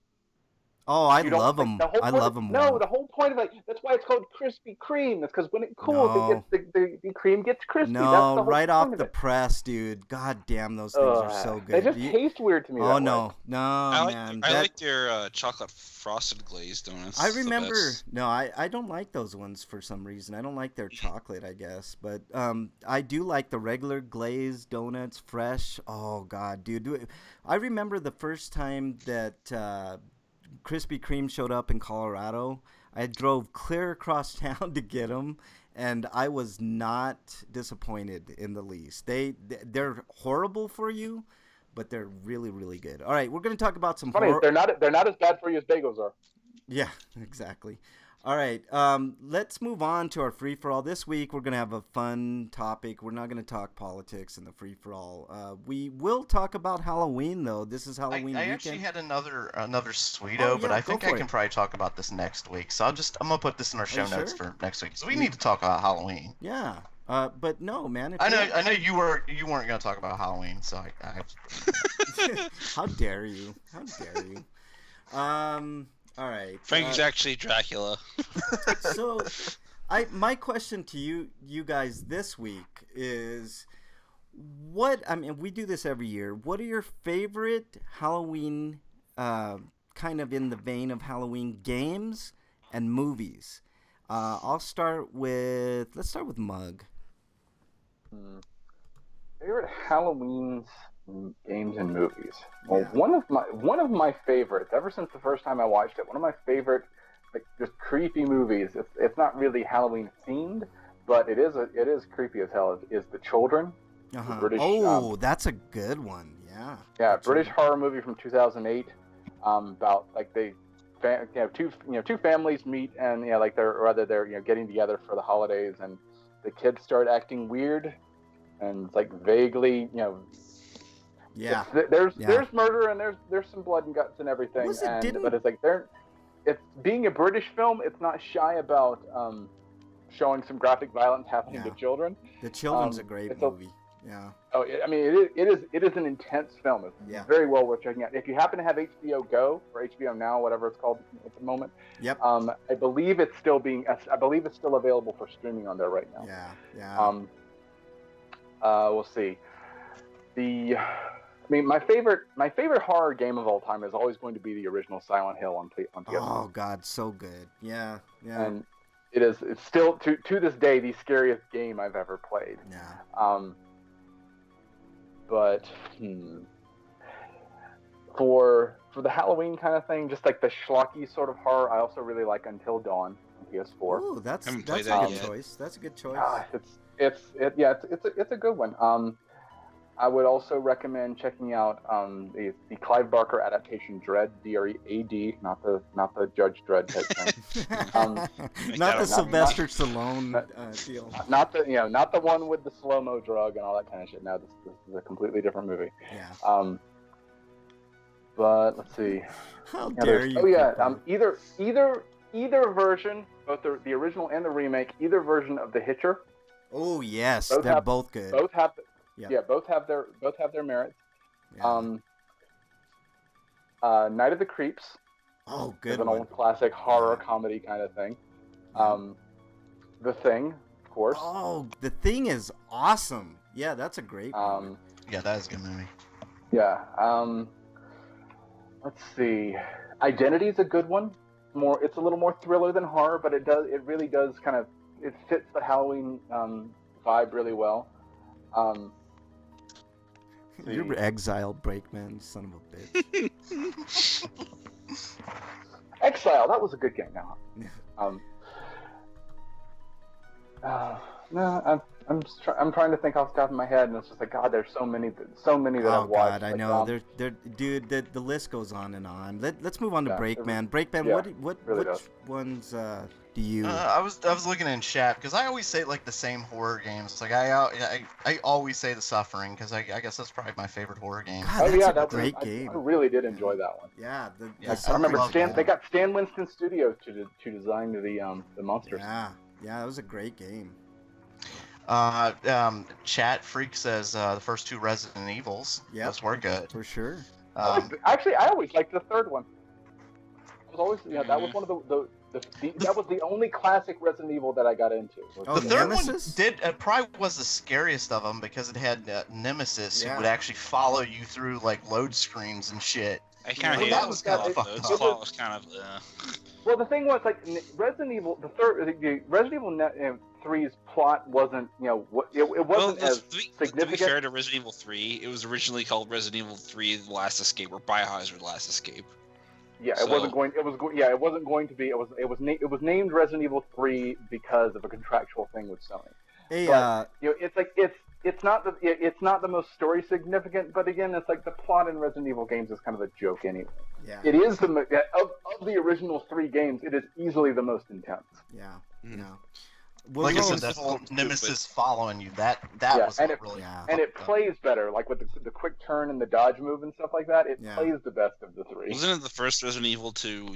Oh, I You don't- love like, them. the whole I point- love them. No, the whole point of it, that's why it's called Krispy Kreme. It's because when it cools, No. the cream gets crispy. That's the No, whole right point off of the it. press, dude. God damn, those things are so good. They just You- taste weird to me. Oh that no, way. no, I man. like their chocolate frosted glazed donuts. I It's the remember. best. No, I don't like those ones for some reason. I don't like their chocolate, I guess. But I do like the regular glazed donuts, fresh. Oh God, dude. I remember the first time that Krispy Kreme showed up in Colorado. I drove clear across town to get them, and I was not disappointed in the least. They're horrible for you, but they're really, really good. All right, we're going to talk about some Funny, they're not as bad for you as bagels are. Yeah, exactly. All right, let's move on to our free-for-all. This week, we're going to have a fun topic. We're not going to talk politics in the free-for-all. We will talk about Halloween, though. This is Halloween I weekend. actually had another sweeto, Oh, but yeah, I think go I for can it. probably talk about this next week. So I'm gonna put this in our show you notes sure? for next week. So we need to talk about Halloween. Yeah, but no, man. If I you- know you weren't gonna talk about Halloween, so How dare you? How dare you? All right. Frank's actually Dracula. So, my question to you guys this week is, I mean, we do this every year. What are your favorite Halloween, kind of in the vein of Halloween games and movies? Let's start with Mug. Favorite Halloween games and movies. Well, Yeah. one of my favorites ever since the first time I watched it. One of my favorite, like just creepy movies. It's not really Halloween themed, but it is creepy as hell. Is The Children? Uh-huh. British. Oh, that's a good one. Yeah. Yeah, The British Children. horror movie from 2008. About like two families meet and like they're getting together for the holidays, and the kids start acting weird and it's like vaguely Yeah. there's murder and there's some blood and guts and everything, but it's like it's being a British film, it's not shy about showing some graphic violence happening to children. The Children's a great movie. Yeah. Oh, I mean, it is an intense film. It's very well worth checking out. If you happen to have HBO Go or HBO Now, whatever it's called at the moment, yep. I believe it's still available for streaming on there right now. Yeah. We'll see. My favorite horror game of all time is always going to be the original Silent Hill on PS1. Oh God, so good. Yeah. And it's still to this day the scariest game I've ever played. Yeah. But for the Halloween kind of thing, just like the schlocky sort of horror, I also really like Until Dawn on PS4. Oh, that's a good choice. That's a good choice. It's a good one. I would also recommend checking out the Clive Barker adaptation Dredd, D-R-E-A-D, not the Judge Dredd type thing. Not the Sylvester Stallone deal. Not the one with the slow-mo drug and all that kind of shit. No, this is a completely different movie. Yeah. But let's see. How dare you? Oh yeah. Either version, both the original and the remake, either version of The Hitcher. Oh yes, they're both good. Both have. Yeah, both have their merits. Yeah. Night of the Creeps. Oh, good is an one. old classic horror comedy kind of thing. The Thing, of course. Oh, The Thing is awesome. Yeah, that's a great one. Yeah, that is a good movie. Yeah. Let's see. Identity is a good one. It's a little more thriller than horror, but it really does kind of, it fits the Halloween vibe really well. You're exiled, Brakeman, son of a bitch. Exile, that was a good game. Now, no, I'm trying to think off the top of my head, and it's just like, God, there's so many that I've watched. God, I know. Dude, the list goes on and on. Let's move on to Brakeman. Brakeman, which ones do you? I was looking in chat because I always say like the same horror games. Like I always say The Suffering because I guess that's probably my favorite horror game. God, that's a great game. I really did enjoy that one. Yeah, I remember they got Stan Winston Studios to design the monsters. Yeah, that was a great game. Chat Freak says the first two Resident Evils. Yeah, those were good for sure. Actually, I always liked the third one. It was always that was one of that was the only classic Resident Evil that I got into. The third Nemesis? One probably was the scariest of them because it had Nemesis who would actually follow you through like load screens and shit. I kind of hated that. Was kind of fucked up. Was kind of. Well, the thing was, like, Resident Evil, the Resident Evil 3's plot wasn't, it wasn't as significant. To be fair to Resident Evil 3, it was originally called Resident Evil 3: The Last Escape, or Biohazard: Last Escape. Yeah, it wasn't going to be. It was named Resident Evil 3 because of a contractual thing with Sony. Hey, but, it's like it's not the most story significant, but again, it's like the plot in Resident Evil games is kind of a joke anyway. Yeah. It is of the original 3 games, it is easily the most intense. Yeah. No. Well, like I said, that whole Nemesis following you, that was really... And it plays better, like with the quick turn and the dodge move and stuff like that, it plays the best of the 3. Wasn't it the first Resident Evil to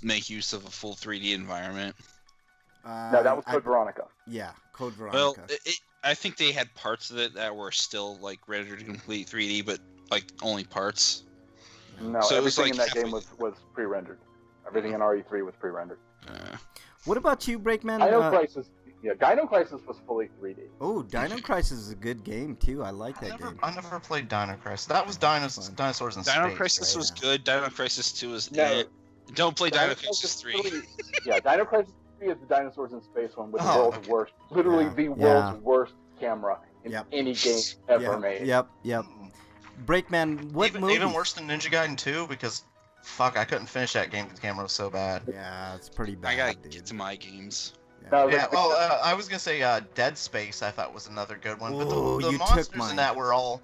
make use of a full 3D environment? No, that was Code Veronica. Yeah, Code Veronica. Well, I think they had parts of it that were still like rendered to complete 3D, but like only parts. No, so everything in that game was pre-rendered. Everything in RE3 was pre-rendered. What about you, Brakeman? Dino Crisis was fully 3D. Oh, Dino Crisis is a good game too. I like that game. I never played Dino Crisis. That was Dinosaurs in Space. Dino Crisis was good. Dino Crisis 2 was it. Don't play Dino Crisis 3. Dino Crisis 3 is the Dinosaurs in Space one with the world's worst, the world's worst camera. in Yep. any game ever made. Yep. Breakman, what movie? Even worse than Ninja Gaiden 2 because, fuck, I couldn't finish that game because the camera was so bad. Yeah, it's pretty bad. I gotta dude. get to my games. No, Yeah, well, I was gonna say Dead Space. I thought was another good one, but Ooh, the you took monsters mine. in that were all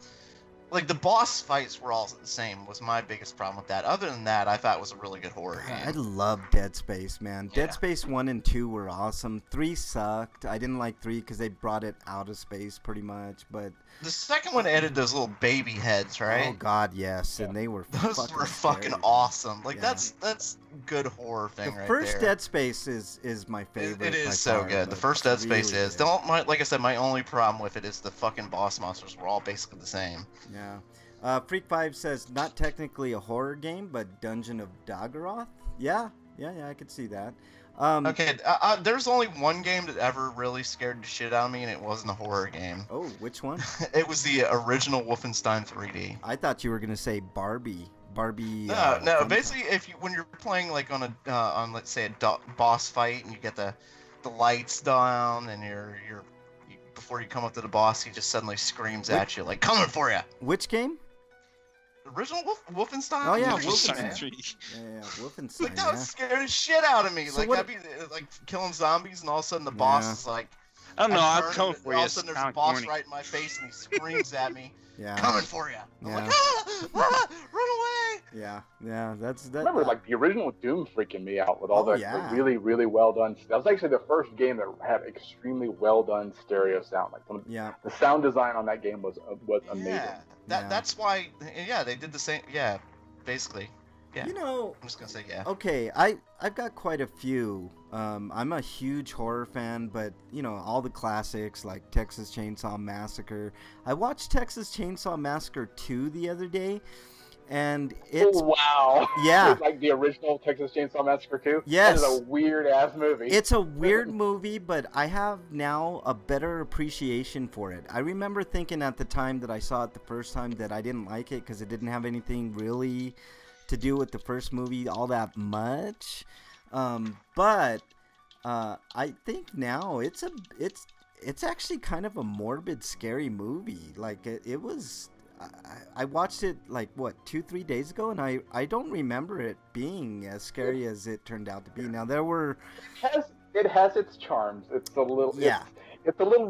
like the boss fights were all the same. Was my biggest problem with that. Other than that, I thought it was a really good horror I game. love Dead Space, man. Yeah. Dead Space 1 and 2 were awesome. 3 sucked. I didn't like 3 because they brought it out of space pretty much. But The second one added those little baby heads, right? oh god, yes, and they were Those fucking were fucking scary. awesome. Like Yeah. that's good horror thing The right first there. Dead Space is my favorite. It by is so far, good. The but first Dead it's Space really is. good. Like I said, my only problem with it is the fucking boss monsters were all basically the same. Yeah. Freak5 says, not technically a horror game, but Dungeon of Daggeroth? Yeah, I could see that. Okay, there's only one game that ever really scared the shit out of me, and it wasn't a horror game. Oh, which one? It was the original Wolfenstein 3D. I thought you were going to say Barbie. No, Fun basically, when you're playing like on let's say a boss fight, and you get the lights down, and before you come up to the boss, he just suddenly screams at you like coming for you. Which game? Original Wolfenstein. Oh, yeah, Wolfenstein. Wolfenstein. 3. Yeah, Wolfenstein. Like that yeah. was scared the shit out of me. So Like what- I'd be like killing zombies, and all of a sudden the boss Yeah. is like, I don't know. I I'm turn, coming and for all you. of a sudden there's Kinda a boss corny. right in my face, and he screams at me, Yeah. coming for you. I'm Yeah. like, run away. Yeah, that's that. I remember like the original Doom freaking me out with all Oh, the yeah. really, really well done. That was actually the first game that had extremely well done stereo sound. Like Yeah. the sound design on that game was amazing. Yeah, Yeah. that's why. Yeah, they did the same. Yeah, basically. Yeah. You know, I'm just gonna say yeah. okay, I've got quite a few. I'm a huge horror fan, but you know all the classics like Texas Chainsaw Massacre. I watched Texas Chainsaw Massacre 2 the other day, and it's Oh, wow. Yeah. It's like the original Texas Chainsaw Massacre 2. Yes. That is a weird ass movie. it's a weird movie, but I have now a better appreciation for it. I remember thinking at the time that I saw it the first time that I didn't like it because it didn't have anything really to do with the first movie all that much. But I think now it's actually kind of a morbid, scary movie. Like it was. I watched it like what 2-3 days ago, and I don't remember it being as scary as it turned out to be. Now there were. It has its charms. It's a little. Yeah. It's a little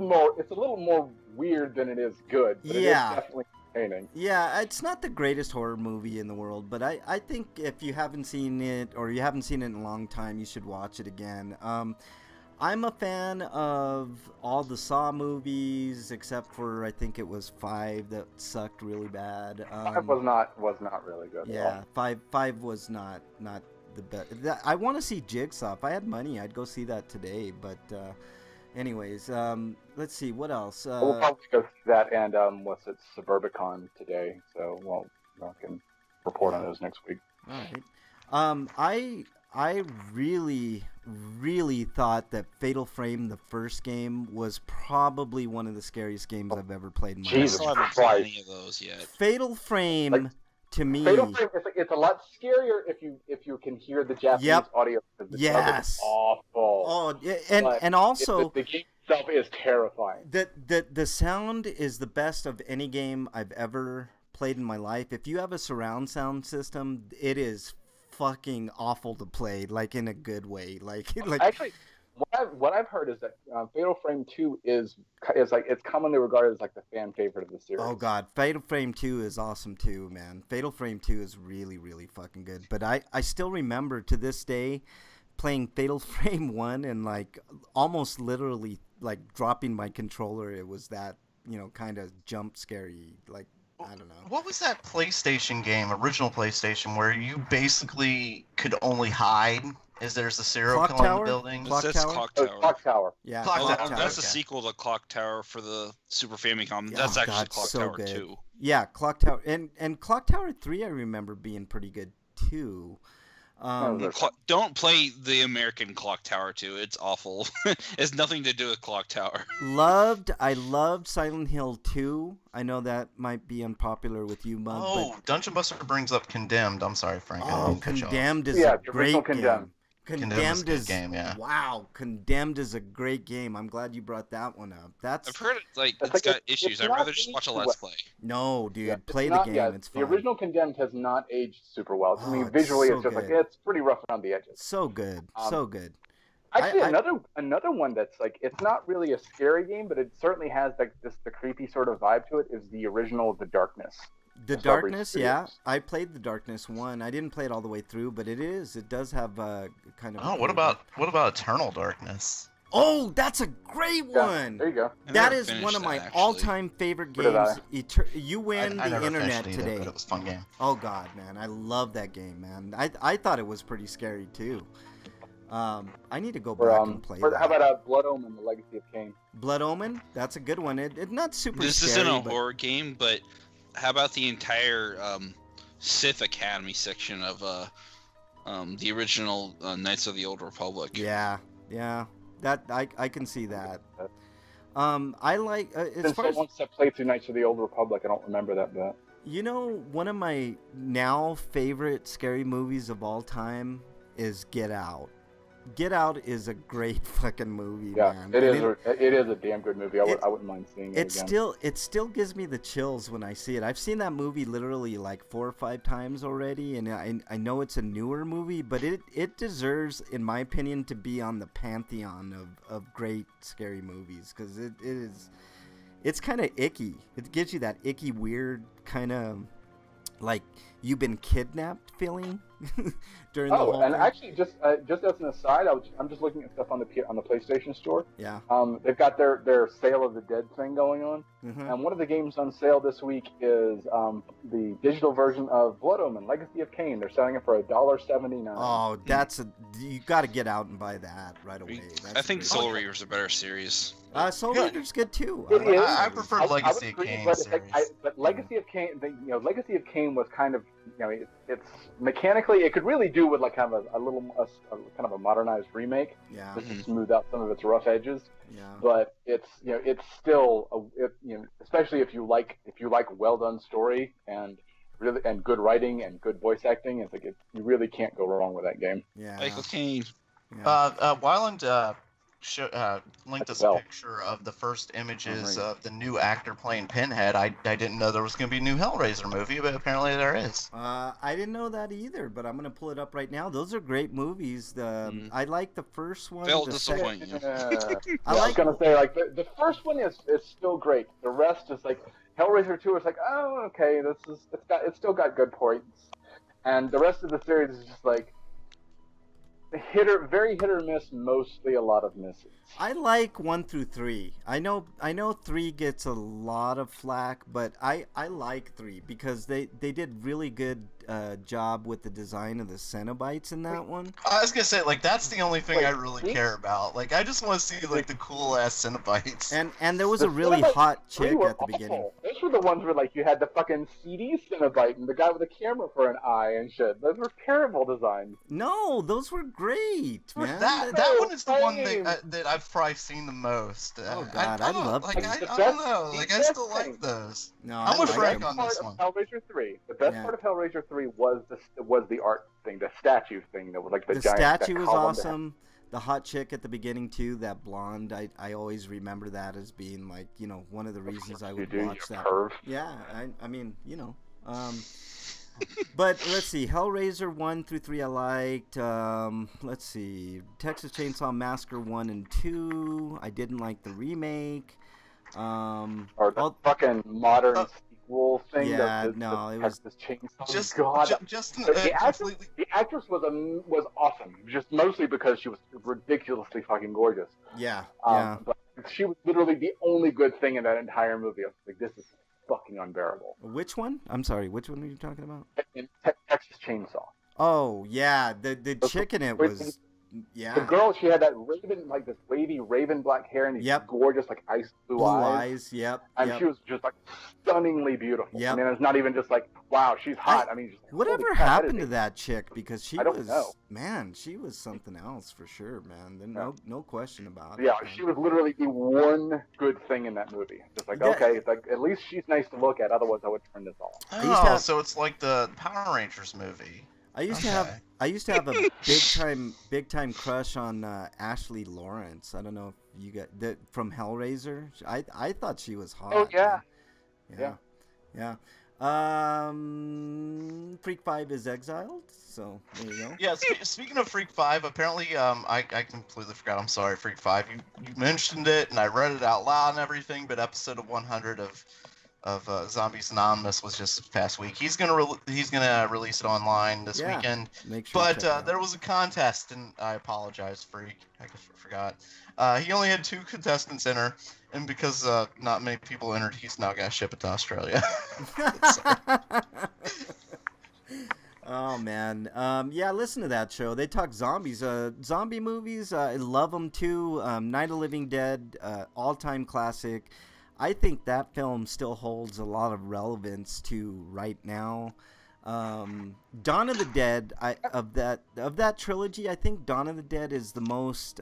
more weird than it is good. But Yeah. It is definitely entertaining. Yeah, it's not the greatest horror movie in the world, but I think if you haven't seen it or you haven't seen it in a long time, you should watch it again. I'm a fan of all the Saw movies except for I think it was 5 that sucked really bad. It was not really good. Yeah, five was not the best. I want to see Jigsaw. If I had money, I'd go see that today. But anyways, let's see what else. We'll probably go through that and what's it, Suburbicon today. So I can report on those next week. All right. I really thought that Fatal Frame, the first game, was probably one of the scariest games I've ever played in my I Jesus life. still haven't played Christ. any of those yet. Fatal Frame, Like, to me, Fatal Frame, it's a lot scarier if you can hear the Japanese Yep. audio. Because the dub Yes. is awful. oh, But and also the game itself is terrifying. the sound is the best of any game I've ever played in my life. If you have a surround sound system, it is fucking awful to play, like in a good way. Like Actually, what I've heard is that Fatal Frame 2 is like it's commonly regarded as like the fan favorite of the series. oh god, Fatal Frame 2 is awesome too, man. Fatal Frame 2 is really fucking good. But I still remember to this day playing Fatal Frame 1 and like almost literally like dropping my controller. It was that, you know, kind of jump scary, like I don't know. What was that PlayStation game, original PlayStation, where you basically could only hide as there's a serial Clock killer in Tower? the building? Clock That's Tower? Clock Oh, Tower. Clock Tower. Yeah, Clock Well, Tower. that's a Okay. sequel to Clock Tower for the Super Famicom. Yeah, That's oh, actually God, Clock so Tower good. 2. Yeah, Clock Tower and Clock Tower 3 I remember being pretty good too. Don't play the American Clock Tower 2. It's awful. It's nothing to do with Clock Tower. I loved Silent Hill 2. I know that might be unpopular with you, Mug, Oh, Dungeon Buster brings up Condemned. I'm sorry, Frank. I but didn't cut you off. Condemned is Yeah, a the great original game. Condemned. Condemned was a good game, yeah. Wow, Condemned is a great game. I'm glad you brought that one up. I've heard it's got issues. I'd rather just watch a Let's Play. No, dude, Yeah, play the game. Yeah, it's the fun. original Condemned has not aged super well. I mean, it's visually, so it's just good. like it's pretty rough around the edges. So good, so good. Actually, another one that's like it's not really a scary game, but it certainly has like the creepy sort of vibe to it. Is the original The Darkness? The Darkness, yeah. I played The Darkness 1. I didn't play it all the way through, but it does have kind of. Oh, what about Eternal Darkness? Oh, that's a great one. There you go. That is one of my all-time favorite games. You win I the never internet finished it either, today. but it was a fun game. Oh God, man, I love that game, man. I thought it was pretty scary too. I need to go back and play that. How about Blood Omen: The Legacy of Kain? Blood Omen, that's a good one. It's not super This scary. isn't a horror game, but how about the entire Sith Academy section of the original Knights of the Old Republic? Yeah. That I can see that. I like as far as once I played through Knights of the Old Republic, I don't remember that bit. You know, one of my now favorite scary movies of all time is Get Out. Get Out is a great fucking movie, man. It is a damn good movie. I wouldn't mind seeing it again. It still gives me the chills when I see it. I've seen that movie literally like 4 or 5 times already, and I know it's a newer movie, but it deserves, in my opinion, to be on the pantheon of great scary movies, because it's kind of icky. It gives you that icky, weird kind of like you've been kidnapped feeling during the whole and thing. actually, just as an aside, I'm just looking at stuff on the PlayStation Store. Yeah. They've got their Sale of the Dead thing going on, and one of the games on sale this week is the digital version of Blood Omen: Legacy of Kain. They're selling it for $1.79. Oh, you got to get out and buy that right away. I think Soul Reaver's a better series. Soul Reaver's good too. I prefer Legacy of Kain but series. But Legacy of Kain, Legacy of Kain was kind of, it's mechanically it could really do with like kind of kind of a modernized remake, just to smooth out some of its rough edges. Yeah. But it's it's still especially if you like well done story and good writing and good voice acting, it's like you really can't go wrong with that game. Yeah. Michael Caine. Wyland linked us a picture of the first images of the new actor playing Pinhead. I didn't know there was going to be a new Hellraiser movie, but apparently there is. I didn't know that either, but I'm going to pull it up right now. Those are great movies. I like the first one. They'll disappoint you. I was going to say, like, the first one is still great. The rest is like, Hellraiser 2 is like, oh, okay, it's still got good points. And the rest of the series is just like, very hit or miss, mostly a lot of misses. I like 1 through 3. I know 3 gets a lot of flack, but I like 3 because they did really good job with the design of the Cenobites in that one. I was gonna say, like, that's the only thing I really care about. Like, I just want to see like the cool ass Cenobites. And there was a really hot chick at the beginning. Those were the ones where like you had the fucking CD Cenobite and the guy with a camera for an eye and shit. Those were terrible designs. No, those were great, man. That one is the one that I've probably seen the most. Oh God, I love like those. I don't know. Like I still like those. No, I'm with Frank on this one. Hellraiser 3. The best part of Hellraiser 3 was the art thing, the statue thing that was like the giant. The statue was awesome. The hot chick at the beginning too, that blonde. I always remember that as being like, one of the reasons I would watch that. Curve. Yeah, I mean, but let's see, Hellraiser 1 through 3 I liked. Let's see, Texas Chainsaw Massacre 1 and 2. I didn't like the remake. Or the fucking modern sequel thing. Yeah, no, it was Texas Chainsaw. The actress was awesome, just mostly because she was ridiculously fucking gorgeous. Yeah, but she was literally the only good thing in that entire movie. I was like, this is fucking unbearable. Which one? I'm sorry, which one are you talking about? In Texas Chainsaw. Oh yeah, the chick in it was. Yeah. The girl, she had that this wavy raven black hair and these gorgeous, like, ice blue eyes. Yep. And she was just, like, stunningly beautiful. Yep. I mean, it's not even just like, wow, she's hot. I mean, just, whatever happened to that chick? Because she was, know. Man, she was something else for sure, man. No question about it. Yeah, she was literally the one good thing in that movie. Just like, okay, it's like, at least she's nice to look at. Otherwise, I would turn this off. Oh, so it's like the Power Rangers movie. I used to have a big time crush on Ashley Lawrence. I don't know if you got that from Hellraiser. I thought she was hot. Oh yeah. Yeah. Freak 5 is exiled, so there you go. Yeah, speaking of Freak 5, apparently, I completely forgot. I'm sorry, Freak 5. You mentioned it, and I read it out loud and everything, but episode 100 of Zombies Anonymous was just this past week. He's gonna release it online this weekend. Make sure There was a contest, and I apologize, Freak. I forgot. He only had 2 contestants enter, and because not many people entered, he's now gonna ship it to Australia. Oh man, yeah. Listen to that show. They talk zombies, zombie movies. I love them too. Night of the Living Dead, all-time classic. I think that film still holds a lot of relevance to right now. Dawn of the Dead, of that trilogy, I think Dawn of the Dead is the most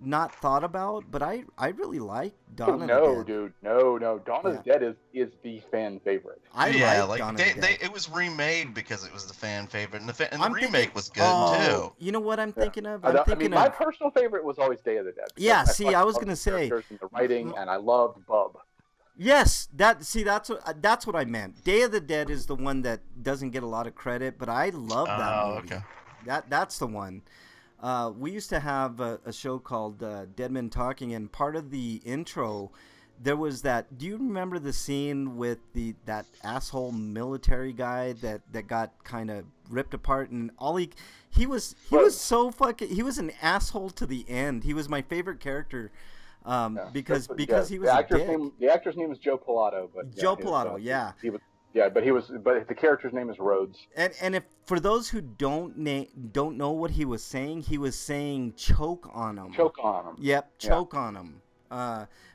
not thought about, but I really like Dawn of the Dead. Dude, no. Dawn of the Dead is the fan favorite. It was remade because it was the fan favorite, and the remake was good too. You know what I'm thinking of? My personal favorite was always Day of the Dead. Yeah, I was gonna say the writing, and I loved Bub. Yes, that's what I meant. Day of the Dead is the one that doesn't get a lot of credit, but I love that movie. Okay. That's the one. We used to have a show called Dead Men Talking, and part of the intro, there was that. Do you remember the scene with that asshole military guy that got kind of ripped apart, and he was so fucking. He was an asshole to the end. He was my favorite character. Because he was the actor's name was Joe Pilato, but Joe Pilato, yeah. But the character's name is Rhodes. And if for those who don't know what he was saying choke on him. Choke on him. Yep, choke on him.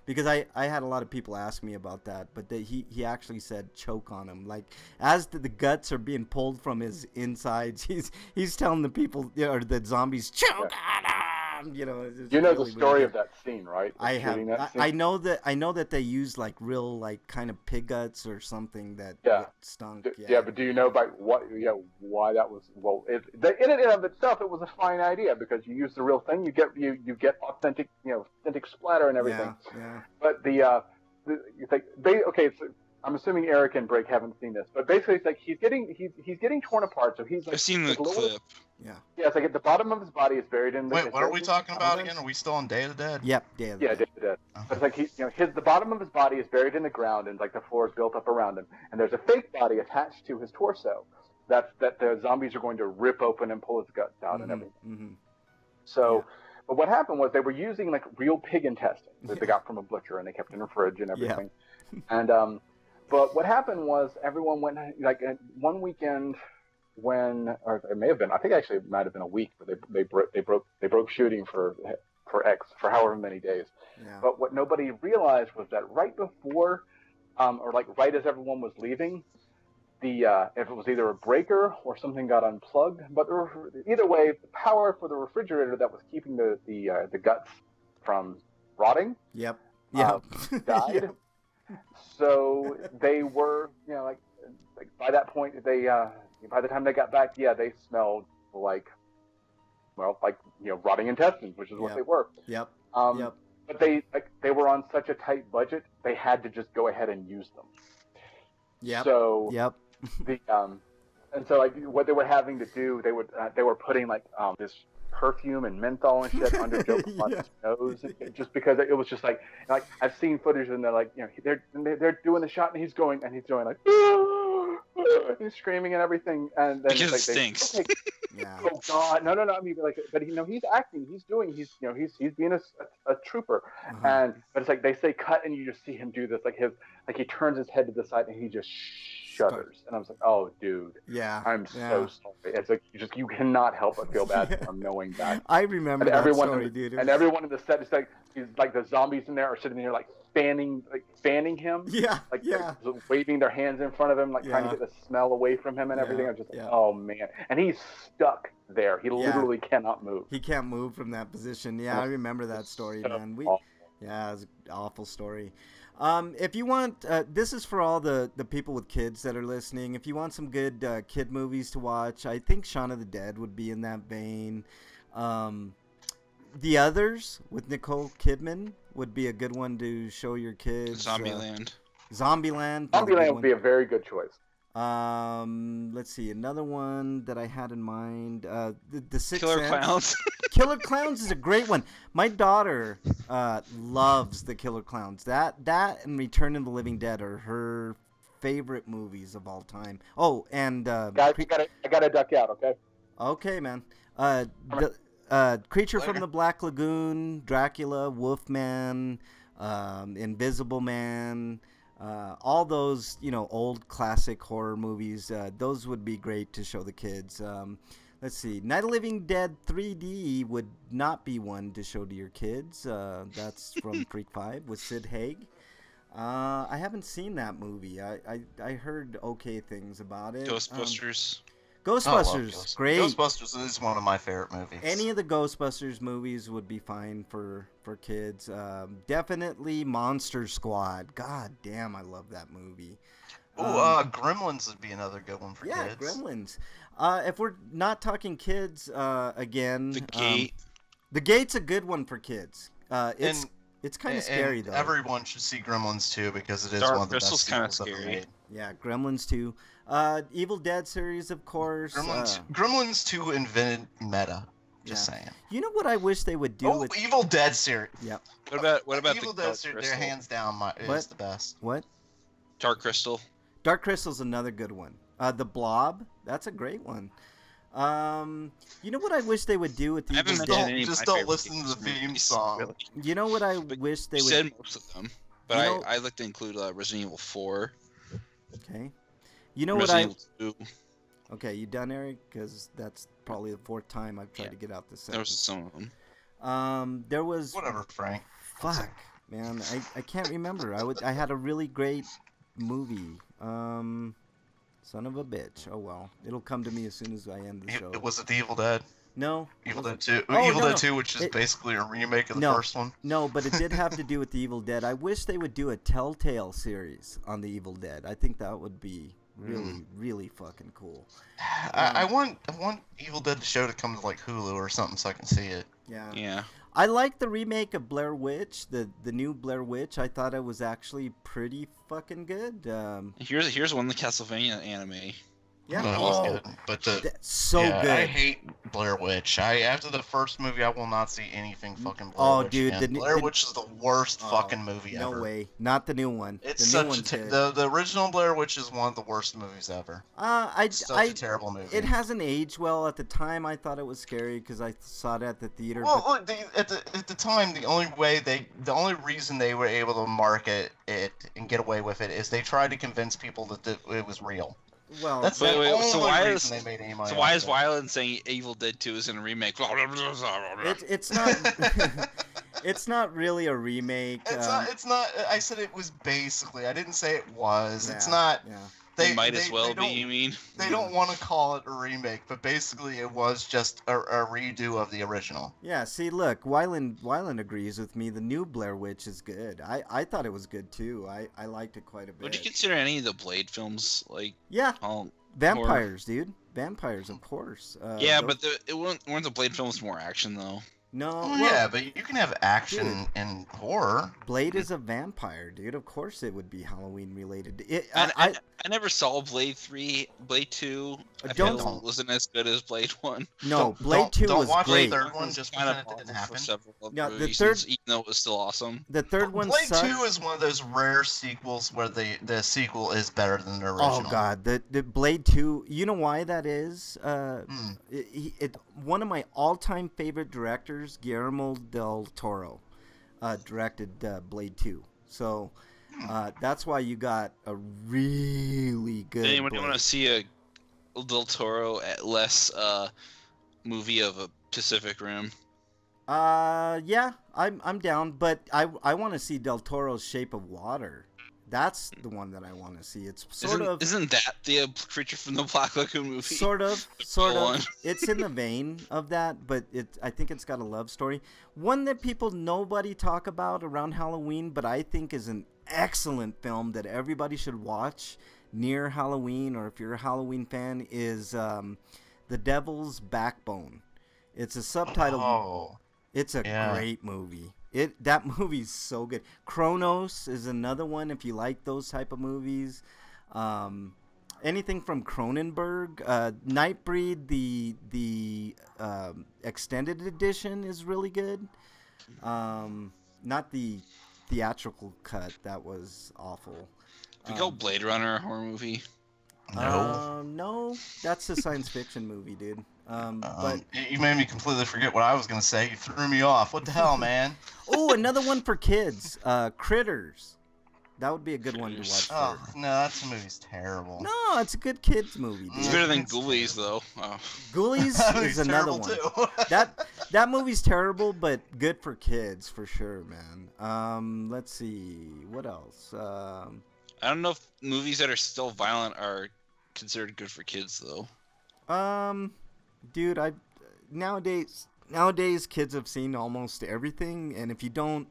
Because I had a lot of people ask me about that, but he actually said choke on him. Like as the guts are being pulled from his insides, he's telling the people or the zombies choke on him. You know the story of that scene, right? I know that they used like real like kind of pig guts or something that stunk. Yeah, but do you know why that was? Well, in and of itself, it was a fine idea because you use the real thing, you get authentic splatter and everything. Yeah. But I'm assuming Eric and Break haven't seen this, but basically it's like he's getting torn apart. So he's like, I've seen the clip. Yeah, it's like at the bottom of his body is buried in the. Wait, what are we talking about again? Are we still on Day of the Dead? Yep, Day of the Dead. Day of the Dead. Okay. But it's like the bottom of his body is buried in the ground, and like the floor is built up around him, and there's a fake body attached to his torso that the zombies are going to rip open and pull his guts out and everything. Mm-hmm. So. Yeah. But what happened was they were using like real pig intestine that they got from a butcher, and they kept in a fridge and everything. Yeah. And but what happened was everyone went like one weekend or it may have been, I think actually it might have been a week, but they broke shooting for however many days. Yeah. But what nobody realized was that right before, or like right as everyone was leaving, if it was either a breaker or something got unplugged, but either way, the power for the refrigerator that was keeping the guts from rotting, died. Yep. So they were, like by that point, by the time they got back, they smelled like rotting intestines, which is what they were. Yep. But they were on such a tight budget, they had to just go ahead and use them. Yep. So and so like what they were having to do, they were putting like this perfume and menthol and shit under Joe Pilato's nose, just because it was just like I've seen footage and they're like they're doing the shot and he's going like he's screaming and everything, and then because it stinks. Oh God, no. I mean, but he's acting, he's being a trooper, but it's like they say cut and you just see him do this, like he turns his head to the side and he just shudders, and I was like, oh dude, I'm so sorry. It's like you cannot help but feel bad for him knowing that. I remember that story, dude. And everyone in the set is like, he's like the zombies in there are sitting there like fanning him, waving their hands in front of him, like trying to get the smell away from him and everything. I'm just like, oh man, and he's stuck there. He literally cannot move. He can't move from that position. Yeah, I remember that story, man. It was an awful story. If you want, this is for all the people with kids that are listening. If you want some good kid movies to watch, I think Shaun of the Dead would be in that vein. The Others with Nicole Kidman would be a good one to show your kids. Zombieland. Zombieland. Zombieland would be a very good choice. Let's see, another one that I had in mind. The Sixth Killer Sense. Clowns. Killer Clowns is a great one. My daughter loves the Killer Clowns. That and Return of the Living Dead are her favorite movies of all time. Oh, and guys, I gotta duck out. Okay. Okay, man. Creature from the Black Lagoon, Dracula, Wolfman, Invisible Man. All those, old classic horror movies, those would be great to show the kids. Let's see. Night of the Living Dead 3D would not be one to show to your kids. That's from Freak 5 with Sid Haig. I haven't seen that movie. I heard okay things about it. Ghostbusters. Ghostbusters, great. Ghostbusters is one of my favorite movies. Any of the Ghostbusters movies would be fine for kids. Definitely Monster Squad. God damn, I love that movie. Gremlins would be another good one for kids. Yeah, Gremlins. If we're not talking kids, again, The Gate. The Gate's a good one for kids. It's kind of scary though. Everyone should see Gremlins 2 because it is Dark one of the Crystal's best kinda sequels ever scary. made. Yeah, Gremlins 2. Evil Dead series, of course. Gremlins 2 invented meta. Just saying. You know what I wish they would do? with Evil Dead series. Yep. What about Evil the Dead Dark series? Crystal? They're hands down is the best. What? Dark Crystal. Dark Crystal's another good one. The Blob, that's a great one. You know what I wish they would do with the Evil Dead? Just don't listen to the theme song. Really. You know what I wish they You would? said most of them, but I like to include Resident Evil 4. Okay. You know Resident Evil 2. Okay, you done, Eric? Because that's probably the fourth time I've tried to get out this sentence. Those are some of them. There was. Whatever, Frank. Fuck, man, I can't remember. I had a really great movie. Son of a bitch. Oh well, it'll come to me as soon as I end the show. Was it the Evil Dead? No. Evil Dead 2. Oh, Evil no, Dead 2, which is basically a remake of the first one. No, but it did have to do with the Evil Dead. I wish they would do a Telltale series on the Evil Dead. I think that would be really fucking cool. I want Evil Dead show to come to like Hulu or something so I can see it. Yeah. Yeah. I like the remake of Blair Witch, the new Blair Witch. I thought it was actually pretty fucking good. Here's one, the Castlevania anime. Yeah, that was good. But good. I hate Blair Witch. After the first movie, I will not see anything fucking Blair Witch again. Blair Witch is the worst fucking movie ever. No way, not the new one. It's the such the original Blair Witch is one of the worst movies ever. Such a terrible movie. It hasn't aged well. At the time, I thought it was scary because I saw it at the theater. Well, look, at the time, the only reason they were able to market it and get away with it is they tried to convince people that it was real. Well, that's the only reason they made any money. So why is Wyland saying Evil Dead 2 is in a remake? It's not. It's not really a remake. It's not. I said it was basically. I didn't say it was. It's not. Yeah. They might as well be, you mean? They don't want to call it a remake, but basically it was just a redo of the original. Yeah, see, look, Wyland agrees with me. The new Blair Witch is good. I thought it was good, too. I liked it quite a bit. Would you consider any of the Blade films, like... Yeah, vampires, horror? Dude. Vampires, of course. Yeah, but weren't the Blade films more action, though? No. Yeah, but you can have action and horror. Blade is a vampire, dude. Of course it would be Halloween related. I never saw Blade 3, Blade 2. I feel it wasn't as good as Blade 1. No, Blade 2 was watch great. The third one just kind of didn't happen. Yeah, the third, even though it was still awesome. The third one. Blade 2 is one of those rare sequels where the sequel is better than the original. Oh god, the Blade 2. You know why that is? One of my all-time favorite directors, Guillermo del Toro, directed Blade 2. So that's why you got a really good. Did anyone want to see a Del Toro less movie of a Pacific Rim? Yeah, I'm down, but I want to see Del Toro's Shape of Water. That's the one that I want to see. It's Isn't that the Creature from the Black Lagoon movie? Sort of. It's in the vein of that, but I think it's got a love story. One that nobody talk about around Halloween, but I think is an excellent film that everybody should watch near Halloween, or if you're a Halloween fan, is The Devil's Backbone. It's a subtitle. Oh, It's a great movie. That movie's so good. Kronos is another one if you like those type of movies. Anything from Cronenberg. Nightbreed, the extended edition is really good. Not the theatrical cut. That was awful. If we go Blade Runner horror movie. No, that's a science fiction movie, dude. But you made me completely forget what I was gonna say. You threw me off. What the hell, man? oh, another one for kids. Critters. That would be a good one to watch. Oh no, that movie's terrible. No, it's a good kids movie, dude. It's better than Ghoulies, though. Oh. Ghoulies is another one. Too. that movie's terrible, but good for kids for sure, man. Let's see, what else? I don't know if movies that are still violent are considered good for kids, though. Dude, nowadays kids have seen almost everything, and if you don't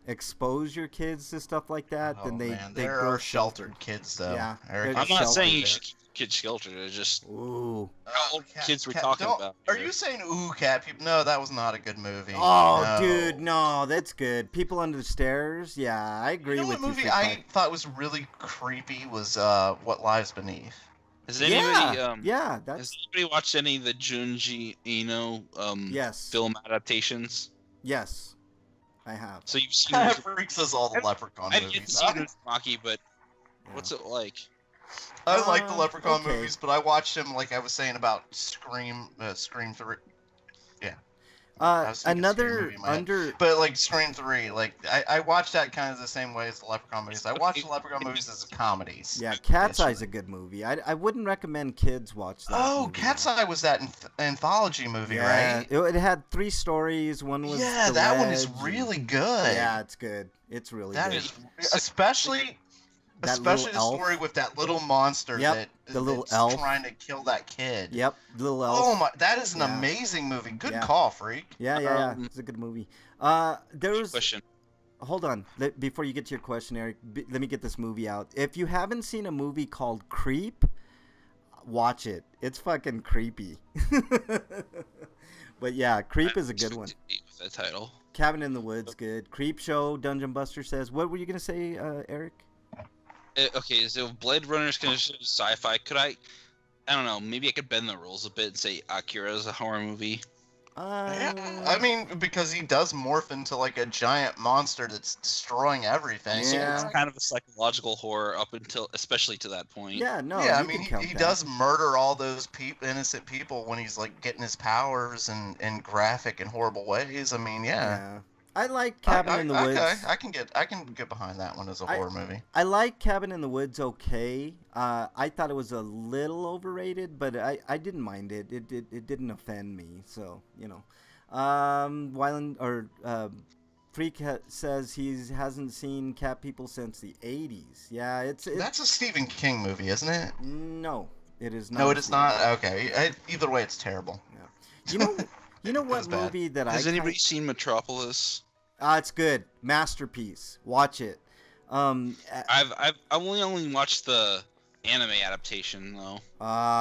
expose your kids to stuff like that, then they there grow are sheltered kids, though. Yeah, Eric, I'm not saying you should keep kids sheltered. It's just ooh. how old kids we're talking about. Are you saying ooh, cat people? No, that was not a good movie. Oh, no. dude, no, that's good. People Under the Stairs. Yeah, I agree You know with what movie you. I thought was really creepy was What Lies Beneath. Has anybody yeah, that's has anybody watched any of the Junji Ino yes, film adaptations? yes, I have. So you've seen That freaks us all the Leprechaun I movies. didn't see Maki, but what's it like? I like the Leprechaun okay. movies, but I watched them like I was saying about Scream 3. Yeah. Another under. But like Scream 3, like I watched that kind of the same way as the Leprechaun movies. I watch the Leprechaun movies as comedies. Yeah, Cat's Eye's a good movie. I wouldn't recommend kids watch that. Oh, movie, Cat's though. Eye was that anthology movie, Yeah, right? it had 3 stories. One was Yeah, The that one is Ledge, really good. Yeah, it's good. It's really That good. is especially the story with that little monster the little that's elf trying to kill that kid. Yep, Little Elf. Oh my, that is an Yeah. amazing movie. Good Yeah. call, freak. Yeah. It's a good movie. There was. Question. Hold on. Before you get to your question, Eric, let me get this movie out. If you haven't seen a movie called Creep, watch it. It's fucking creepy. But yeah, Creep is a good one. With that title. Cabin in the Woods, good. Creep Show, Dungeon Buster says. What were you gonna say, Eric? Okay, so Blade Runner's considered sci-fi. Could I don't know. Maybe I could bend the rules a bit and say Akira is a horror movie. Yeah, I mean, because he does morph into like a giant monster that's destroying everything. So Yeah. it's kind of a psychological horror up until, especially to that point. Yeah, no. yeah, I you mean, can count he that. does murder all those innocent people when he's like getting his powers in graphic and horrible ways. I mean, yeah. I like Cabin in the Woods. Okay, I can get behind that one as a horror movie. I like Cabin in the Woods. Okay, I thought it was a little overrated, but I didn't mind it. It didn't offend me. So you know, Freak says he hasn't seen Cat People since the '80s. Yeah, it's That's a Stephen King movie, isn't it? No, it is not. No, it is not. Okay, either way, it's terrible. Yeah. You know what movie that Has anybody seen Metropolis? It's good. Masterpiece. Watch it. I've only watched the anime adaptation though.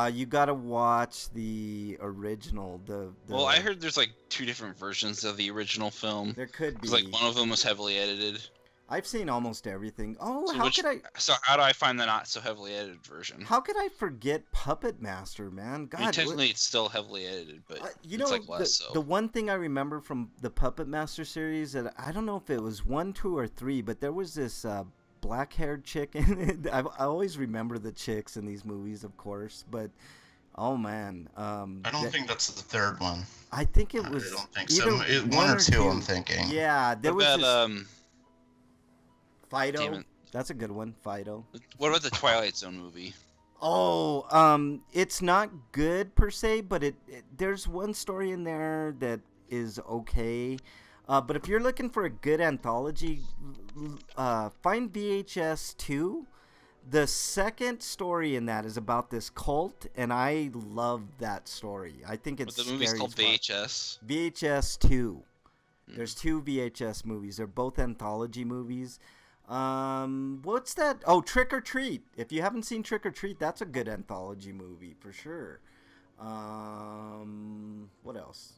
You gotta watch the original. Well, I heard there's like 2 different versions of the original film. There could be. 'Cause, like one of them was heavily edited. I've seen almost everything. Oh, So how do I find the not so heavily edited version? How could I forget Puppet Master, man? God, I mean, technically it's still heavily edited, but it's like less so. The one thing I remember from the Puppet Master series, that I don't know if it was 1, 2, or 3, but there was this black-haired chick in it. I always remember the chicks in these movies, of course, but oh man. I don't think that's the 3rd one. I think it was. I don't think either so. 1 or 2, I'm thinking. Yeah, there was this. Fido. Damn it. That's a good one, Fido. What about the Twilight Zone movie? Oh, it's not good per se, but there's one story in there that is okay. But if you're looking for a good anthology, find VHS 2. The second story in that is about this cult, and I love that story. I think it's But the movie's scary called as fuck. VHS. VHS 2. There's 2 VHS movies. They're both anthology movies. What's that? Oh, Trick or Treat. If you haven't seen Trick or Treat, that's a good anthology movie for sure. What else?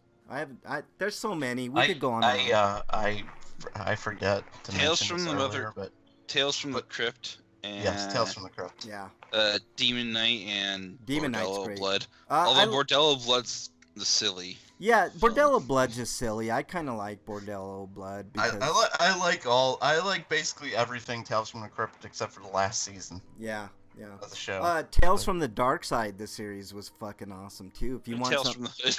There's so many. We could go on. I forget to Tales mention from this the earlier, but Tales from the Crypt. And, yes, Tales from the Crypt. Yeah. Demon Knight and Demon Knight's Bordello great. Blood. Although Bordello Blood's the silly. Yeah, Bordello Blood's just silly. I kind of like Bordello Blood because I like basically everything Tales from the Crypt except for the last season. Yeah. Of the show. Tales from the Dark Side, the series was fucking awesome too. If you want Tales from the Hood.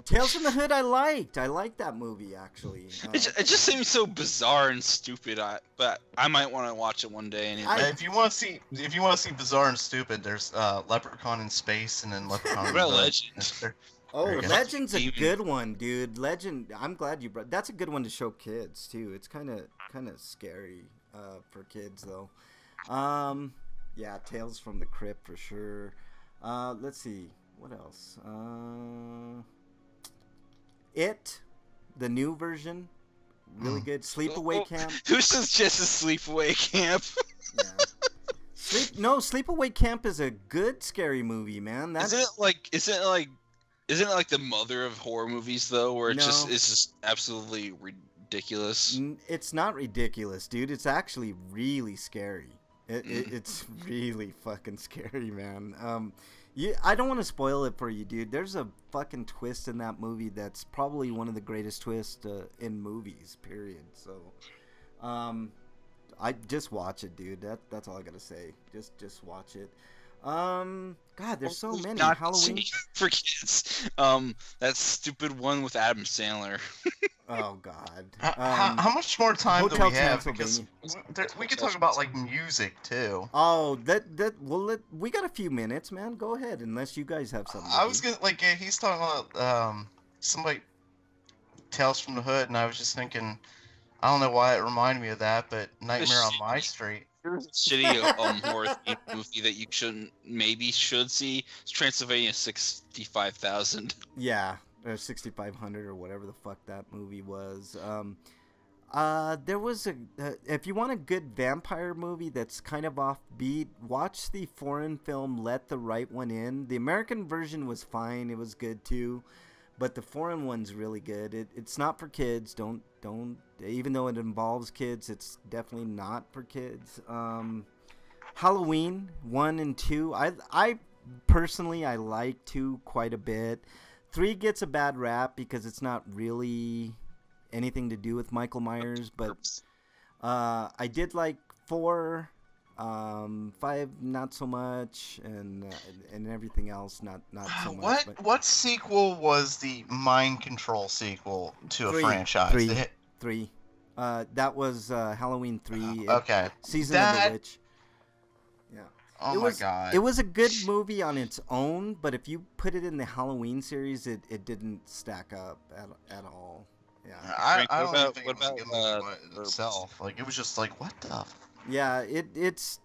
Tales from the Hood, I liked that movie actually. It just seems so bizarre and stupid. But I might want to watch it one day. Anyway. If you want to see bizarre and stupid, there's Leprechaun in Space and then Leprechaun. What about Legend? Oh, Legend's a good one, dude. Legend. I'm glad you brought. That's a good one to show kids too. It's kind of scary for kids though. Yeah, Tales from the Crypt for sure. Let's see what else. It, the new version, really good. Sleepaway Camp. Who suggests Sleepaway Camp? Yeah. Sleepaway Camp is a good scary movie, man. Isn't it like the mother of horror movies though, where it's just absolutely ridiculous? It's not ridiculous, dude. It's actually really scary. It's really fucking scary, man. I don't want to spoil it for you, dude. There's a fucking twist in that movie that's probably one of the greatest twists in movies, period. So, I just watch it, dude. That's all I gotta say. Just watch it. God, there's so many. Not Halloween for kids. That stupid one with Adam Sandler. Oh God. How much more time do we have? Because we could talk about like music too. Oh, we got a few minutes, man. Go ahead, unless you guys have something. I was gonna he's talking about somebody Tales from the Hood, and I was just thinking, I don't know why it reminded me of that, but Nightmare on My Street. Shitty horror movie that you should see. It's Transylvania 65,000. Yeah. Or 6,500 or whatever the fuck that movie was. There was if you want a good vampire movie that's kind of offbeat, watch the foreign film Let the Right One In. The American version was fine. It was good too. But the foreign one's really good. It's not for kids. Don't even though it involves kids, it's definitely not for kids. Halloween 1 and 2. I personally like 2 quite a bit. 3 gets a bad rap because it's not really anything to do with Michael Myers, but I did like 4, 5 not so much, and everything else not so much. What sequel was the Mind Control sequel to a franchise? 3. That was Halloween 3. Okay. Season of the Witch. Yeah. Oh my God. It was a good movie on its own, but if you put it in the Halloween series, it didn't stack up at all. Yeah. I don't think it was a good movie by itself. Like, it was just like, what the? Yeah, it's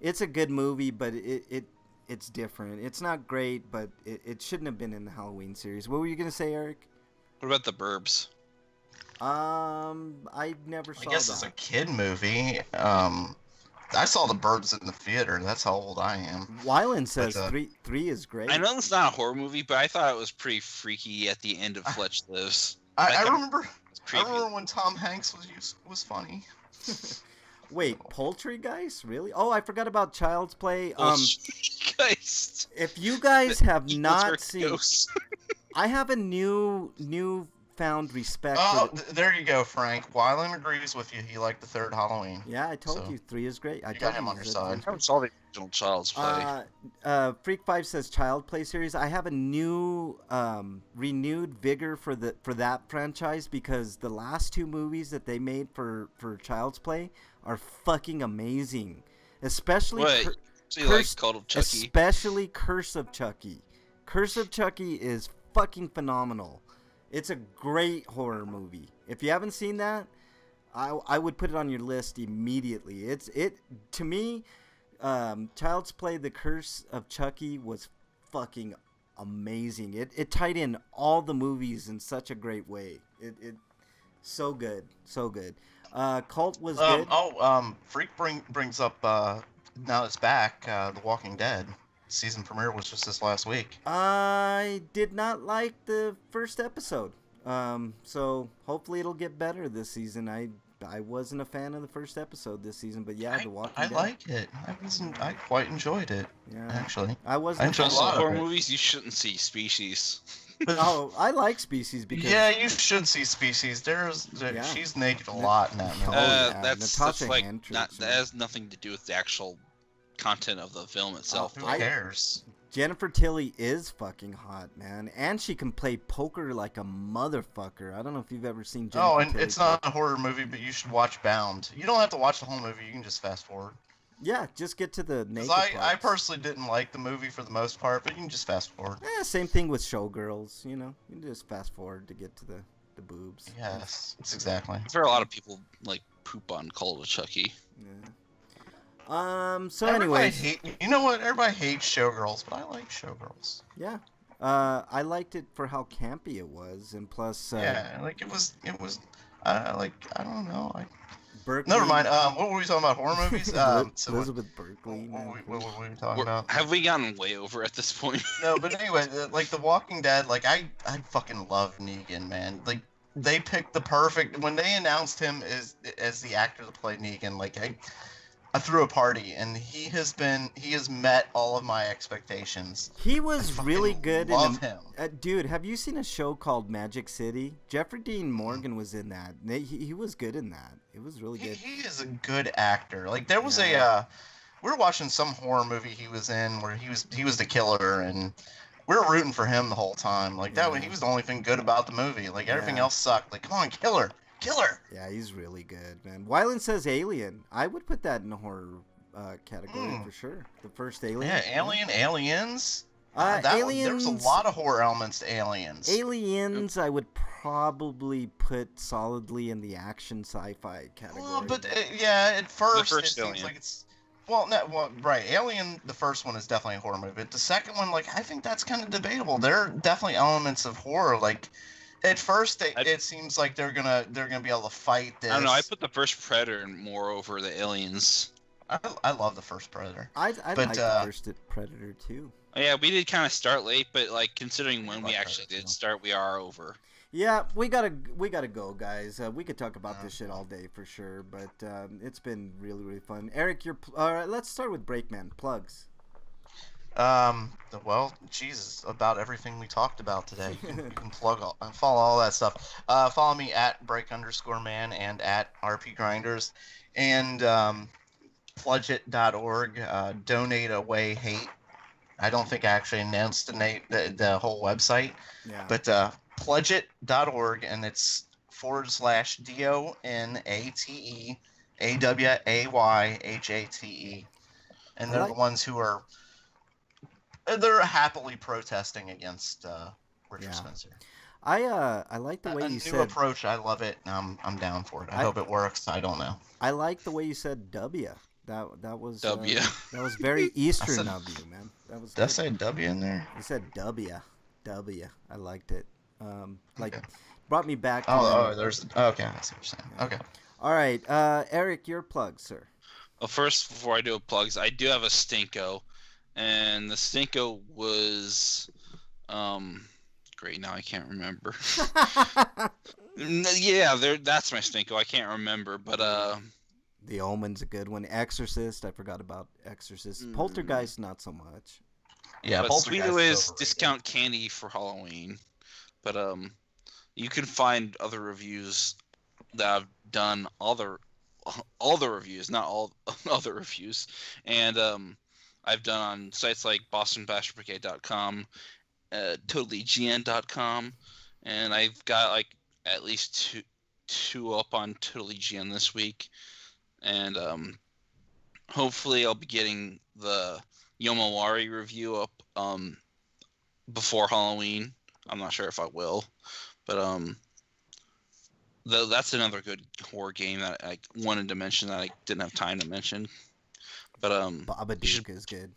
a good movie, but it's different. It's not great, but it shouldn't have been in the Halloween series. What were you gonna say, Eric? What about The Burbs? I never saw that. I guess it's a kid movie. I saw The Burbs in the theater. That's how old I am. Wyland says 3 is great. I know it's not a horror movie, but I thought it was pretty freaky at the end of Fletch Lives. I remember when Tom Hanks was funny. Wait, Poultrygeist? Really? Oh, I forgot about Child's Play. Poultrygeist. If you guys have not seen, I have a newfound respect. There you go, Frank. Wyland agrees with you. He liked the 3rd Halloween. Yeah, I told you 3 is great. I got him on your side. I saw the original Child's Play. Freak 5 says Child Play series. I have a new renewed vigor for that franchise because the last 2 movies that they made for Child's Play are fucking amazing. Especially Cult of Chucky. Especially Curse of Chucky. Curse of Chucky is fucking phenomenal. It's a great horror movie. If you haven't seen that, I would put it on your list immediately. To me, Child's Play: The Curse of Chucky was fucking amazing. It tied in all the movies in such a great way. So good, so good. Cult was good. Freak brings up now it's back. The Walking Dead season premiere was just this last week. I did not like the first episode. So hopefully it'll get better this season. I wasn't a fan of the first episode this season, but yeah, The Walking Dead. I like it. I quite enjoyed it. Yeah, actually. I wasn't. Trust horror movies. You shouldn't see Species. Oh, I like Species because you should see Species. She's naked a lot in that movie. That's like that has nothing to do with the actual content of the film itself. Who cares? Jennifer Tilly is fucking hot, man, and she can play poker like a motherfucker. I don't know if you've ever seen Jennifer Tilly. It's not a horror movie, but you should watch Bound. You don't have to watch the whole movie. You can just fast forward. Yeah, just get to the naked I personally didn't like the movie for the most part, but you can just fast forward. Same thing with Showgirls, you know. You can just fast forward to get to the boobs. Yes, that's exactly. I've heard a lot of people like poop on Call of Chucky. Yeah. So anyways, you know what? Everybody hates Showgirls, but I like Showgirls. Yeah. I liked it for how campy it was, and plus. Like it was. I don't know. Berkeley. Never mind. What were we talking about? Horror movies? Elizabeth Berkley. What were we talking about? Have we gotten way over at this point? No, but anyway, like The Walking Dead, like I fucking love Negan, man. Like they picked the perfect when they announced him as the actor to play Negan. Like I threw a party, and he has met all of my expectations. He was really good. Love him. Dude, have you seen a show called Magic City? Jeffrey Dean Morgan was in that. He was good in that. It was really good. He is a good actor. Like there was we were watching some horror movie he was in where he was the killer, and we were rooting for him the whole time. Like he was the only thing good about the movie. Like everything else sucked. Like come on, killer. Yeah, he's really good, man. Wyland says Alien. I would put that in the horror category for sure. The first Alien. Yeah, Aliens. Aliens. There's a lot of horror elements to Aliens. Aliens, I would probably put solidly in the action sci-fi category. Well, but at first it Alien. seems like it's. Right. Alien, the first one is definitely a horror movie. But the second one, like, I think that's kind of debatable. There are definitely elements of horror, like. At first, it seems like they're gonna be able to fight this. I don't know. I put the first Predator more over the Aliens. I love the first Predator. I like the first Predator too. Yeah, we did kind of start late, but like considering when we actually did start, we are over. Yeah, we gotta go, guys. We could talk about this shit all day for sure, but it's been really, really fun. Eric, let's start with Breakman plugs. Well, Jesus, about everything we talked about today. You can follow all that stuff. Follow me at break_man and at RPGrinders, and pledgeit.org. Donate away hate. I don't think I actually announced the whole website, but pledgeit.org, and it's /DONATEAWAYHATE, and they're the ones who are. They're happily protesting against Richard Spencer. I like the way you said. A new approach. I love it. I'm down for it. I hope it works. I don't know. I like the way you said W. That was W. That was very Eastern of you, man. That was. Did I say W in there? You said W. W. I liked it. Brought me back. There's. Okay, I see what you're saying. Okay. All right, Eric, your plug, sir. Well, first, before I do plugs, I do have a Stinko. And the Stinko was, great. Now I can't remember. Yeah, that's my Stinko. I can't remember, but The Omen's a good one. Exorcist, I forgot about Exorcist. Poltergeist, not so much. Yeah, but Sweeto is discount candy for Halloween. But you can find other reviews that I've done. All the reviews, not all other reviews, and I've done on sites like BostonBasherBrigade.com, TotallyGN.com, and I've got like at least two up on TotallyGN this week, and hopefully I'll be getting the Yomawari review up before Halloween. I'm not sure if I will, but that's another good horror game that I wanted to mention that I didn't have time to mention. But Babadook is good.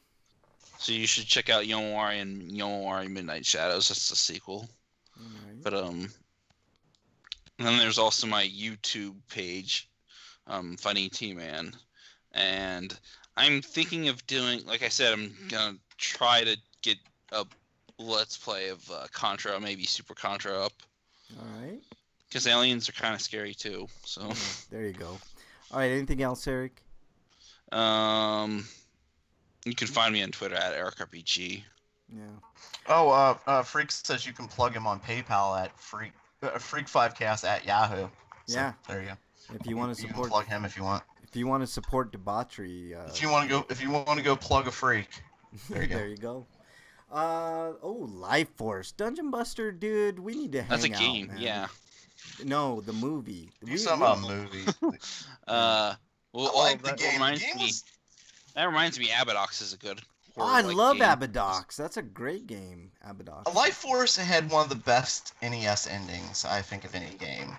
So you should check out Yomawari and Yomawari Midnight Shadows. That's the sequel. Right. But And then there's also my YouTube page, Funny T-Man. And I'm thinking of doing, like I said, I'm going to try to get a Let's Play of Contra, maybe Super Contra up. All right. Because aliens are kind of scary too. So yeah, there you go. All right. Anything else, Eric? You can find me on Twitter at EricRPG. Yeah. Oh, Freak says you can plug him on PayPal at Freak5cast at Yahoo. So, yeah. There you go. If you want to support, you can plug him if you want. If you want to support debauchery, if you want to go plug a freak, there you go. There you go. Life Force Dungeon Buster, dude. We need to hang out. That's a game, man. yeah. No, the movie. You talking about movie? Well, I like the that game. That reminds me, Abadox is a good. Oh, I love game. Abadox. That's a great game, Abadox. Life Force had one of the best NES endings, I think, of any game.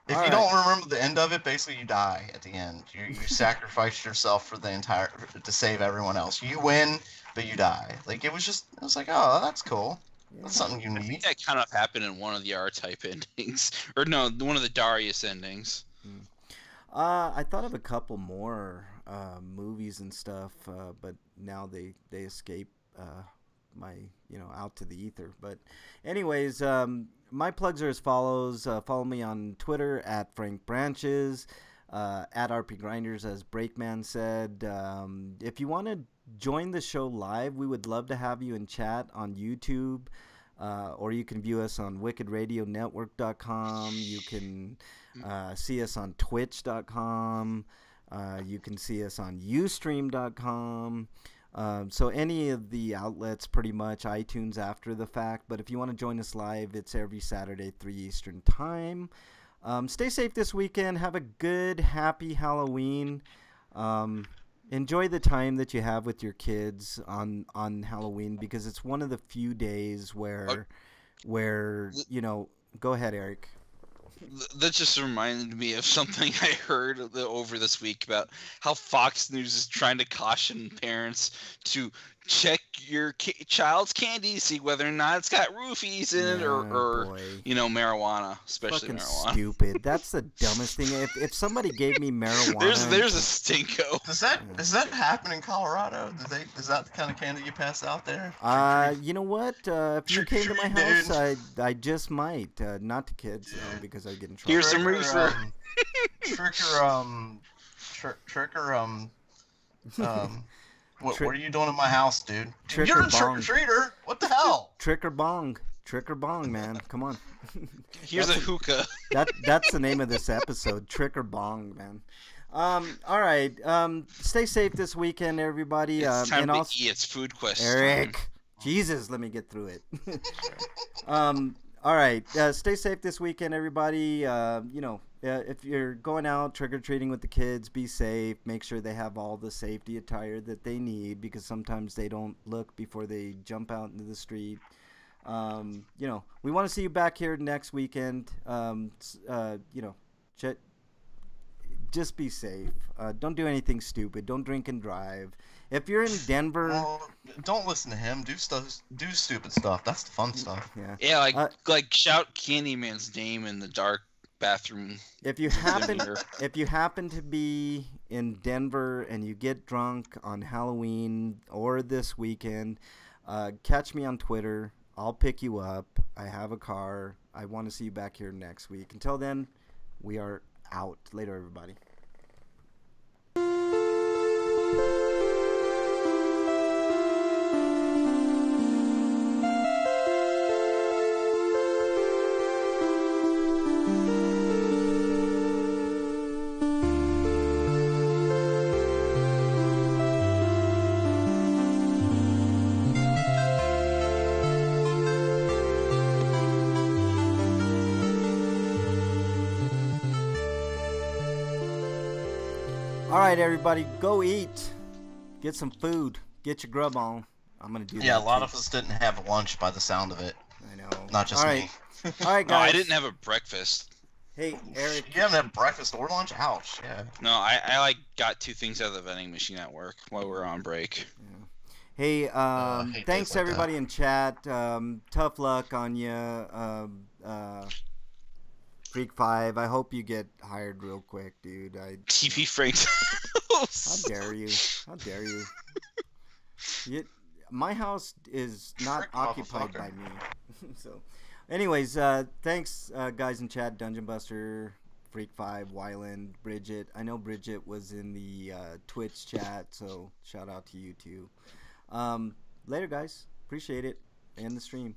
If you don't remember the end of it, basically you die at the end. You sacrifice yourself for to save everyone else. You win, but you die. Like it was like, oh, that's cool. Yeah. That's something unique. I think that kind of happened in one of the R-Type endings, or no, one of the Darius endings. I thought of a couple more movies and stuff, but now they escape my out to the ether. But anyways, my plugs are as follows. Follow me on Twitter at Frank Branches, at RPGrinders, as Breakman said. If you want to join the show live, we would love to have you in chat on YouTube, or you can view us on wickedradionetwork.com. You can see us on twitch.com. You can see us on ustream.com. So any of the outlets, pretty much, iTunes after the fact. But if you want to join us live, it's every Saturday, 3 Eastern time. Stay safe this weekend. Have a good, happy Halloween. Enjoy the time that you have with your kids on Halloween, because it's one of the few days where go ahead, Eric. That just reminded me of something I heard over this week about how Fox News is trying to caution parents to check your child's candy to see whether or not it's got roofies in it or marijuana, especially fucking marijuana. Stupid. That's the dumbest thing. If somebody gave me marijuana, there's a stinko. Does that happen in Colorado? Is that the kind of candy you pass out there? You know what? If you came to my house, I just might. Not to kids, because I'd get in trouble. Here's some reefer. What are you doing in my house, dude? Trick You're or a trick-or-treater. What the hell? Trick or bong. Trick or bong, man. Come on. Here's a hookah. That's the name of this episode. Trick or bong, man. All right. Stay safe this weekend, everybody. It's time to eat. It's food quest. Eric. Time. Jesus, let me get through it. All right. Stay safe this weekend, everybody. If you're going out trick-or-treating with the kids, be safe. Make sure they have all the safety attire that they need, because sometimes they don't look before they jump out into the street. We want to see you back here next weekend. Just be safe. Don't do anything stupid. Don't drink and drive. If you're in Denver, don't listen to him. Do stupid stuff. That's the fun stuff. Yeah, like shout Candyman's name in the dark bathroom. If you happen to be in Denver and you get drunk on Halloween or this weekend, catch me on Twitter. I'll pick you up. I have a car. I want to see you back here next week. Until then, we are out. Later, everybody. All right, everybody, go eat. Get some food. Get your grub on. I'm going to do that. Yeah, a lot of us didn't have lunch by the sound of it. I know. Not just me. All right, guys. No, I didn't have a breakfast. Hey, Eric. You haven't had breakfast or lunch? Ouch, yeah. No, I got 2 things out of the vending machine at work while we were on break. Yeah. Hey, thanks to everybody in chat. Tough luck on you. Freak 5, I hope you get hired real quick, dude. TP Frank's How dare you? How dare you? My house is not Frick, occupied motherfucker. by me. So, anyways, thanks, guys in chat, Dungeon Buster, Freak 5, Wyland, Bridget. I know Bridget was in the Twitch chat, so shout out to you too. Later, guys. Appreciate it. And the stream.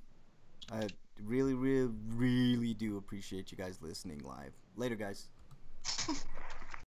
I really, really, really do appreciate you guys listening live. Later, guys.